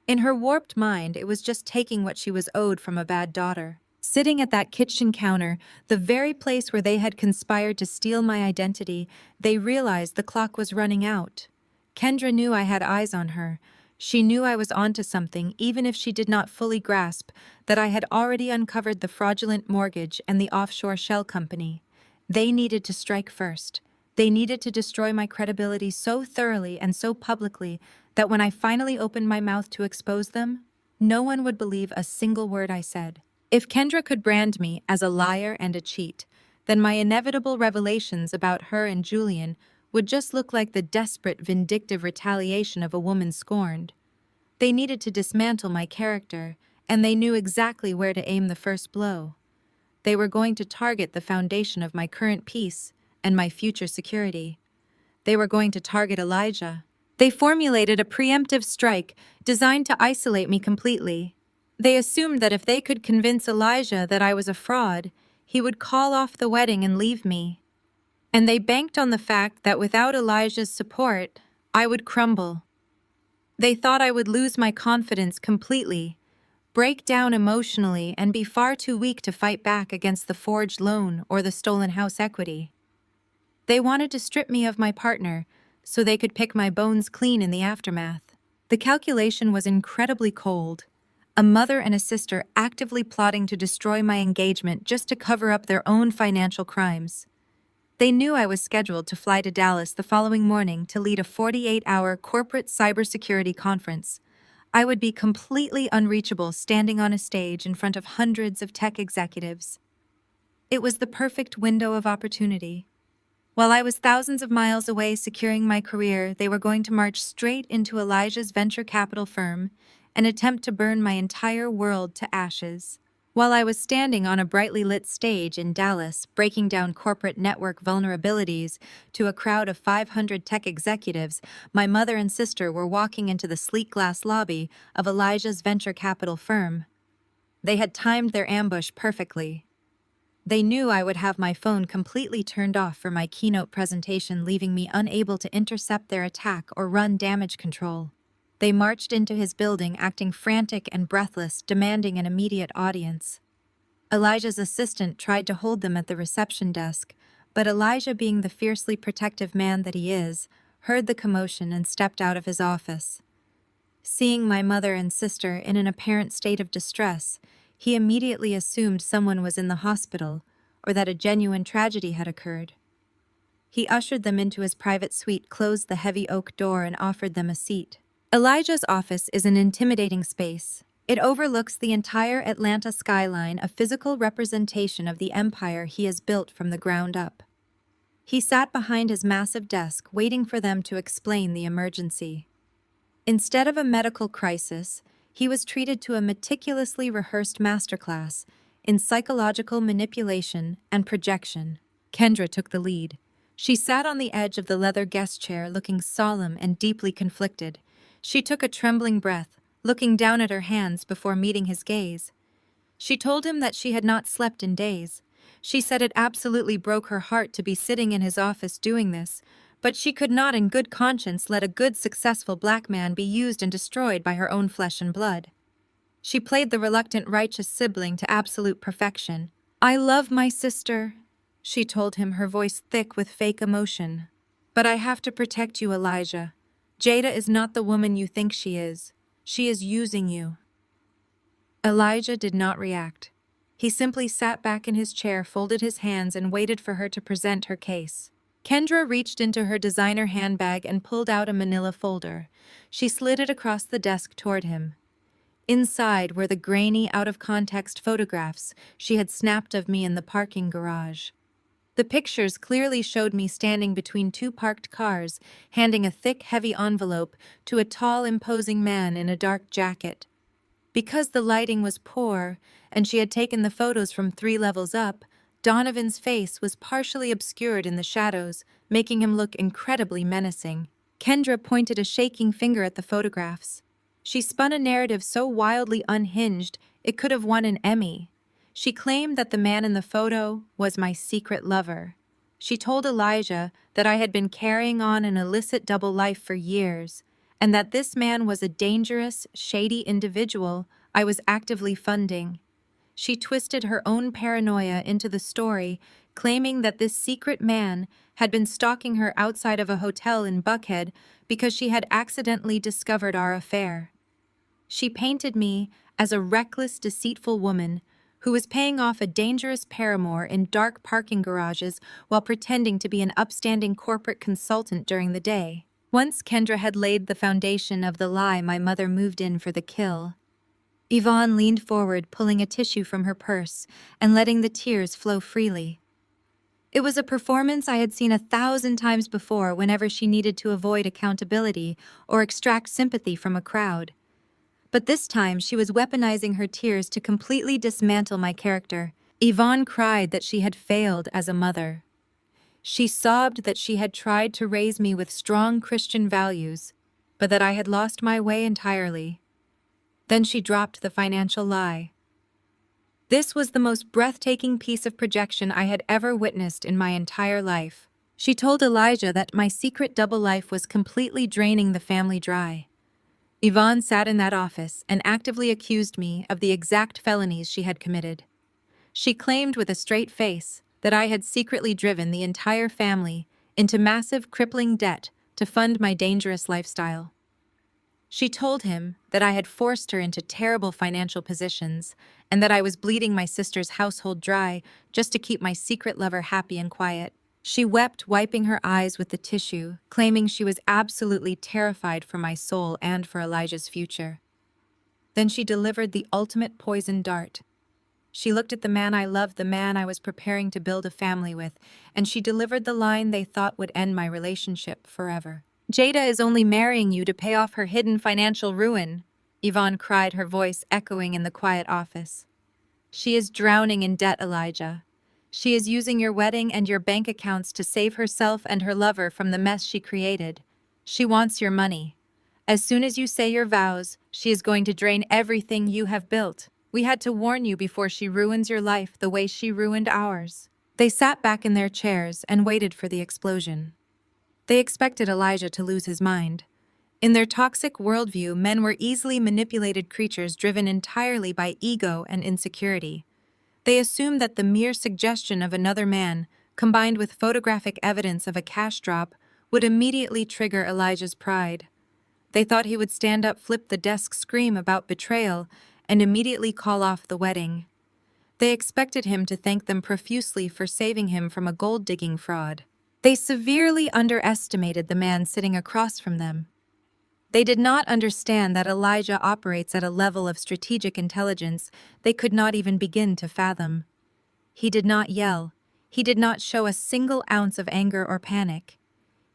In her warped mind, it was just taking what she was owed from a bad daughter. Sitting at that kitchen counter, the very place where they had conspired to steal my identity, they realized the clock was running out. Kendra knew I had eyes on her. She knew I was onto something, even if she did not fully grasp that I had already uncovered the fraudulent mortgage and the offshore shell company. They needed to strike first. They needed to destroy my credibility so thoroughly and so publicly that when I finally opened my mouth to expose them, no one would believe a single word I said. If Kendra could brand me as a liar and a cheat, then my inevitable revelations about her and Julian would just look like the desperate, vindictive retaliation of a woman scorned. They needed to dismantle my character, and they knew exactly where to aim the first blow. They were going to target the foundation of my current peace and my future security. They were going to target Elijah. They formulated a preemptive strike designed to isolate me completely. They assumed that if they could convince Elijah that I was a fraud, he would call off the wedding and leave me. And they banked on the fact that without Elijah's support, I would crumble. They thought I would lose my confidence completely, break down emotionally, and be far too weak to fight back against the forged loan or the stolen house equity. They wanted to strip me of my partner so they could pick my bones clean in the aftermath. The calculation was incredibly cold. A mother and a sister actively plotting to destroy my engagement just to cover up their own financial crimes. They knew I was scheduled to fly to Dallas the following morning to lead a 48-hour corporate cybersecurity conference. I would be completely unreachable standing on a stage in front of hundreds of tech executives. It was the perfect window of opportunity. While I was thousands of miles away securing my career, they were going to march straight into Elijah's venture capital firm and attempt to burn my entire world to ashes. While I was standing on a brightly lit stage in Dallas, breaking down corporate network vulnerabilities to a crowd of 500 tech executives, my mother and sister were walking into the sleek glass lobby of Elijah's venture capital firm. They had timed their ambush perfectly. They knew I would have my phone completely turned off for my keynote presentation, leaving me unable to intercept their attack or run damage control. They marched into his building, acting frantic and breathless, demanding an immediate audience. Elijah's assistant tried to hold them at the reception desk, but Elijah, being the fiercely protective man that he is, heard the commotion and stepped out of his office. Seeing my mother and sister in an apparent state of distress, he immediately assumed someone was in the hospital or that a genuine tragedy had occurred. He ushered them into his private suite, closed the heavy oak door, and offered them a seat. Elijah's office is an intimidating space. It overlooks the entire Atlanta skyline, a physical representation of the empire he has built from the ground up. He sat behind his massive desk, waiting for them to explain the emergency. Instead of a medical crisis, he was treated to a meticulously rehearsed masterclass in psychological manipulation and projection. Kendra took the lead. She sat on the edge of the leather guest chair, looking solemn and deeply conflicted. She took a trembling breath, looking down at her hands before meeting his gaze. She told him that she had not slept in days. She said it absolutely broke her heart to be sitting in his office doing this, but she could not in good conscience let a good, successful black man be used and destroyed by her own flesh and blood. She played the reluctant, righteous sibling to absolute perfection. "I love my sister," she told him, her voice thick with fake emotion. "But I have to protect you, Elijah. Jada is not the woman you think she is. She is using you." Elijah did not react. He simply sat back in his chair, folded his hands, and waited for her to present her case. Kendra reached into her designer handbag and pulled out a manila folder. She slid it across the desk toward him. Inside were the grainy, out-of-context photographs she had snapped of me in the parking garage. The pictures clearly showed me standing between two parked cars, handing a thick, heavy envelope to a tall, imposing man in a dark jacket. Because the lighting was poor and she had taken the photos from 3 levels up, Donovan's face was partially obscured in the shadows, making him look incredibly menacing. Kendra pointed a shaking finger at the photographs. She spun a narrative so wildly unhinged it could have won an Emmy. She claimed that the man in the photo was my secret lover. She told Elijah that I had been carrying on an illicit double life for years, and that this man was a dangerous, shady individual I was actively funding. She twisted her own paranoia into the story, claiming that this secret man had been stalking her outside of a hotel in Buckhead because she had accidentally discovered our affair. She painted me as a reckless, deceitful woman who was paying off a dangerous paramour in dark parking garages while pretending to be an upstanding corporate consultant during the day. Once Kendra had laid the foundation of the lie, my mother moved in for the kill. Yvonne leaned forward, pulling a tissue from her purse and letting the tears flow freely. It was a performance I had seen 1,000 times before whenever she needed to avoid accountability or extract sympathy from a crowd. But this time she was weaponizing her tears to completely dismantle my character. Yvonne cried that she had failed as a mother. She sobbed that she had tried to raise me with strong Christian values, but that I had lost my way entirely. Then she dropped the financial lie. This was the most breathtaking piece of projection I had ever witnessed in my entire life. She told Elijah that my secret double life was completely draining the family dry. Yvonne sat in that office and actively accused me of the exact felonies she had committed. She claimed with a straight face that I had secretly driven the entire family into massive, crippling debt to fund my dangerous lifestyle. She told him that I had forced her into terrible financial positions and that I was bleeding my sister's household dry just to keep my secret lover happy and quiet. She wept, wiping her eyes with the tissue, claiming she was absolutely terrified for my soul and for Elijah's future. Then she delivered the ultimate poison dart. She looked at the man I loved, the man I was preparing to build a family with, and she delivered the line they thought would end my relationship forever. "Jada is only marrying you to pay off her hidden financial ruin," Yvonne cried, her voice echoing in the quiet office. "She is drowning in debt, Elijah. She is using your wedding and your bank accounts to save herself and her lover from the mess she created. She wants your money. As soon as you say your vows, she is going to drain everything you have built. We had to warn you before she ruins your life the way she ruined ours." They sat back in their chairs and waited for the explosion. They expected Elijah to lose his mind. In their toxic worldview, men were easily manipulated creatures driven entirely by ego and insecurity. They assumed that the mere suggestion of another man, combined with photographic evidence of a cash drop, would immediately trigger Elijah's pride. They thought he would stand up, flip the desk, scream about betrayal, and immediately call off the wedding. They expected him to thank them profusely for saving him from a gold-digging fraud. They severely underestimated the man sitting across from them. They did not understand that Elijah operates at a level of strategic intelligence they could not even begin to fathom. He did not yell. He did not show a single ounce of anger or panic.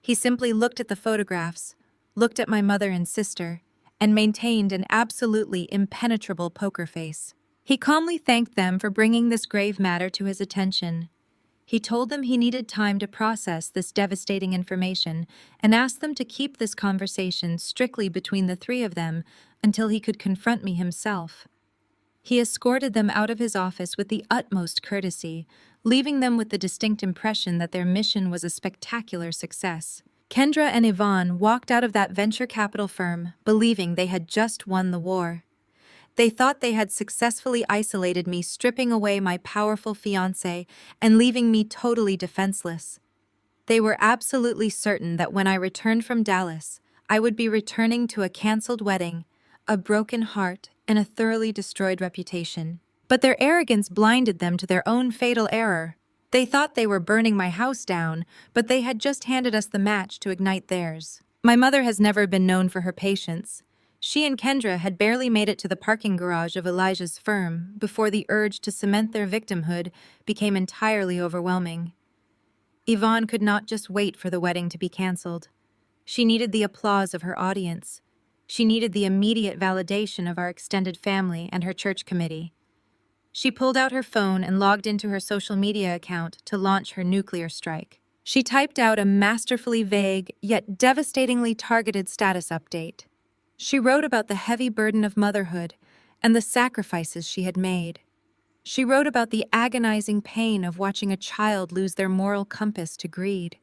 He simply looked at the photographs, looked at my mother and sister, and maintained an absolutely impenetrable poker face. He calmly thanked them for bringing this grave matter to his attention. He told them he needed time to process this devastating information and asked them to keep this conversation strictly between the three of them until he could confront me himself. He escorted them out of his office with the utmost courtesy, leaving them with the distinct impression that their mission was a spectacular success. Kendra and Yvonne walked out of that venture capital firm, believing they had just won the war. They thought they had successfully isolated me, stripping away my powerful fiancé and leaving me totally defenseless. They were absolutely certain that when I returned from Dallas, I would be returning to a canceled wedding, a broken heart, and a thoroughly destroyed reputation. But their arrogance blinded them to their own fatal error. They thought they were burning my house down, but they had just handed us the match to ignite theirs. My mother has never been known for her patience. She and Kendra had barely made it to the parking garage of Elijah's firm before the urge to cement their victimhood became entirely overwhelming. Yvonne could not just wait for the wedding to be canceled. She needed the applause of her audience. She needed the immediate validation of our extended family and her church committee. She pulled out her phone and logged into her social media account to launch her nuclear strike. She typed out a masterfully vague, yet devastatingly targeted status update. She wrote about the heavy burden of motherhood and the sacrifices she had made. She wrote about the agonizing pain of watching a child lose their moral compass to greed.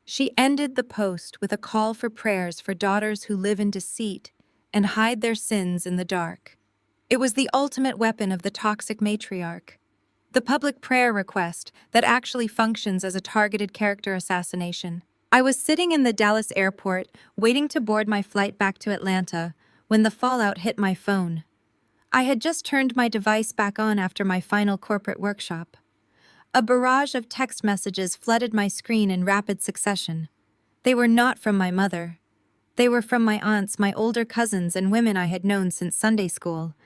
She ended the post with a call for prayers for daughters who live in deceit and hide their sins in the dark. It was the ultimate weapon of the toxic matriarch, the public prayer request that actually functions as a targeted character assassination. I was sitting in the Dallas airport, waiting to board my flight back to Atlanta, when the fallout hit my phone. I had just turned my device back on after my final corporate workshop. A barrage of text messages flooded my screen in rapid succession. They were not from my mother. They were from my aunts, my older cousins, and women I had known since Sunday school.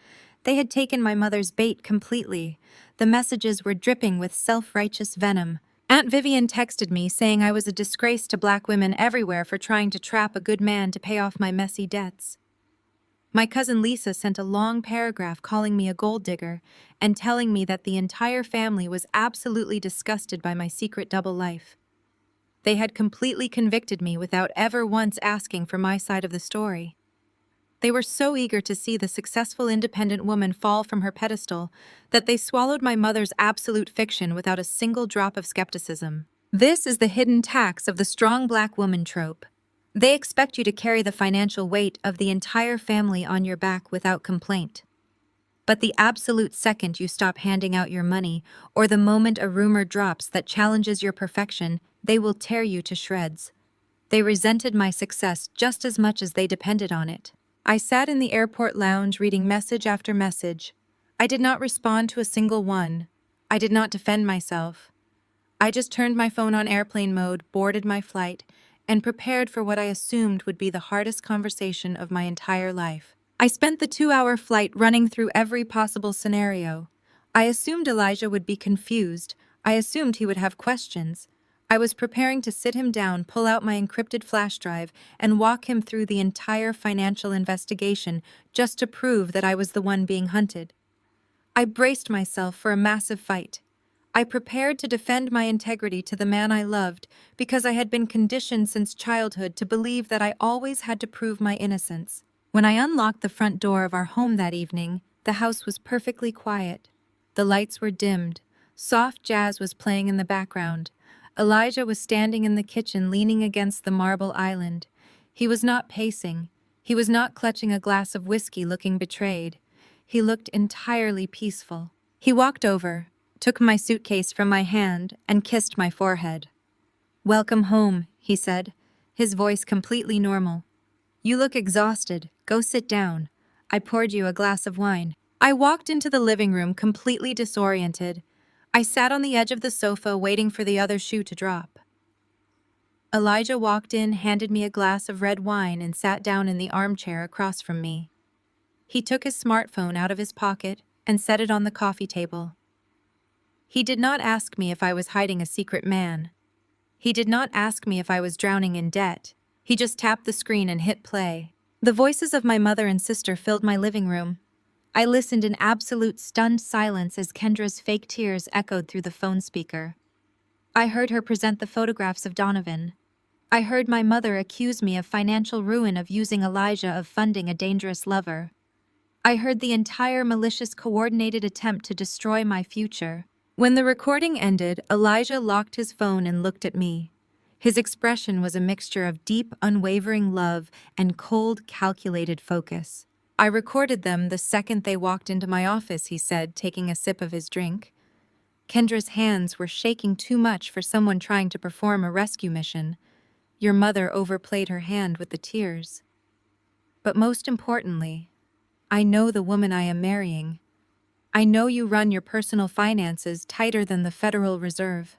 They had taken my mother's bait completely. The messages were dripping with self-righteous venom. Aunt Vivian texted me saying I was a disgrace to Black women everywhere for trying to trap a good man to pay off my messy debts. My cousin Lisa sent a long paragraph calling me a gold digger and telling me that the entire family was absolutely disgusted by my secret double life. They had completely convicted me without ever once asking for my side of the story. They were so eager to see the successful independent woman fall from her pedestal that they swallowed my mother's absolute fiction without a single drop of skepticism. This is the hidden tax of the strong Black woman trope. They expect you to carry the financial weight of the entire family on your back without complaint. But the absolute second you stop handing out your money, or the moment a rumor drops that challenges your perfection, they will tear you to shreds. They resented my success just as much as they depended on it. I sat in the airport lounge reading message after message. I did not respond to a single one. I did not defend myself. I just turned my phone on airplane mode, boarded my flight, and prepared for what I assumed would be the hardest conversation of my entire life. I spent the 2-hour flight running through every possible scenario. I assumed Elijah would be confused. I assumed he would have questions. I was preparing to sit him down, pull out my encrypted flash drive, and walk him through the entire financial investigation just to prove that I was the one being hunted. I braced myself for a massive fight. I prepared to defend my integrity to the man I loved because I had been conditioned since childhood to believe that I always had to prove my innocence. When I unlocked the front door of our home that evening, the house was perfectly quiet. The lights were dimmed. Soft jazz was playing in the background. Elijah was standing in the kitchen leaning against the marble island. He was not pacing. He was not clutching a glass of whiskey looking betrayed. He looked entirely peaceful. He walked over, took my suitcase from my hand, and kissed my forehead. "Welcome home," he said, his voice completely normal. "You look exhausted. Go sit down. I poured you a glass of wine." I walked into the living room completely disoriented. I sat on the edge of the sofa waiting for the other shoe to drop. Elijah walked in, handed me a glass of red wine, and sat down in the armchair across from me. He took his smartphone out of his pocket and set it on the coffee table. He did not ask me if I was hiding a secret man. He did not ask me if I was drowning in debt. He just tapped the screen and hit play. The voices of my mother and sister filled my living room. I listened in absolute stunned silence as Kendra's fake tears echoed through the phone speaker. I heard her present the photographs of Donovan. I heard my mother accuse me of financial ruin, of using Elijah, of funding a dangerous lover. I heard the entire malicious, coordinated attempt to destroy my future. When the recording ended, Elijah locked his phone and looked at me. His expression was a mixture of deep, unwavering love and cold, calculated focus. "I recorded them the second they walked into my office," he said, taking a sip of his drink. Kendra's hands were shaking too much for someone trying to perform a rescue mission. Your mother overplayed her hand with the tears. "But most importantly, I know the woman I am marrying. I know you run your personal finances tighter than the Federal Reserve.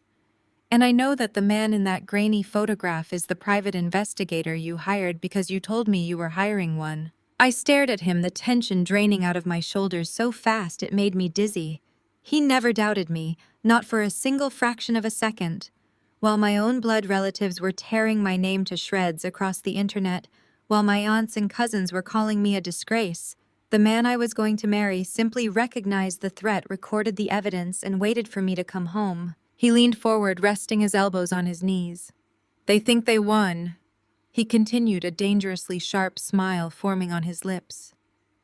And I know that the man in that grainy photograph is the private investigator you hired because you told me you were hiring one." I stared at him, the tension draining out of my shoulders so fast it made me dizzy. He never doubted me, not for a single fraction of a second. While my own blood relatives were tearing my name to shreds across the internet, while my aunts and cousins were calling me a disgrace, the man I was going to marry simply recognized the threat, recorded the evidence, and waited for me to come home. He leaned forward, resting his elbows on his knees. "They think they won," he continued, a dangerously sharp smile forming on his lips.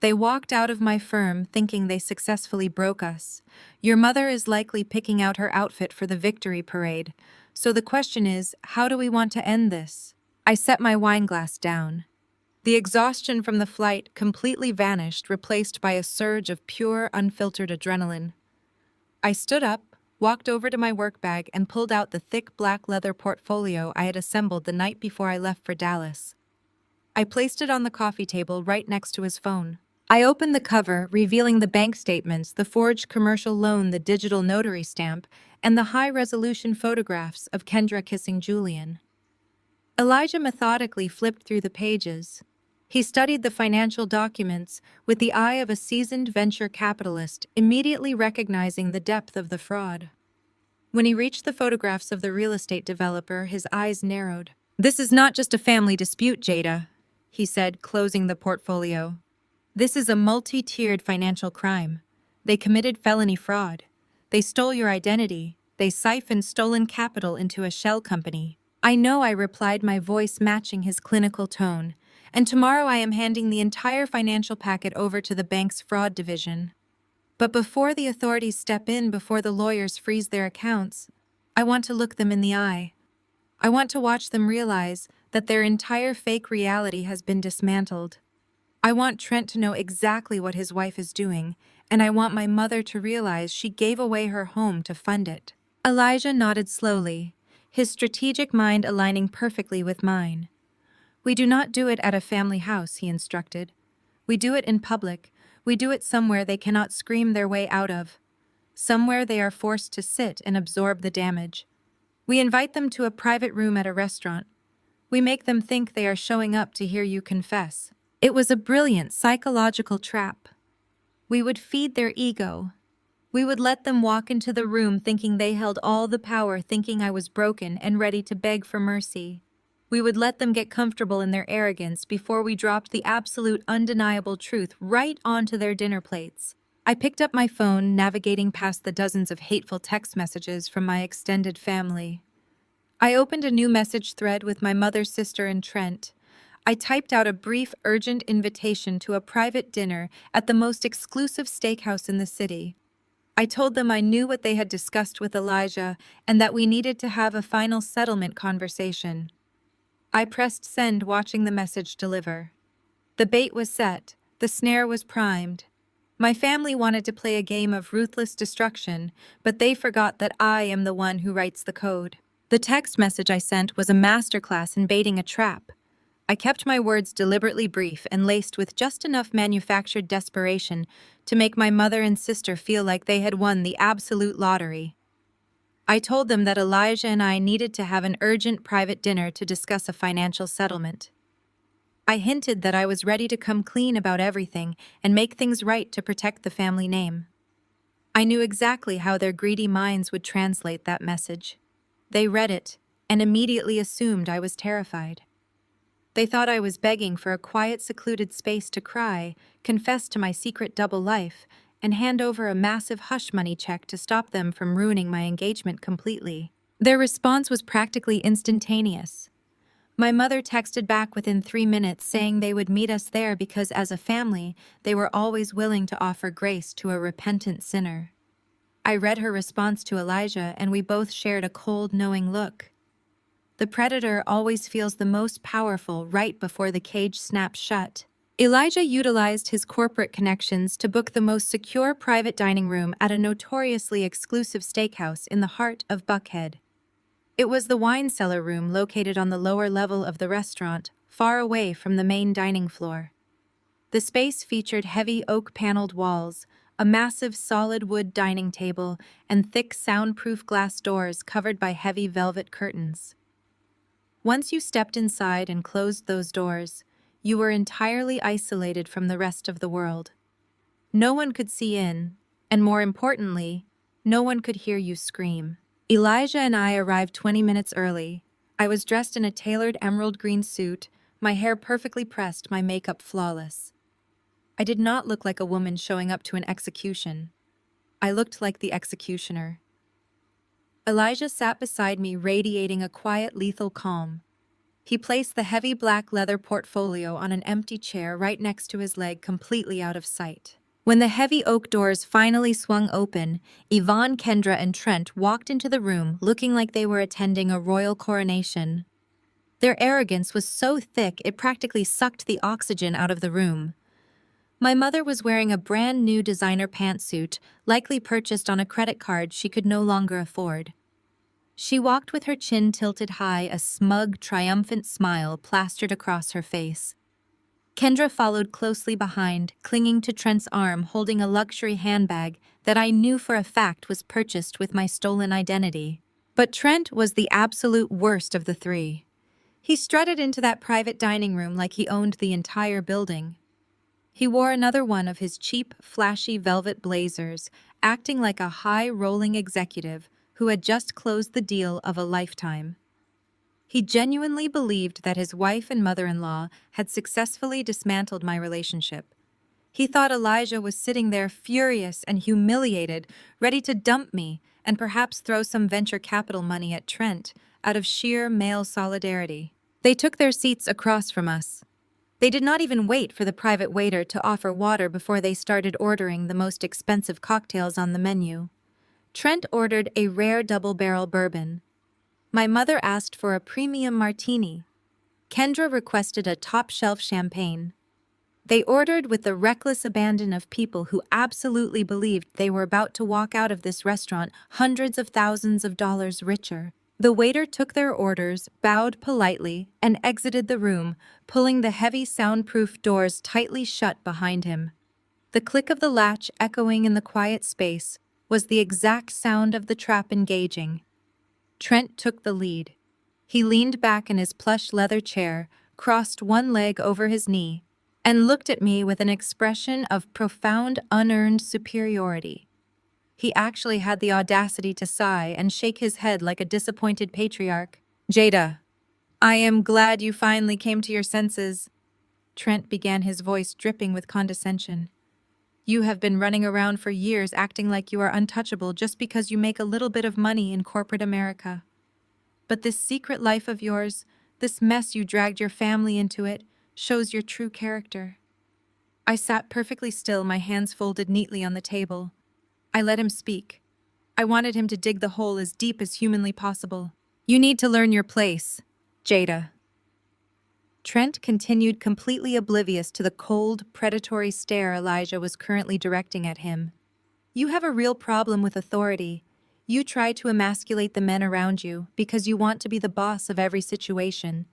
"They walked out of my firm thinking they successfully broke us. Your mother is likely picking out her outfit for the victory parade. So the question is, how do we want to end this?" I set my wine glass down. The exhaustion from the flight completely vanished, replaced by a surge of pure, unfiltered adrenaline. I stood up, walked over to my work bag, and pulled out the thick black leather portfolio I had assembled the night before I left for Dallas. I placed it on the coffee table right next to his phone. I opened the cover, revealing the bank statements, the forged commercial loan, the digital notary stamp, and the high-resolution photographs of Kendra kissing Julian. Elijah methodically flipped through the pages. He studied the financial documents with the eye of a seasoned venture capitalist, immediately recognizing the depth of the fraud. When he reached the photographs of the real estate developer, his eyes narrowed. "This is not just a family dispute, Jada," he said, closing the portfolio. "This is a multi-tiered financial crime. They committed felony fraud. They stole your identity. They siphoned stolen capital into a shell company." "I know," I replied, my voice matching his clinical tone. "And tomorrow I am handing the entire financial packet over to the bank's fraud division. But before the authorities step in, before the lawyers freeze their accounts, I want to look them in the eye. I want to watch them realize that their entire fake reality has been dismantled. I want Trent to know exactly what his wife is doing, and I want my mother to realize she gave away her home to fund it." Elijah nodded slowly, his strategic mind aligning perfectly with mine. "We do not do it at a family house," he instructed. "We do it in public. We do it somewhere they cannot scream their way out of. Somewhere they are forced to sit and absorb the damage. We invite them to a private room at a restaurant. We make them think they are showing up to hear you confess. It was a brilliant psychological trap. We would feed their ego. We would let them walk into the room thinking they held all the power, thinking I was broken and ready to beg for mercy. We would let them get comfortable in their arrogance before we dropped the absolute undeniable truth right onto their dinner plates. I picked up my phone, navigating past the dozens of hateful text messages from my extended family. I opened a new message thread with my mother, sister, and Trent. I typed out a brief, urgent invitation to a private dinner at the most exclusive steakhouse in the city. I told them I knew what they had discussed with Elijah and that we needed to have a final settlement conversation. I pressed send, watching the message deliver. The bait was set, the snare was primed. My family wanted to play a game of ruthless destruction, but they forgot that I am the one who writes the code. The text message I sent was a masterclass in baiting a trap. I kept my words deliberately brief and laced with just enough manufactured desperation to make my mother and sister feel like they had won the absolute lottery. I told them that Elijah and I needed to have an urgent private dinner to discuss a financial settlement. I hinted that I was ready to come clean about everything and make things right to protect the family name. I knew exactly how their greedy minds would translate that message. They read it and immediately assumed I was terrified. They thought I was begging for a quiet, secluded space to cry, confess to my secret double life, and hand over a massive hush money check to stop them from ruining my engagement completely. Their response was practically instantaneous. My mother texted back within 3 minutes saying they would meet us there because as a family, they were always willing to offer grace to a repentant sinner. I read her response to Elijah and we both shared a cold, knowing look. The predator always feels the most powerful right before the cage snaps shut. Elijah utilized his corporate connections to book the most secure private dining room at a notoriously exclusive steakhouse in the heart of Buckhead. It was the wine cellar room located on the lower level of the restaurant, far away from the main dining floor. The space featured heavy oak-paneled walls, a massive solid wood dining table, and thick soundproof glass doors covered by heavy velvet curtains. Once you stepped inside and closed those doors, you were entirely isolated from the rest of the world. No one could see in, and more importantly, no one could hear you scream. Elijah and I arrived 20 minutes early. I was dressed in a tailored emerald green suit, my hair perfectly pressed, my makeup flawless. I did not look like a woman showing up to an execution. I looked like the executioner. Elijah sat beside me, radiating a quiet, lethal calm. He placed the heavy black leather portfolio on an empty chair right next to his leg, completely out of sight. When the heavy oak doors finally swung open, Yvonne, Kendra, and Trent walked into the room looking like they were attending a royal coronation. Their arrogance was so thick it practically sucked the oxygen out of the room. My mother was wearing a brand new designer pantsuit, likely purchased on a credit card she could no longer afford. She walked with her chin tilted high, a smug, triumphant smile plastered across her face. Kendra followed closely behind, clinging to Trent's arm, holding a luxury handbag that I knew for a fact was purchased with my stolen identity. But Trent was the absolute worst of the three. He strutted into that private dining room like he owned the entire building. He wore another one of his cheap, flashy velvet blazers, acting like a high-rolling executive who had just closed the deal of a lifetime. He genuinely believed that his wife and mother-in-law had successfully dismantled my relationship. He thought Elijah was sitting there furious and humiliated, ready to dump me and perhaps throw some venture capital money at Trent out of sheer male solidarity. They took their seats across from us. They did not even wait for the private waiter to offer water before they started ordering the most expensive cocktails on the menu. Trent ordered a rare double-barrel bourbon. My mother asked for a premium martini. Kendra requested a top-shelf champagne. They ordered with the reckless abandon of people who absolutely believed they were about to walk out of this restaurant hundreds of thousands of dollars richer. The waiter took their orders, bowed politely, and exited the room, pulling the heavy soundproof doors tightly shut behind him. The click of the latch echoing in the quiet space was the exact sound of the trap engaging. Trent took the lead. He leaned back in his plush leather chair, crossed one leg over his knee, and looked at me with an expression of profound unearned superiority. He actually had the audacity to sigh and shake his head like a disappointed patriarch. "Jada, I am glad you finally came to your senses." Trent began, his voice dripping with condescension. "You have been running around for years acting like you are untouchable just because you make a little bit of money in corporate America. But this secret life of yours, this mess you dragged your family into it, shows your true character." I sat perfectly still, my hands folded neatly on the table. I let him speak. I wanted him to dig the hole as deep as humanly possible. "You need to learn your place, Jada." Trent continued, completely oblivious to the cold, predatory stare Elijah was currently directing at him. "You have a real problem with authority. You try to emasculate the men around you because you want to be the boss of every situation.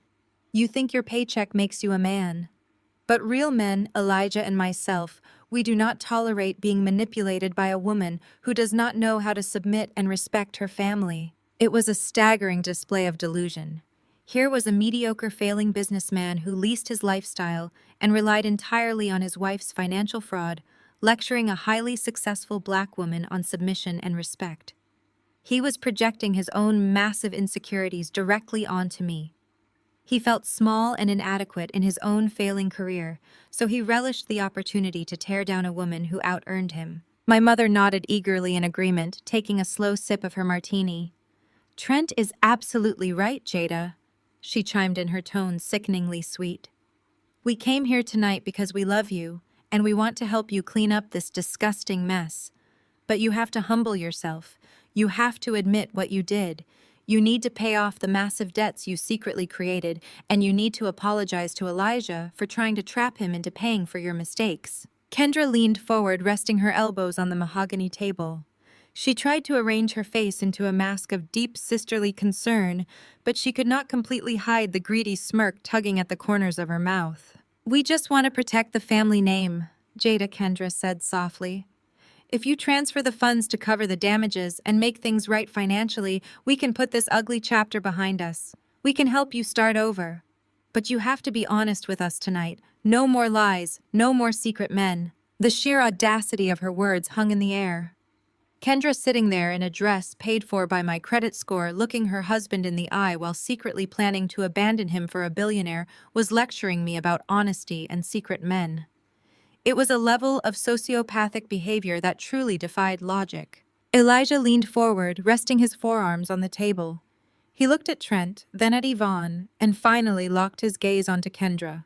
You think your paycheck makes you a man. But real men, Elijah and myself, we do not tolerate being manipulated by a woman who does not know how to submit and respect her family." It was a staggering display of delusion. Here was a mediocre, failing businessman who leased his lifestyle and relied entirely on his wife's financial fraud, lecturing a highly successful black woman on submission and respect. He was projecting his own massive insecurities directly onto me. He felt small and inadequate in his own failing career, so he relished the opportunity to tear down a woman who out-earned him. My mother nodded eagerly in agreement, taking a slow sip of her martini. "Trent is absolutely right, Jada," she chimed in, her tone sickeningly sweet. "We came here tonight because we love you, and we want to help you clean up this disgusting mess. But you have to humble yourself. You have to admit what you did. You need to pay off the massive debts you secretly created, and you need to apologize to Elijah for trying to trap him into paying for your mistakes." Kendra leaned forward, resting her elbows on the mahogany table. She tried to arrange her face into a mask of deep sisterly concern, but she could not completely hide the greedy smirk tugging at the corners of her mouth. "We just want to protect the family name," Jada Kendra said softly. "If you transfer the funds to cover the damages and make things right financially, we can put this ugly chapter behind us. We can help you start over. But you have to be honest with us tonight. No more lies, no more secret men." The sheer audacity of her words hung in the air. Kendra, sitting there in a dress paid for by my credit score, looking her husband in the eye while secretly planning to abandon him for a billionaire, was lecturing me about honesty and secret men. It was a level of sociopathic behavior that truly defied logic. Elijah leaned forward, resting his forearms on the table. He looked at Trent, then at Yvonne, and finally locked his gaze onto Kendra.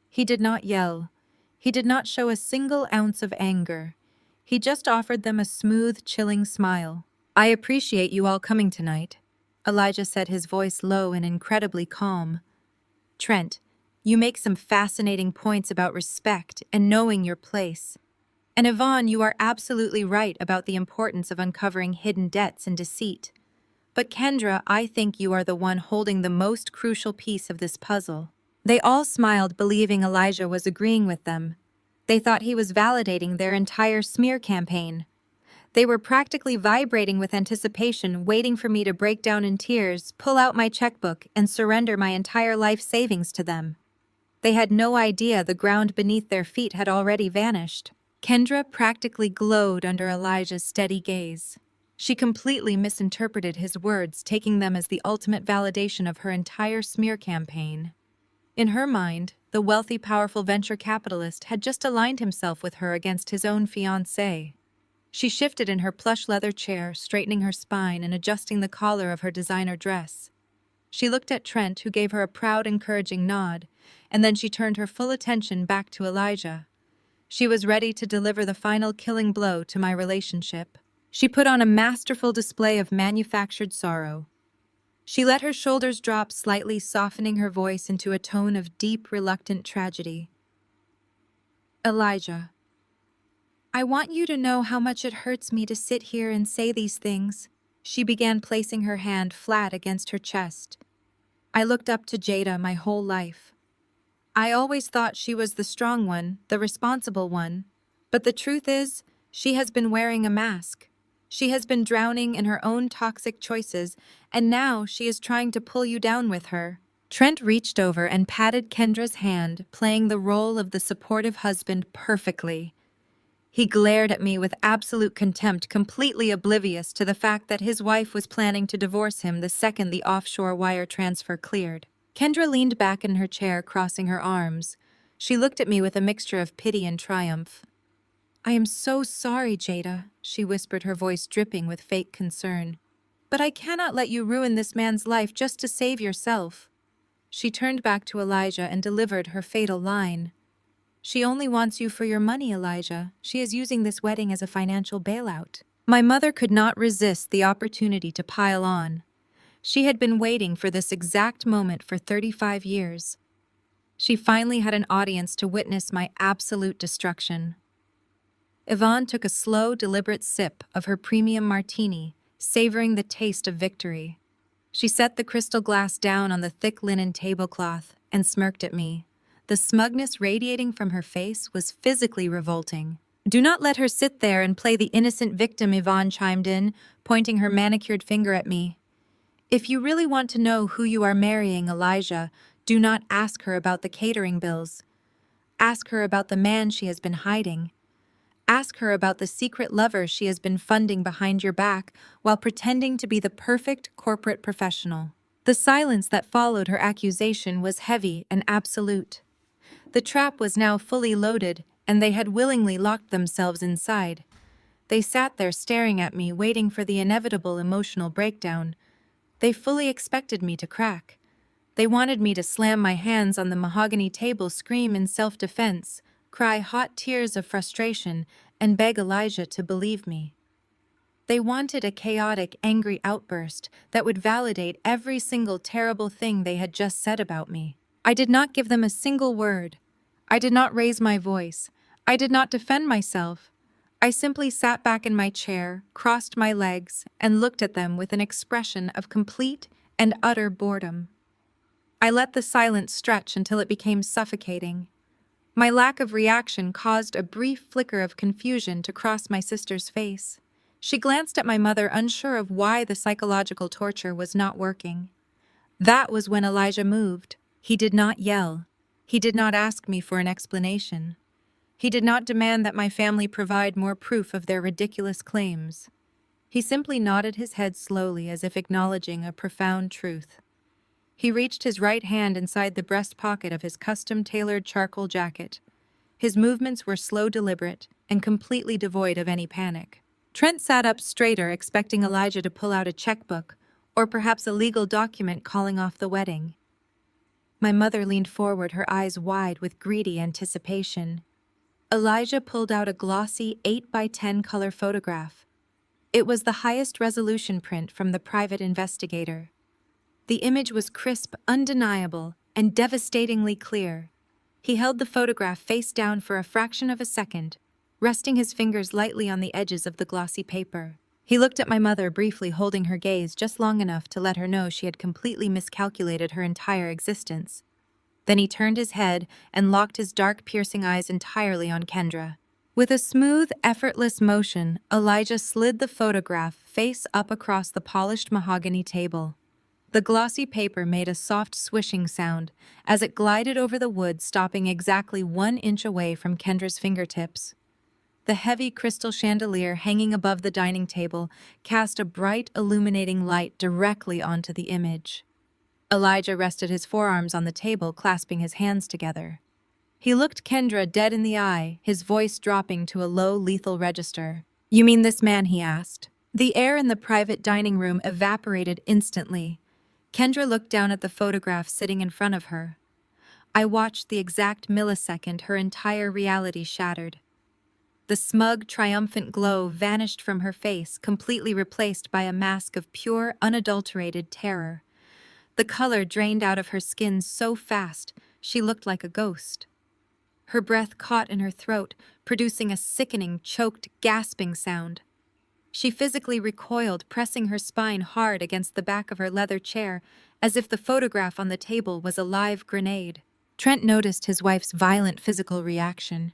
He did not yell. He did not show a single ounce of anger. He just offered them a smooth, chilling smile. "I appreciate you all coming tonight," Elijah said, his voice low and incredibly calm. "Trent, you make some fascinating points about respect and knowing your place. And Yvonne, you are absolutely right about the importance of uncovering hidden debts and deceit. But Kendra, I think you are the one holding the most crucial piece of this puzzle." They all smiled, believing Elijah was agreeing with them. They thought he was validating their entire smear campaign. They were practically vibrating with anticipation, waiting for me to break down in tears, pull out my checkbook, and surrender my entire life savings to them. They had no idea the ground beneath their feet had already vanished. Kendra practically glowed under Elijah's steady gaze. She completely misinterpreted his words, taking them as the ultimate validation of her entire smear campaign. In her mind, the wealthy, powerful venture capitalist had just aligned himself with her against his own fiancé. She shifted in her plush leather chair, straightening her spine and adjusting the collar of her designer dress. She looked at Trent, who gave her a proud, encouraging nod, and then she turned her full attention back to Elijah. She was ready to deliver the final killing blow to my relationship. She put on a masterful display of manufactured sorrow. She let her shoulders drop slightly, softening her voice into a tone of deep, reluctant tragedy. "Elijah, I want you to know how much it hurts me to sit here and say these things." She began, placing her hand flat against her chest. "I looked up to Jada my whole life. I always thought she was the strong one, the responsible one. But the truth is, she has been wearing a mask. She has been drowning in her own toxic choices, and now she is trying to pull you down with her. Trent reached over and patted Kendra's hand, playing the role of the supportive husband perfectly. He glared at me with absolute contempt, completely oblivious to the fact that his wife was planning to divorce him the second the offshore wire transfer cleared. Kendra leaned back in her chair, crossing her arms. She looked at me with a mixture of pity and triumph. "I am so sorry, Jada," she whispered, her voice dripping with fake concern. "But I cannot let you ruin this man's life just to save yourself." She turned back to Elijah and delivered her fatal line. "She only wants you for your money, Elijah. She is using this wedding as a financial bailout." My mother could not resist the opportunity to pile on. She had been waiting for this exact moment for 35 years. She finally had an audience to witness my absolute destruction. Yvonne took a slow, deliberate sip of her premium martini, savoring the taste of victory. She set the crystal glass down on the thick linen tablecloth and smirked at me. The smugness radiating from her face was physically revolting. "Do not let her sit there and play the innocent victim," Yvonne chimed in, pointing her manicured finger at me. "If you really want to know who you are marrying, Elijah, do not ask her about the catering bills. Ask her about the man she has been hiding. Ask her about the secret lover she has been funding behind your back while pretending to be the perfect corporate professional." The silence that followed her accusation was heavy and absolute. The trap was now fully loaded, and they had willingly locked themselves inside. They sat there staring at me, waiting for the inevitable emotional breakdown. They fully expected me to crack. They wanted me to slam my hands on the mahogany table, scream in self-defense, cry hot tears of frustration, and beg Elijah to believe me. They wanted a chaotic, angry outburst that would validate every single terrible thing they had just said about me. I did not give them a single word. I did not raise my voice. I did not defend myself. I simply sat back in my chair, crossed my legs, and looked at them with an expression of complete and utter boredom. I let the silence stretch until it became suffocating. My lack of reaction caused a brief flicker of confusion to cross my sister's face. She glanced at my mother, unsure of why the psychological torture was not working. That was when Elijah moved. He did not yell. He did not ask me for an explanation. He did not demand that my family provide more proof of their ridiculous claims. He simply nodded his head slowly, as if acknowledging a profound truth. He reached his right hand inside the breast pocket of his custom-tailored charcoal jacket. His movements were slow, deliberate, and completely devoid of any panic. Trent sat up straighter, expecting Elijah to pull out a checkbook, or perhaps a legal document calling off the wedding. My mother leaned forward, her eyes wide with greedy anticipation. Elijah pulled out a glossy 8x10 color photograph. It was the highest resolution print from the private investigator. The image was crisp, undeniable, and devastatingly clear. He held the photograph face down for a fraction of a second, resting his fingers lightly on the edges of the glossy paper. He looked at my mother briefly, holding her gaze just long enough to let her know she had completely miscalculated her entire existence. Then he turned his head and locked his dark, piercing eyes entirely on Kendra. With a smooth, effortless motion, Elijah slid the photograph face up across the polished mahogany table. The glossy paper made a soft swishing sound as it glided over the wood, stopping exactly 1 inch away from Kendra's fingertips. The heavy crystal chandelier hanging above the dining table cast a bright, illuminating light directly onto the image. Elijah rested his forearms on the table, clasping his hands together. He looked Kendra dead in the eye, his voice dropping to a low, lethal register. "You mean this man?" he asked. The air in the private dining room evaporated instantly. Kendra looked down at the photograph sitting in front of her. I watched the exact millisecond her entire reality shattered. The smug, triumphant glow vanished from her face, completely replaced by a mask of pure, unadulterated terror. The color drained out of her skin so fast, she looked like a ghost. Her breath caught in her throat, producing a sickening, choked, gasping sound. She physically recoiled, pressing her spine hard against the back of her leather chair, as if the photograph on the table was a live grenade. Trent noticed his wife's violent physical reaction.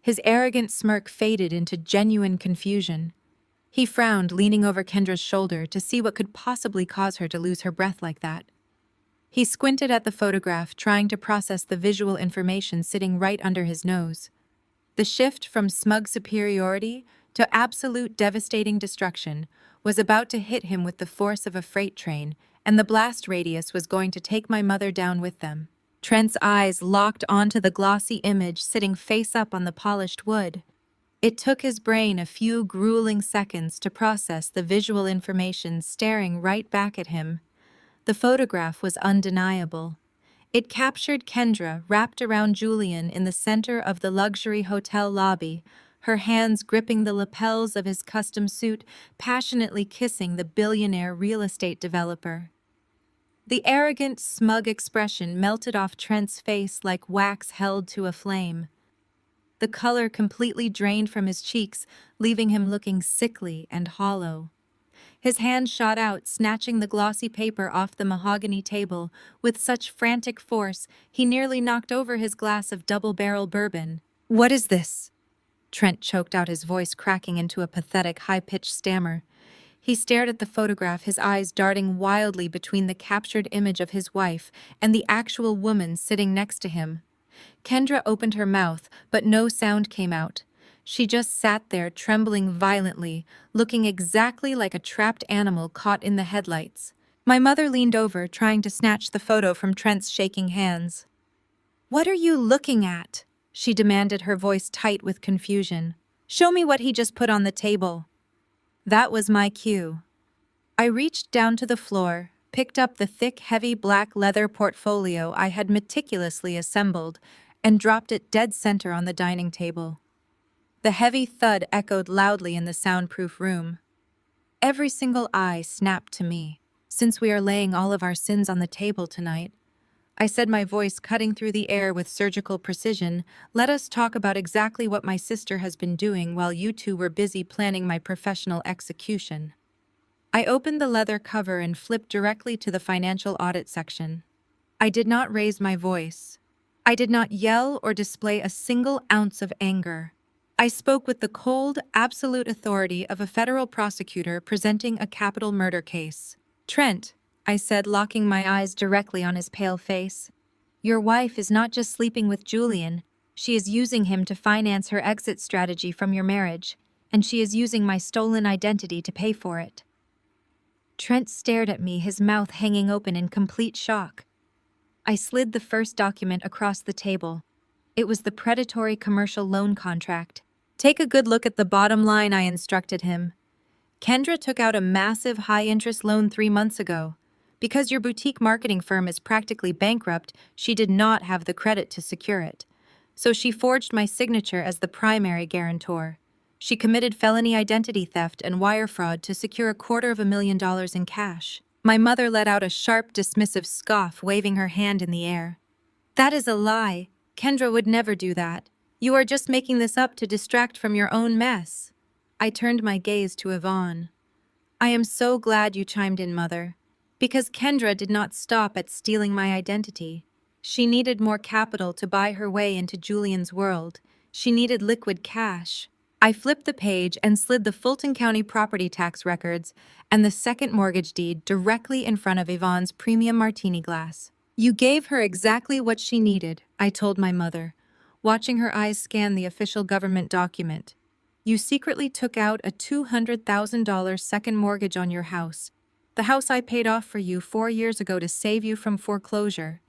His arrogant smirk faded into genuine confusion. He frowned, leaning over Kendra's shoulder to see what could possibly cause her to lose her breath like that. He squinted at the photograph, trying to process the visual information sitting right under his nose. The shift from smug superiority to absolute devastating destruction was about to hit him with the force of a freight train, and the blast radius was going to take my mother down with them. Trent's eyes locked onto the glossy image sitting face up on the polished wood. It took his brain a few grueling seconds to process the visual information staring right back at him. The photograph was undeniable. It captured Kendra wrapped around Julian in the center of the luxury hotel lobby, her hands gripping the lapels of his custom suit, passionately kissing the billionaire real estate developer. The arrogant, smug expression melted off Trent's face like wax held to a flame. The color completely drained from his cheeks, leaving him looking sickly and hollow. His hand shot out, snatching the glossy paper off the mahogany table. With such frantic force, he nearly knocked over his glass of double-barrel bourbon. "What is this?" Trent choked out, his voice cracking into a pathetic, high-pitched stammer. He stared at the photograph, his eyes darting wildly between the captured image of his wife and the actual woman sitting next to him. Kendra opened her mouth, but no sound came out. She just sat there, trembling violently, looking exactly like a trapped animal caught in the headlights. My mother leaned over, trying to snatch the photo from Trent's shaking hands. "What are you looking at?" she demanded, her voice tight with confusion. "Show me what he just put on the table." That was my cue. I reached down to the floor, picked up the thick, heavy black leather portfolio I had meticulously assembled, and dropped it dead center on the dining table. The heavy thud echoed loudly in the soundproof room. Every single eye snapped to me. "Since we are laying all of our sins on the table tonight," I said, my voice cutting through the air with surgical precision, "let us talk about exactly what my sister has been doing while you two were busy planning my professional execution." I opened the leather cover and flipped directly to the financial audit section. I did not raise my voice. I did not yell or display a single ounce of anger. I spoke with the cold, absolute authority of a federal prosecutor presenting a capital murder case. "Trent," I said, locking my eyes directly on his pale face, "your wife is not just sleeping with Julian, she is using him to finance her exit strategy from your marriage, and she is using my stolen identity to pay for it." Trent stared at me, his mouth hanging open in complete shock. I slid the first document across the table. It was the predatory commercial loan contract. "Take a good look at the bottom line," I instructed him. "Kendra took out a massive high-interest loan 3 months ago. Because your boutique marketing firm is practically bankrupt, she did not have the credit to secure it. So she forged my signature as the primary guarantor. She committed felony identity theft and wire fraud to secure $250,000 in cash." My mother let out a sharp, dismissive scoff, waving her hand in the air. "That is a lie. Kendra would never do that. You are just making this up to distract from your own mess." I turned my gaze to Yvonne. "I am so glad you chimed in, Mother. Because Kendra did not stop at stealing my identity. She needed more capital to buy her way into Julian's world. She needed liquid cash." I flipped the page and slid the Fulton County property tax records and the second mortgage deed directly in front of Yvonne's premium martini glass. "You gave her exactly what she needed," I told my mother, watching her eyes scan the official government document. "You secretly took out a $200,000 second mortgage on your house, the house I paid off for you 4 years ago to save you from foreclosure.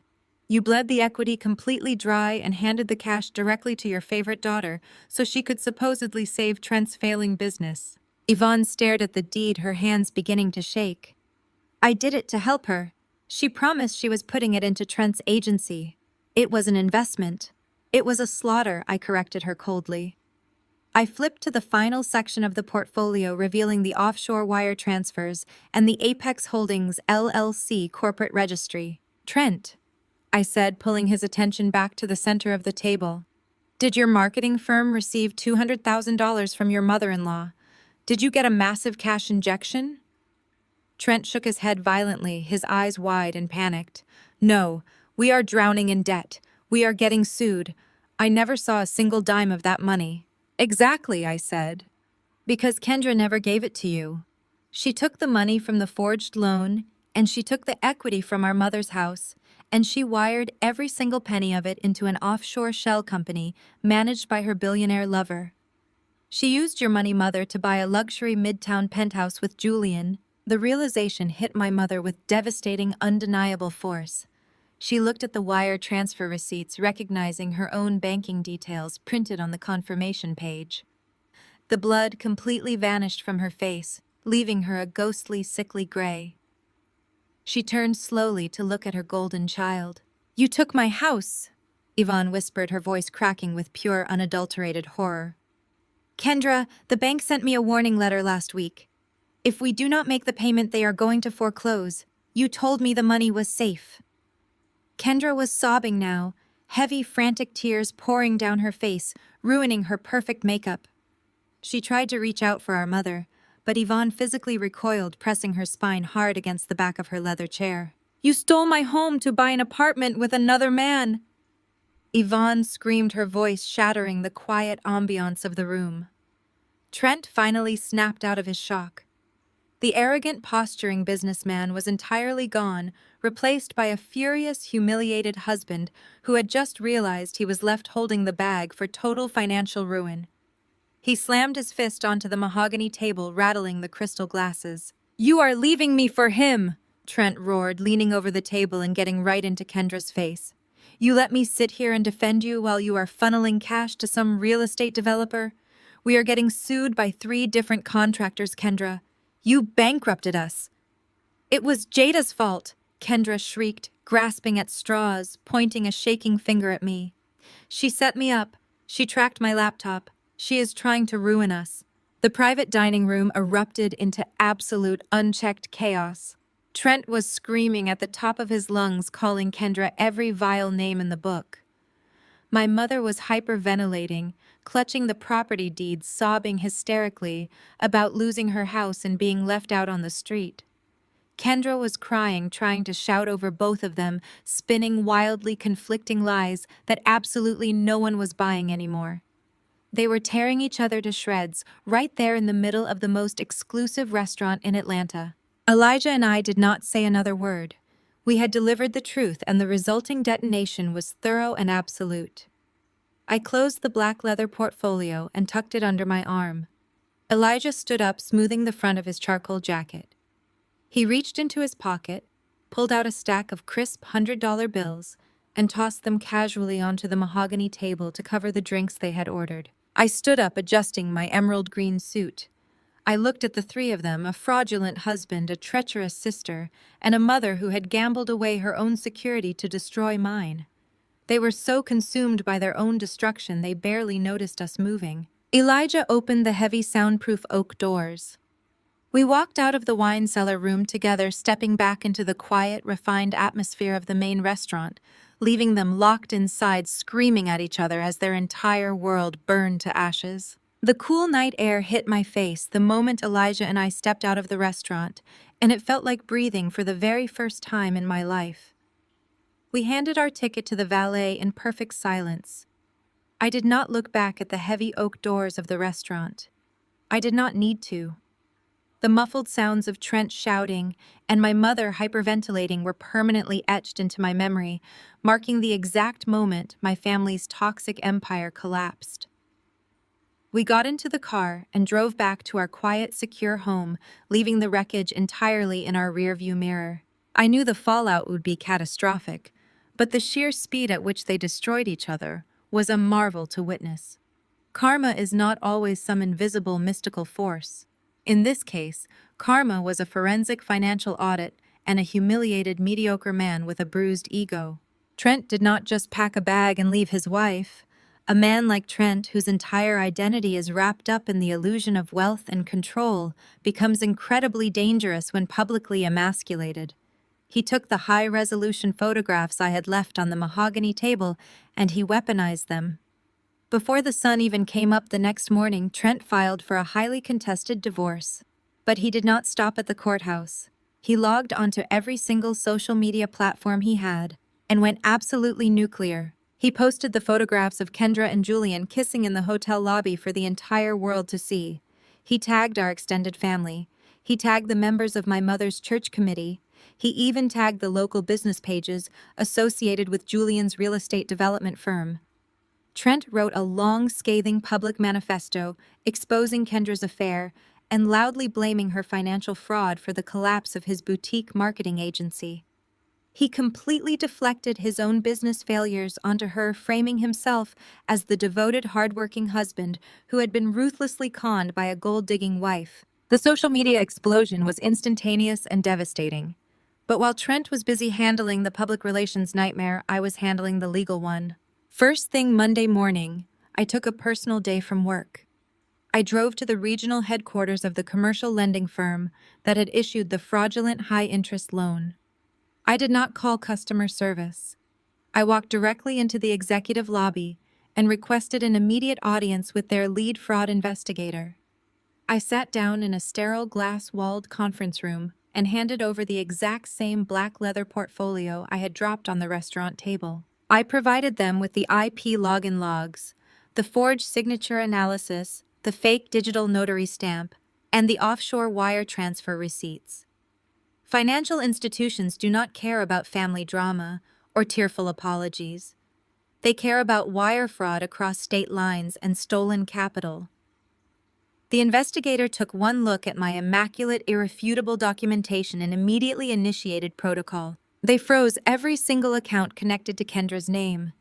You bled the equity completely dry and handed the cash directly to your favorite daughter so she could supposedly save Trent's failing business." Yvonne stared at the deed, her hands beginning to shake. "I did it to help her. She promised she was putting it into Trent's agency. It was an investment." "It was a slaughter," I corrected her coldly. I flipped to the final section of the portfolio, revealing the offshore wire transfers and the Apex Holdings LLC corporate registry. "Trent," I said, pulling his attention back to the center of the table, "did your marketing firm receive $200,000 from your mother-in-law? Did you get a massive cash injection?" Trent shook his head violently, his eyes wide and panicked. "No, we are drowning in debt. We are getting sued. I never saw a single dime of that money." "Exactly," I said. Because Kendra never gave it to you. She took the money from the forged loan, and she took the equity from our mother's house, and she wired every single penny of it into an offshore shell company managed by her billionaire lover. She used your money, mother, to buy a luxury midtown penthouse with Julian. The realization hit my mother with devastating, undeniable force. She looked at the wire transfer receipts, recognizing her own banking details printed on the confirmation page. The blood completely vanished from her face, leaving her a ghostly, sickly gray. She turned slowly to look at her golden child. "You took my house," Yvonne whispered, her voice cracking with pure, unadulterated horror. "Kendra, the bank sent me a warning letter last week. If we do not make the payment, they are going to foreclose. You told me the money was safe." Kendra was sobbing now, heavy, frantic tears pouring down her face, ruining her perfect makeup. She tried to reach out for our mother, but Yvonne physically recoiled, pressing her spine hard against the back of her leather chair. "You stole my home to buy an apartment with another man!" Yvonne screamed, her voice shattering the quiet ambiance of the room. Trent finally snapped out of his shock. The arrogant, posturing businessman was entirely gone, replaced by a furious, humiliated husband who had just realized he was left holding the bag for total financial ruin. He slammed his fist onto the mahogany table, rattling the crystal glasses. "You are leaving me for him!" Trent roared, leaning over the table and getting right into Kendra's face. "You let me sit here and defend you while you are funneling cash to some real estate developer? We are getting sued by 3 different contractors, Kendra. You bankrupted us." "It was Jada's fault," Kendra shrieked, grasping at straws, pointing a shaking finger at me. "She set me up. She tracked my laptop. She is trying to ruin us." The private dining room erupted into absolute, unchecked chaos. Trent was screaming at the top of his lungs, calling Kendra every vile name in the book. My mother was hyperventilating, clutching the property deeds, sobbing hysterically about losing her house and being left out on the street. Kendra was crying, trying to shout over both of them, spinning wildly conflicting lies that absolutely no one was buying anymore. They were tearing each other to shreds, right there in the middle of the most exclusive restaurant in Atlanta. Elijah and I did not say another word. We had delivered the truth, and the resulting detonation was thorough and absolute. I closed the black leather portfolio and tucked it under my arm. Elijah stood up, smoothing the front of his charcoal jacket. He reached into his pocket, pulled out a stack of crisp $100 bills, and tossed them casually onto the mahogany table to cover the drinks they had ordered. I stood up, adjusting my emerald green suit. I looked at the 3 of them, a fraudulent husband, a treacherous sister, and a mother who had gambled away her own security to destroy mine. They were so consumed by their own destruction they barely noticed us moving. Elijah opened the heavy soundproof oak doors. We walked out of the wine cellar room together, stepping back into the quiet, refined atmosphere of the main restaurant, leaving them locked inside, screaming at each other as their entire world burned to ashes. The cool night air hit my face the moment Elijah and I stepped out of the restaurant, and it felt like breathing for the very first time in my life. We handed our ticket to the valet in perfect silence. I did not look back at the heavy oak doors of the restaurant. I did not need to. The muffled sounds of Trent shouting and my mother hyperventilating were permanently etched into my memory, marking the exact moment my family's toxic empire collapsed. We got into the car and drove back to our quiet, secure home, leaving the wreckage entirely in our rearview mirror. I knew the fallout would be catastrophic, but the sheer speed at which they destroyed each other was a marvel to witness. Karma is not always some invisible, mystical force. In this case, karma was a forensic financial audit and a humiliated, mediocre man with a bruised ego. Trent did not just pack a bag and leave his wife. A man like Trent, whose entire identity is wrapped up in the illusion of wealth and control, becomes incredibly dangerous when publicly emasculated. He took the high-resolution photographs I had left on the mahogany table, and he weaponized them. Before the sun even came up the next morning, Trent filed for a highly contested divorce. But he did not stop at the courthouse. He logged onto every single social media platform he had and went absolutely nuclear. He posted the photographs of Kendra and Julian kissing in the hotel lobby for the entire world to see. He tagged our extended family. He tagged the members of my mother's church committee. He even tagged the local business pages associated with Julian's real estate development firm. Trent wrote a long, scathing public manifesto exposing Kendra's affair and loudly blaming her financial fraud for the collapse of his boutique marketing agency. He completely deflected his own business failures onto her, framing himself as the devoted, hardworking husband who had been ruthlessly conned by a gold-digging wife. The social media explosion was instantaneous and devastating. But while Trent was busy handling the public relations nightmare, I was handling the legal one. First thing Monday morning, I took a personal day from work. I drove to the regional headquarters of the commercial lending firm that had issued the fraudulent high-interest loan. I did not call customer service. I walked directly into the executive lobby and requested an immediate audience with their lead fraud investigator. I sat down in a sterile glass-walled conference room and handed over the exact same black leather portfolio I had dropped on the restaurant table. I provided them with the IP login logs, the forged signature analysis, the fake digital notary stamp, and the offshore wire transfer receipts. Financial institutions do not care about family drama or tearful apologies. They care about wire fraud across state lines and stolen capital. The investigator took one look at my immaculate, irrefutable documentation and immediately initiated protocol. They froze every single account connected to Kendra's name.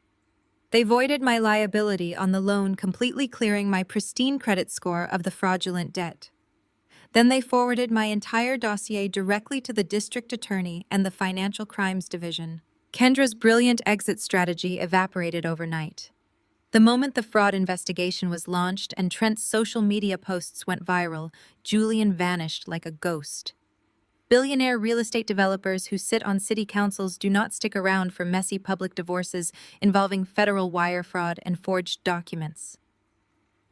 They voided my liability on the loan, completely clearing my pristine credit score of the fraudulent debt. Then they forwarded my entire dossier directly to the district attorney and the Financial Crimes Division. Kendra's brilliant exit strategy evaporated overnight. The moment the fraud investigation was launched and Trent's social media posts went viral, Julian vanished like a ghost. Billionaire real estate developers who sit on city councils do not stick around for messy public divorces involving federal wire fraud and forged documents.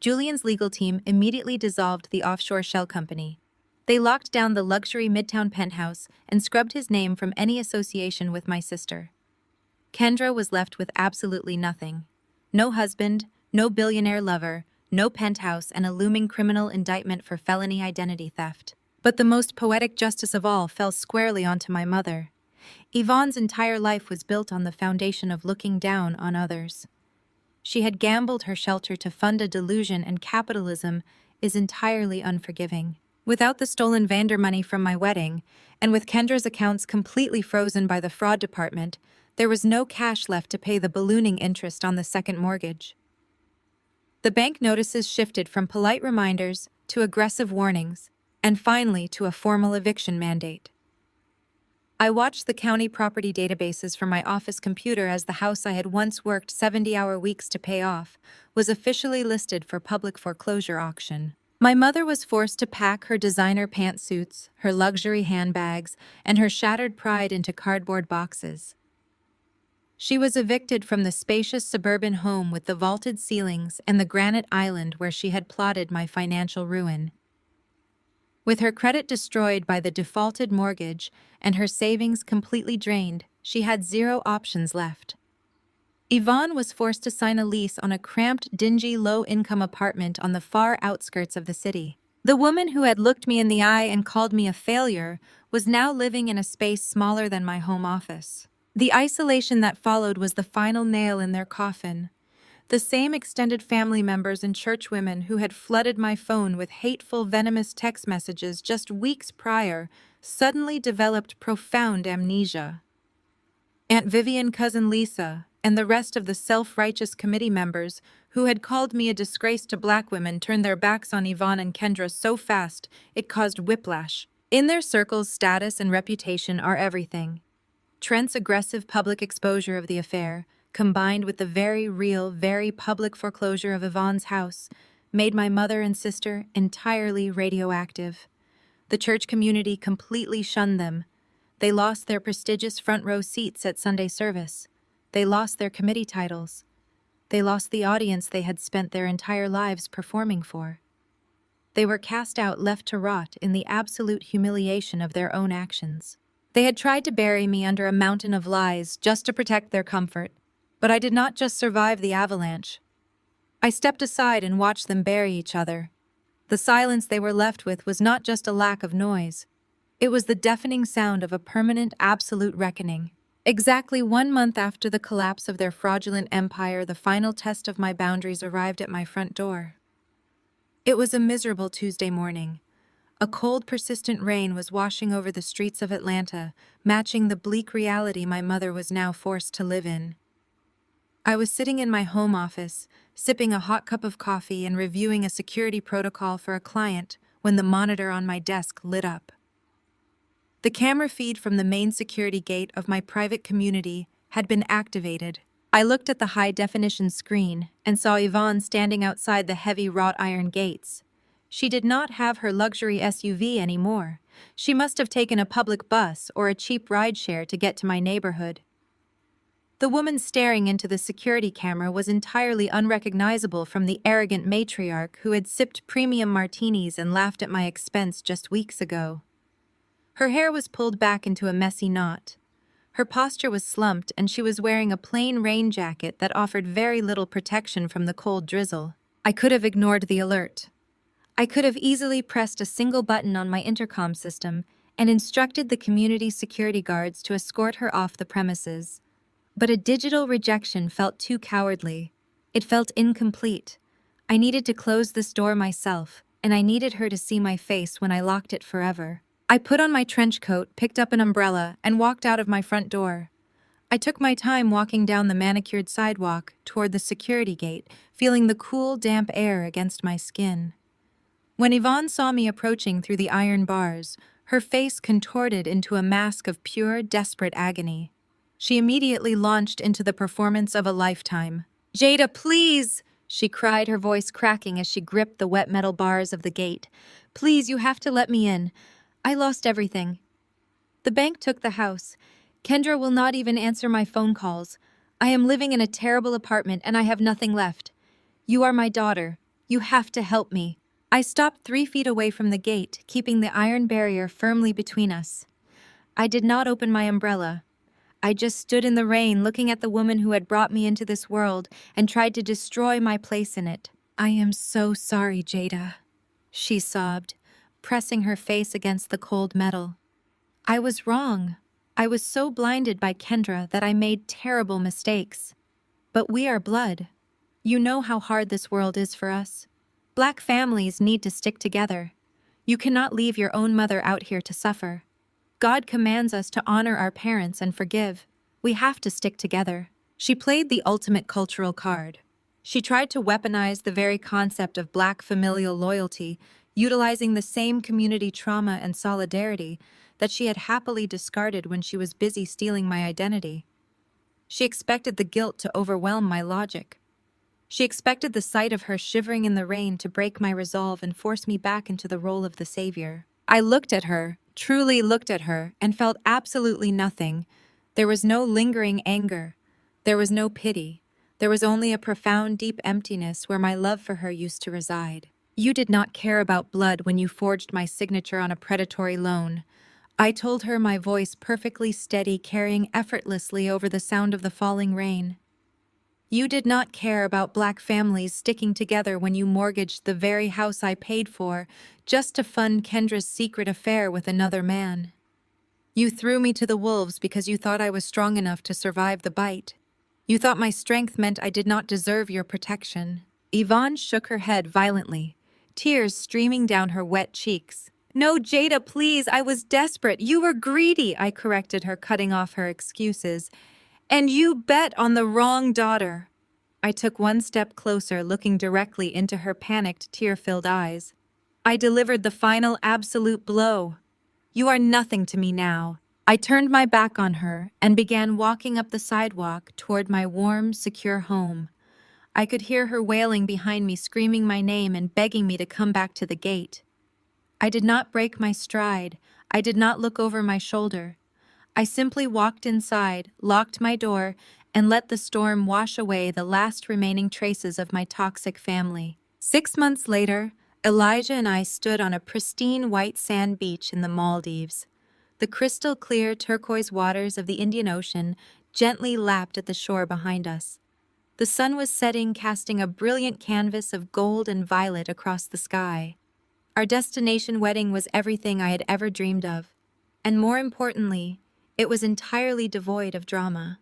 Julian's legal team immediately dissolved the offshore shell company. They locked down the luxury midtown penthouse and scrubbed his name from any association with my sister. Kendra was left with absolutely nothing. No husband, no billionaire lover, no penthouse, and a looming criminal indictment for felony identity theft. But the most poetic justice of all fell squarely onto my mother. Yvonne's entire life was built on the foundation of looking down on others. She had gambled her shelter to fund a delusion, and capitalism is entirely unforgiving. Without the stolen Vander money from my wedding, and with Kendra's accounts completely frozen by the fraud department, there was no cash left to pay the ballooning interest on the second mortgage. The bank notices shifted from polite reminders to aggressive warnings, and finally to a formal eviction mandate. I watched the county property databases from my office computer as the house I had once worked 70-hour weeks to pay off was officially listed for public foreclosure auction. My mother was forced to pack her designer pantsuits, her luxury handbags, and her shattered pride into cardboard boxes. She was evicted from the spacious suburban home with the vaulted ceilings and the granite island where she had plotted my financial ruin. With her credit destroyed by the defaulted mortgage and her savings completely drained, she had zero options left. Yvonne was forced to sign a lease on a cramped, dingy, low-income apartment on the far outskirts of the city. The woman who had looked me in the eye and called me a failure was now living in a space smaller than my home office. The isolation that followed was the final nail in their coffin. The same extended family members and churchwomen who had flooded my phone with hateful, venomous text messages just weeks prior suddenly developed profound amnesia. Aunt Vivian, cousin Lisa, and the rest of the self-righteous committee members who had called me a disgrace to black women turned their backs on Yvonne and Kendra so fast it caused whiplash. In their circles, status and reputation are everything. Trent's aggressive public exposure of the affair, combined with the very real, very public foreclosure of Yvonne's house, made my mother and sister entirely radioactive. The church community completely shunned them. They lost their prestigious front row seats at Sunday service. They lost their committee titles. They lost the audience they had spent their entire lives performing for. They were cast out, left to rot in the absolute humiliation of their own actions. They had tried to bury me under a mountain of lies just to protect their comfort. But I did not just survive the avalanche. I stepped aside and watched them bury each other. The silence they were left with was not just a lack of noise. It was the deafening sound of a permanent, absolute reckoning. Exactly 1 month after the collapse of their fraudulent empire, the final test of my boundaries arrived at my front door. It was a miserable Tuesday morning. A cold, persistent rain was washing over the streets of Atlanta, matching the bleak reality my mother was now forced to live in. I was sitting in my home office, sipping a hot cup of coffee and reviewing a security protocol for a client when the monitor on my desk lit up. The camera feed from the main security gate of my private community had been activated. I looked at the high-definition screen and saw Yvonne standing outside the heavy wrought iron gates. She did not have her luxury SUV anymore. She must have taken a public bus or a cheap rideshare to get to my neighborhood. The woman staring into the security camera was entirely unrecognizable from the arrogant matriarch who had sipped premium martinis and laughed at my expense just weeks ago. Her hair was pulled back into a messy knot. Her posture was slumped, and she was wearing a plain rain jacket that offered very little protection from the cold drizzle. I could have ignored the alert. I could have easily pressed a single button on my intercom system and instructed the community security guards to escort her off the premises. But a digital rejection felt too cowardly. It felt incomplete. I needed to close this door myself, and I needed her to see my face when I locked it forever. I put on my trench coat, picked up an umbrella, and walked out of my front door. I took my time walking down the manicured sidewalk toward the security gate, feeling the cool, damp air against my skin. When Yvonne saw me approaching through the iron bars, her face contorted into a mask of pure, desperate agony. She immediately launched into the performance of a lifetime. "Jada, please!" she cried, her voice cracking as she gripped the wet metal bars of the gate. "Please, you have to let me in. I lost everything. The bank took the house. Kendra will not even answer my phone calls. I am living in a terrible apartment and I have nothing left. You are my daughter. You have to help me." I stopped 3 feet away from the gate, keeping the iron barrier firmly between us. I did not open my umbrella. I just stood in the rain looking at the woman who had brought me into this world and tried to destroy my place in it. "I am so sorry, Jada," she sobbed, pressing her face against the cold metal. "I was wrong. I was so blinded by Kendra that I made terrible mistakes. But we are blood. You know how hard this world is for us. Black families need to stick together. You cannot leave your own mother out here to suffer. God commands us to honor our parents and forgive. We have to stick together." She played the ultimate cultural card. She tried to weaponize the very concept of Black familial loyalty, utilizing the same community trauma and solidarity that she had happily discarded when she was busy stealing my identity. She expected the guilt to overwhelm my logic. She expected the sight of her shivering in the rain to break my resolve and force me back into the role of the savior. I looked at her, truly looked at her, and felt absolutely nothing. There was no lingering anger. There was no pity. There was only a profound, deep emptiness where my love for her used to reside. "You did not care about blood when you forged my signature on a predatory loan," I told her, my voice perfectly steady, carrying effortlessly over the sound of the falling rain. "You did not care about Black families sticking together when you mortgaged the very house I paid for just to fund Kendra's secret affair with another man. You threw me to the wolves because you thought I was strong enough to survive the bite. You thought my strength meant I did not deserve your protection." Yvonne shook her head violently, tears streaming down her wet cheeks. "No, Jada, please, I was desperate. You were greedy," I corrected her, cutting off her excuses. "And you bet on the wrong daughter." I took one step closer, looking directly into her panicked, tear-filled eyes. I delivered the final absolute blow. "You are nothing to me now." I turned my back on her and began walking up the sidewalk toward my warm, secure home. I could hear her wailing behind me, screaming my name and begging me to come back to the gate. I did not break my stride. I did not look over my shoulder. I simply walked inside, locked my door, and let the storm wash away the last remaining traces of my toxic family. 6 months later, Elijah and I stood on a pristine white sand beach in the Maldives. The crystal-clear turquoise waters of the Indian Ocean gently lapped at the shore behind us. The sun was setting, casting a brilliant canvas of gold and violet across the sky. Our destination wedding was everything I had ever dreamed of, and more importantly, it was entirely devoid of drama.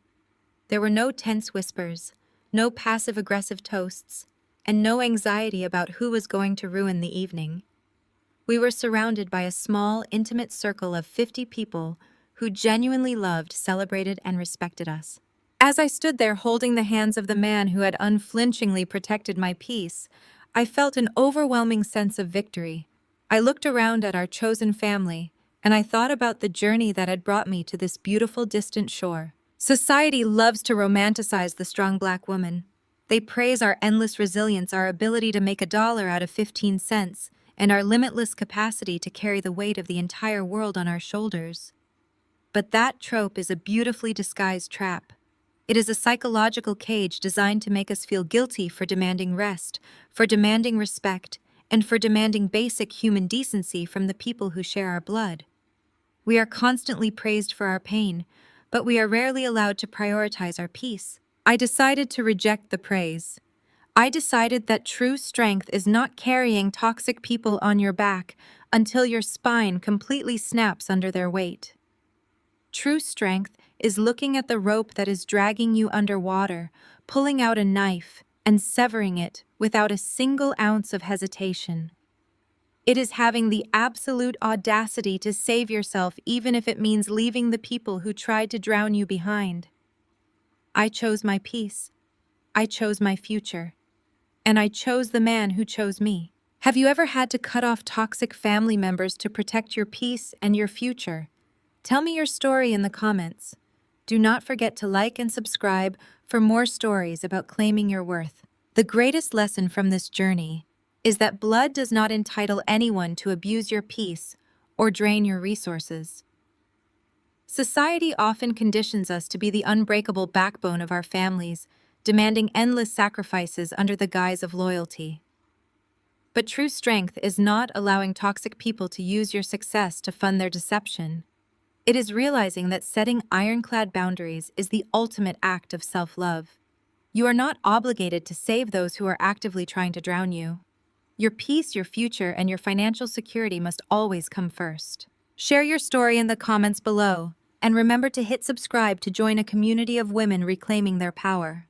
There were no tense whispers, no passive-aggressive toasts, and no anxiety about who was going to ruin the evening. We were surrounded by a small, intimate circle of 50 people who genuinely loved, celebrated, and respected us. As I stood there holding the hands of the man who had unflinchingly protected my peace, I felt an overwhelming sense of victory. I looked around at our chosen family, and I thought about the journey that had brought me to this beautiful distant shore. Society loves to romanticize the strong Black woman. They praise our endless resilience, our ability to make $1 out of 15 cents, and our limitless capacity to carry the weight of the entire world on our shoulders. But that trope is a beautifully disguised trap. It is a psychological cage designed to make us feel guilty for demanding rest, for demanding respect, and for demanding basic human decency from the people who share our blood. We are constantly praised for our pain, but we are rarely allowed to prioritize our peace. I decided to reject the praise. I decided that true strength is not carrying toxic people on your back until your spine completely snaps under their weight. True strength is looking at the rope that is dragging you underwater, pulling out a knife, and severing it without a single ounce of hesitation. It is having the absolute audacity to save yourself even if it means leaving the people who tried to drown you behind. I chose my peace. I chose my future. And I chose the man who chose me. Have you ever had to cut off toxic family members to protect your peace and your future? Tell me your story in the comments. Do not forget to like and subscribe for more stories about claiming your worth. The greatest lesson from this journey is that blood does not entitle anyone to abuse your peace or drain your resources. Society often conditions us to be the unbreakable backbone of our families, demanding endless sacrifices under the guise of loyalty. But true strength is not allowing toxic people to use your success to fund their deception. It is realizing that setting ironclad boundaries is the ultimate act of self-love. You are not obligated to save those who are actively trying to drown you. Your peace, your future, and your financial security must always come first. Share your story in the comments below, and remember to hit subscribe to join a community of women reclaiming their power.